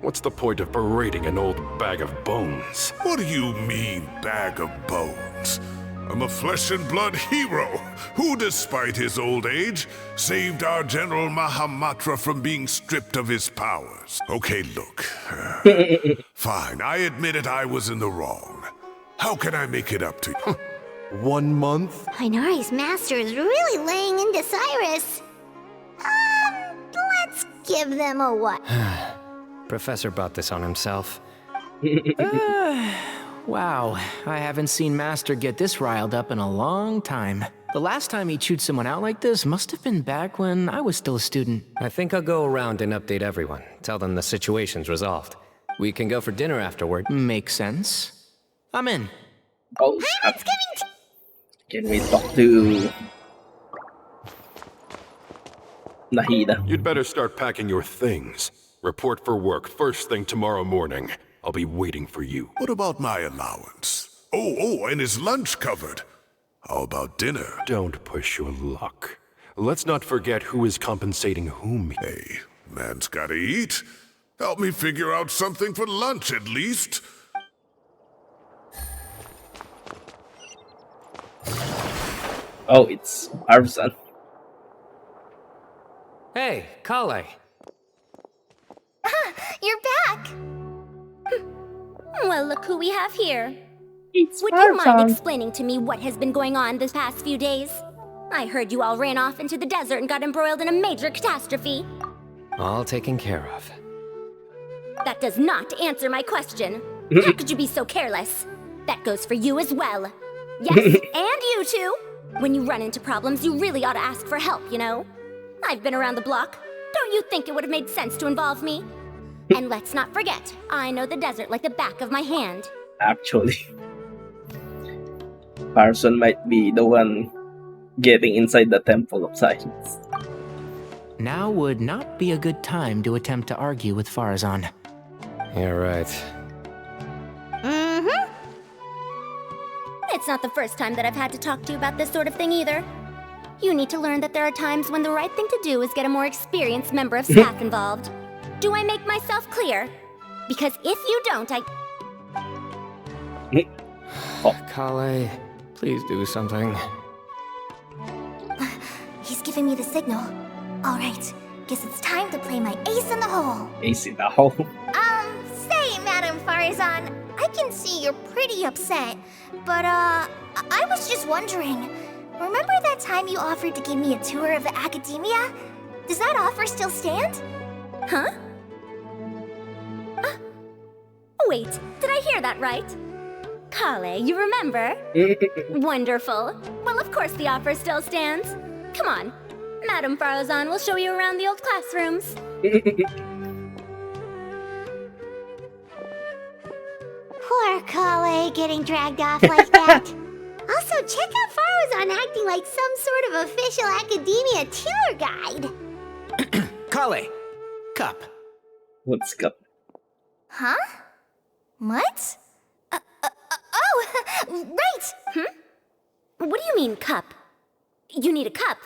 What's the point of berating an old bag of bones? What do you mean, bag of bones? I'm a flesh and blood hero who, despite his old age, saved our General Mahamatra from being stripped of his powers. Okay, look. Fine, I admit I was in the wrong. How can I make it up to you? 1 month? Inari's master is really laying into Cyrus. Let's give them a what? Professor brought this on himself. Wow, I haven't seen Master get this riled up in a long time. The last time he chewed someone out like this must have been back when I was still a student. I think I'll go around and update everyone. Tell them the situation's resolved. We can go for dinner afterward. Makes sense. I'm in. Oh, can we talk to Nahida? You'd better start packing your things. Report for work first thing tomorrow morning. I'll be waiting for you. What about my allowance? Oh, and is lunch covered? How about dinner? Don't push your luck. Let's not forget who is compensating whom. Hey, man's gotta eat. Help me figure out something for lunch at least. Oh, it's Arvson. Hey, Kale. You're back! Well, look who we have here. It's Would you mind Arvson. explaining to me what has been going on this past few days? I heard you all ran off into the desert and got embroiled in a major catastrophe. All taken care of. That does not answer my question. How could you be so careless? That goes for you as well. Yes, and you too. When you run into problems, you really ought to ask for help, you know? I've been around the block. Don't you think it would have made sense to involve me? And let's not forget, I know the desert like the back of my hand. Actually, Parson might be the one getting inside the Temple of Silence. Now would not be a good time to attempt to argue with Farazan. You're right. Mm-hmm. It's not the first time that I've had to talk to you about this sort of thing either. You need to learn that there are times when the right thing to do is get a more experienced member of staff involved. Do I make myself clear? Because if you don't, Kale, please do something. He's giving me the signal. All right, guess it's time to play my ace in the hole. Ace in the hole. Say, Madam Farazan, I can see you're pretty upset, but I was just wondering, remember that time you offered to give me a tour of the academia? Does that offer still stand? Huh? Wait, did I hear that right? Kale, you remember? Wonderful. Well, of course the offer still stands. Come on, Madam Farazan will show you around the old classrooms. Poor Kale getting dragged off like that. Also, check out Farazan acting like some sort of official academia tour guide. Kale! Cup. What's cup? Huh? What? Right! What do you mean, cup? You need a cup.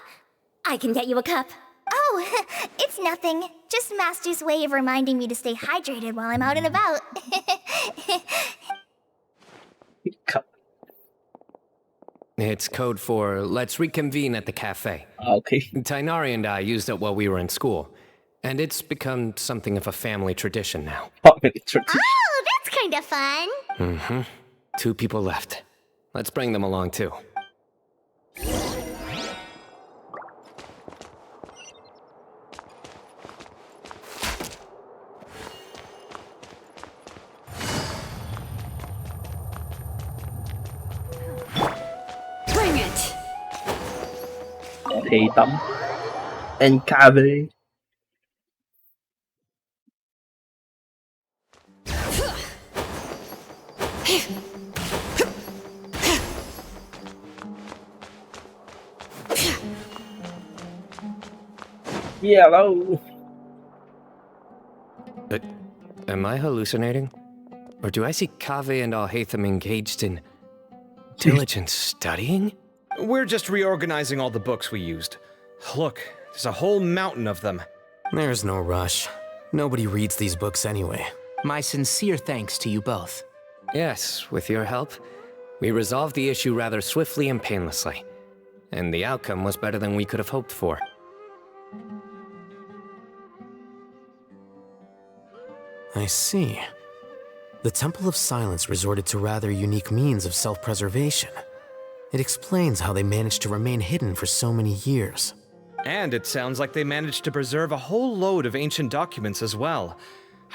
I can get you a cup. Oh, it's nothing. Just Master's way of reminding me to stay hydrated while I'm out and about. Cup. It's code for let's reconvene at the cafe. Okay. Tainari and I used it while we were in school, and it's become something of a family tradition now. Family tradition. Oh, that's kind of fun. Mm-hmm. 2 people left. Let's bring them along too. Bring it! Hatam and Cabe. Yellow. Am I hallucinating? Or do I see Kaveh and Alhaitham engaged in diligent studying? We're just reorganizing all the books we used. Look, there's a whole mountain of them. There's no rush. Nobody reads these books anyway. My sincere thanks to you both. Yes, with your help, we resolved the issue rather swiftly and painlessly. And the outcome was better than we could have hoped for. I see. The Temple of Silence resorted to rather unique means of self-preservation. It explains how they managed to remain hidden for so many years. And it sounds like they managed to preserve a whole load of ancient documents as well.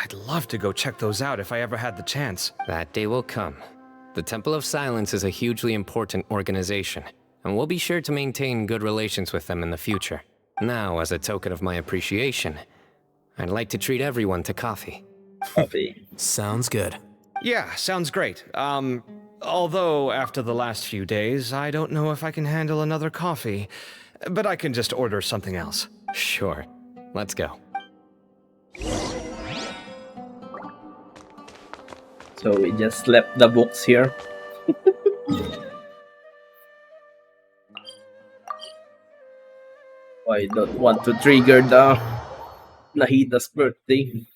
I'd love to go check those out if I ever had the chance. That day will come. The Temple of Silence is a hugely important organization, and we'll be sure to maintain good relations with them in the future. Now, as a token of my appreciation, I'd like to treat everyone to coffee. Coffee. Sounds good. Yeah, sounds great. Although after the last few days, I don't know if I can handle another coffee. But I can just order something else. Sure. Let's go. So we just left the books here. I don't want to trigger the Nahida's birthday.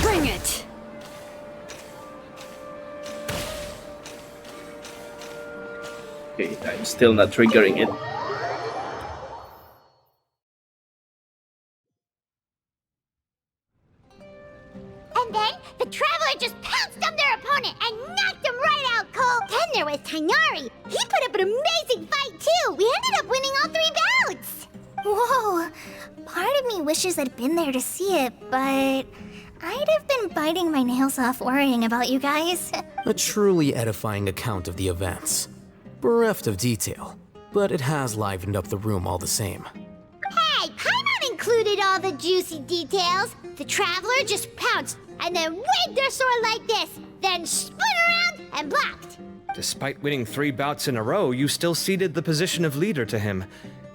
Bring it! Okay, I'm still not triggering it. And then the Traveler just pounced on their opponent and knocked him right out cold. Then there was Tainari. He put up an amazing fight too. We ended up winning all 3 bouts. Whoa. Part of me wishes I'd been there to see it, but I'd have been biting my nails off worrying about you guys. A truly edifying account of the events. Bereft of detail, but it has livened up the room all the same. Hey, Paimon included all the juicy details. The Traveler just pounced and then waved their sword like this, then spun around and blocked. Despite winning 3 bouts in a row, you still ceded the position of leader to him.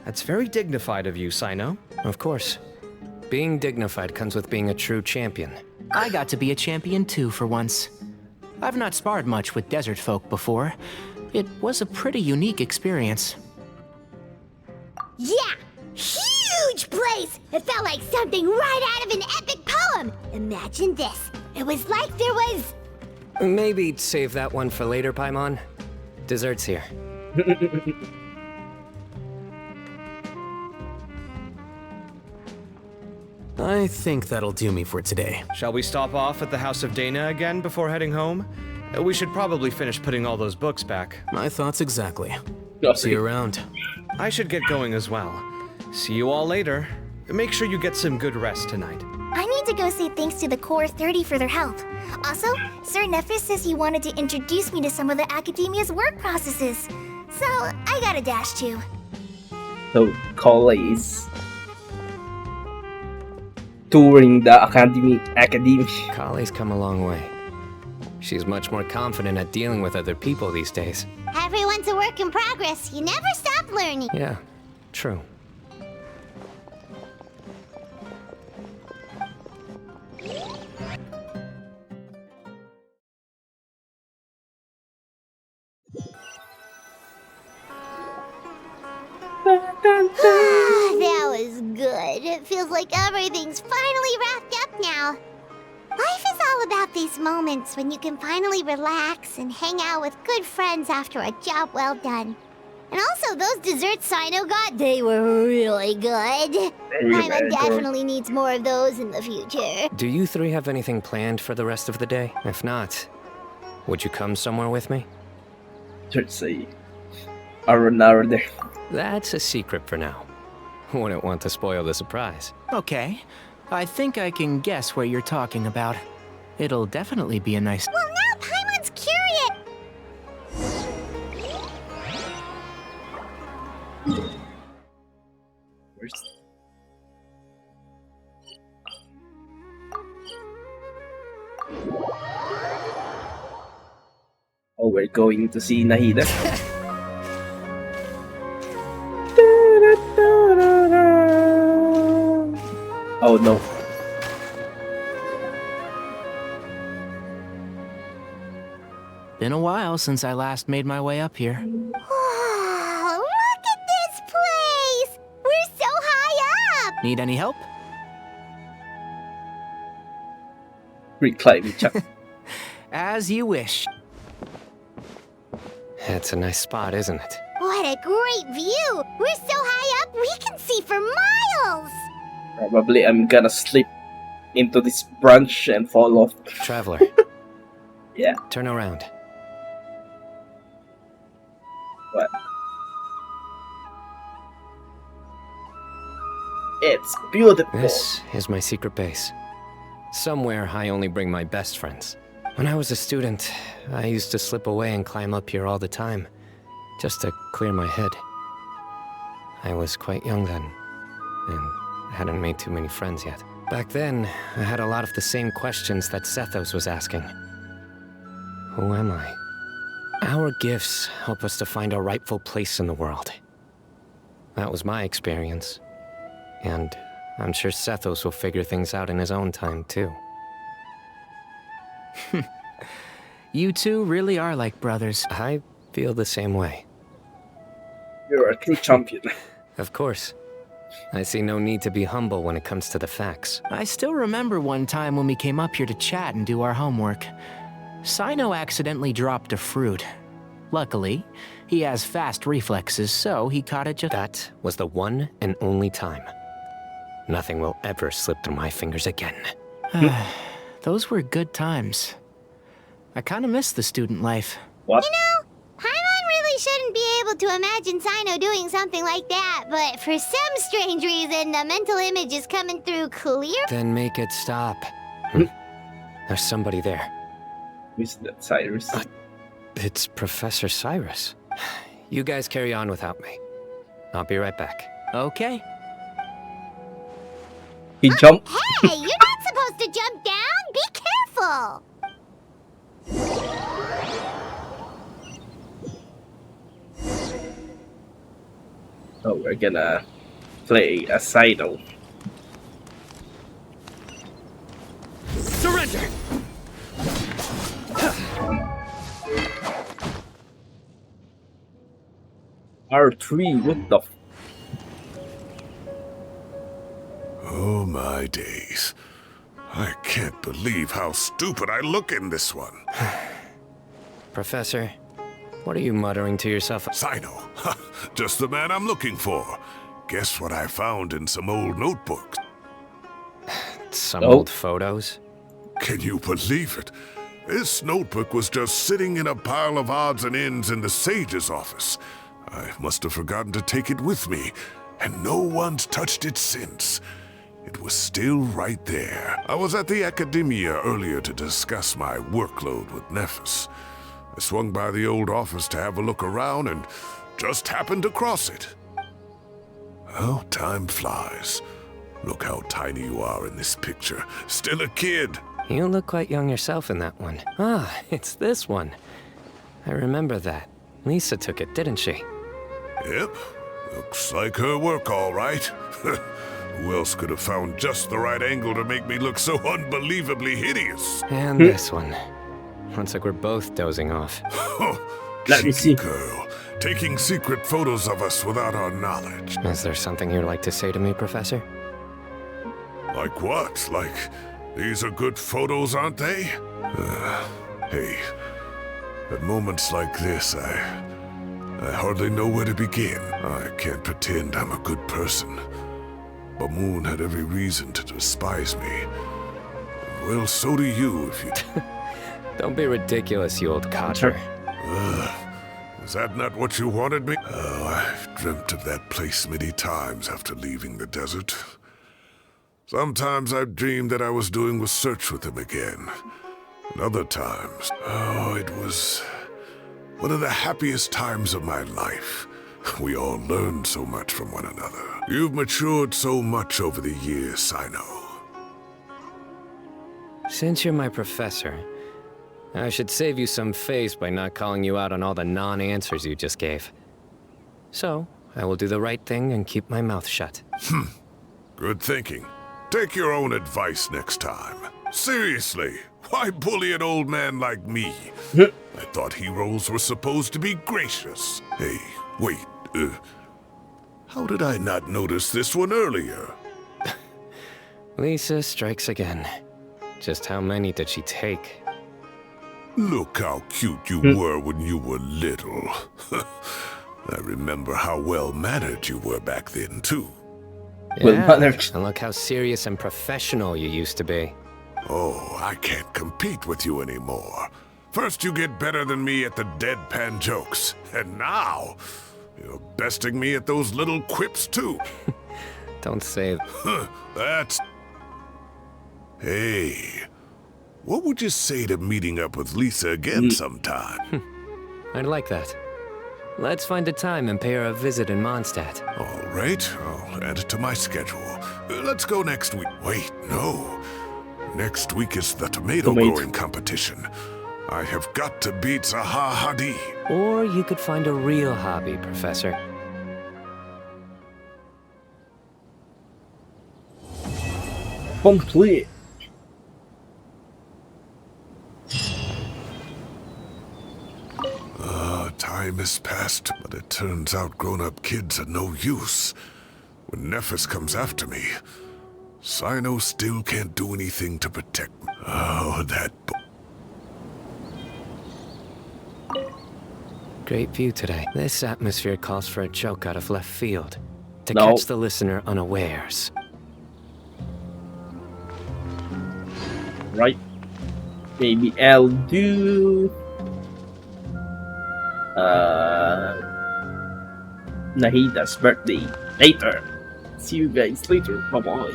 That's very dignified of you, Cyno. Of course. Being dignified comes with being a true champion. I got to be a champion too for once. I've not sparred much with desert folk before. It was a pretty unique experience. Yeah, huge place. It felt like something right out of an epic poem. Imagine this. It was like there was... Maybe save that one for later, Paimon. Dessert's here. I think that'll do me for today. Shall we stop off at the House of Dana again before heading home? We should probably finish putting all those books back. My thoughts exactly. See you around. I should get going as well. See you all later. Make sure you get some good rest tonight. I need to go say thanks to the Core 30 for their help. Also, Sir Nephis says he wanted to introduce me to some of the Academia's work processes. So, I gotta dash too. So, Kala is touring the academy. Kale's come a long way. She's much more confident at dealing with other people these days. Everyone's a work in progress. You never stop learning. Yeah, true. That was good. It feels like everything's finally wrapped up now. Life is all about these moments when you can finally relax and hang out with good friends after a job well done. And also, those desserts Cyno got, they were really good. Paimon definitely needs more of those in the future. Do you 3 have anything planned for the rest of the day? If not, would you come somewhere with me? Let's see. Around there. That's a secret for now. Wouldn't want to spoil the surprise. Okay. I think I can guess what you're talking about. It'll definitely be a nice... Well, now Paimon's curious! Oh, we're going to see Nahida. Oh no. Been a while since I last made my way up here. Oh, look at this place! We're so high up! Need any help? Reclaiming Chuck. As you wish. It's a nice spot, isn't it? What a great view! We're so high up, we can see for miles! Probably I'm gonna slip into this branch and fall off. Traveler. Yeah. Turn around. What? It's beautiful. This is my secret base. Somewhere I only bring my best friends. When I was a student, I used to slip away and climb up here all the time, just to clear my head. I was quite young then, and hadn't made too many friends yet. Back then, I had a lot of the same questions that Sethos was asking. Who am I? Our gifts help us to find our rightful place in the world. That was my experience. And I'm sure Sethos will figure things out in his own time, too. You two really are like brothers. I feel the same way. You're a true champion. Of course. I see no need to be humble when it comes to the facts. I still remember one time when we came up here to chat and do our homework. Cyno accidentally dropped a fruit. Luckily, he has fast reflexes, so he caught it just... That was the one and only time. Nothing will ever slip through my fingers again. Those were good times. I kind of miss the student life. What? You know, Paimon really shouldn't be able to imagine Cyno doing something like that, but for some strange reason, the mental image is coming through clear. Then make it stop. There's somebody there. Who's that, Cyrus? It's Professor Cyrus. You guys carry on without me. I'll be right back. Okay. He jumped. Hey, you're not supposed to jump down. Be careful. Oh, we're gonna play a Cyno. Surrender! R3, what the Oh my days. I can't believe how stupid I look in this one. Professor, what are you muttering to yourself? Cyno. Just the man I'm looking for. Guess what I found in some old notebooks? Some old photos? Can you believe it? This notebook was just sitting in a pile of odds and ends in the Sage's office. I must have forgotten to take it with me, and no one's touched it since. It was still right there. I was at the Academia earlier to discuss my workload with Nephis. I swung by the old office to have a look around and just happened to cross it. Well, time flies. Look how tiny you are in this picture. Still a kid. You look quite young yourself in that one. Ah, it's this one. I remember that. Lisa took it, didn't she? Yep. Looks like her work, all right. Who else could have found just the right angle to make me look so unbelievably hideous? And this one. Looks like we're both dozing off. Let me see. Girl, taking secret photos of us without our knowledge. Is there something you'd like to say to me, Professor? Like what? Like, these are good photos, aren't they? Hey, at moments like this, I hardly know where to begin. I can't pretend I'm a good person. Bamoon had every reason to despise me. Well, so do you if you... Don't be ridiculous, you old codger. Is that not what you wanted me? Oh, I've dreamt of that place many times after leaving the desert. Sometimes I've dreamed that I was doing research with him again. And other times, oh, it was one of the happiest times of my life. We all learned so much from one another. You've matured so much over the years, Cyno. Since you're my professor, I should save you some face by not calling you out on all the non-answers you just gave. So, I will do the right thing and keep my mouth shut. Good thinking. Take your own advice next time. Seriously, why bully an old man like me? I thought heroes were supposed to be gracious. Hey, wait, how did I not notice this one earlier? Lisa strikes again. Just how many did she take? Look how cute you were when you were little. I remember how well-mannered you were back then, too. Yeah, and look how serious and professional you used to be. Oh, I can't compete with you anymore. First you get better than me at the deadpan jokes, and now you're besting me at those little quips, too. Don't say... That's... Hey, what would you say to meeting up with Lisa again sometime? I'd like that. Let's find a time and pay her a visit in Mondstadt. All right, I'll add it to my schedule. Let's go next week. Wait, no. Next week is the tomato growing competition. I have got to beat Zaha Hadi. Or you could find a real hobby, Professor. Complete. Time has passed, but it turns out grown-up kids are no use. When Nephis comes after me, Cyno still can't do anything to protect me. Oh, that... great view today. This atmosphere calls for a joke out of left field. To No. catch the listener unawares. Right. Maybe I'll do Nahida's birthday later. See you guys later. Bye bye.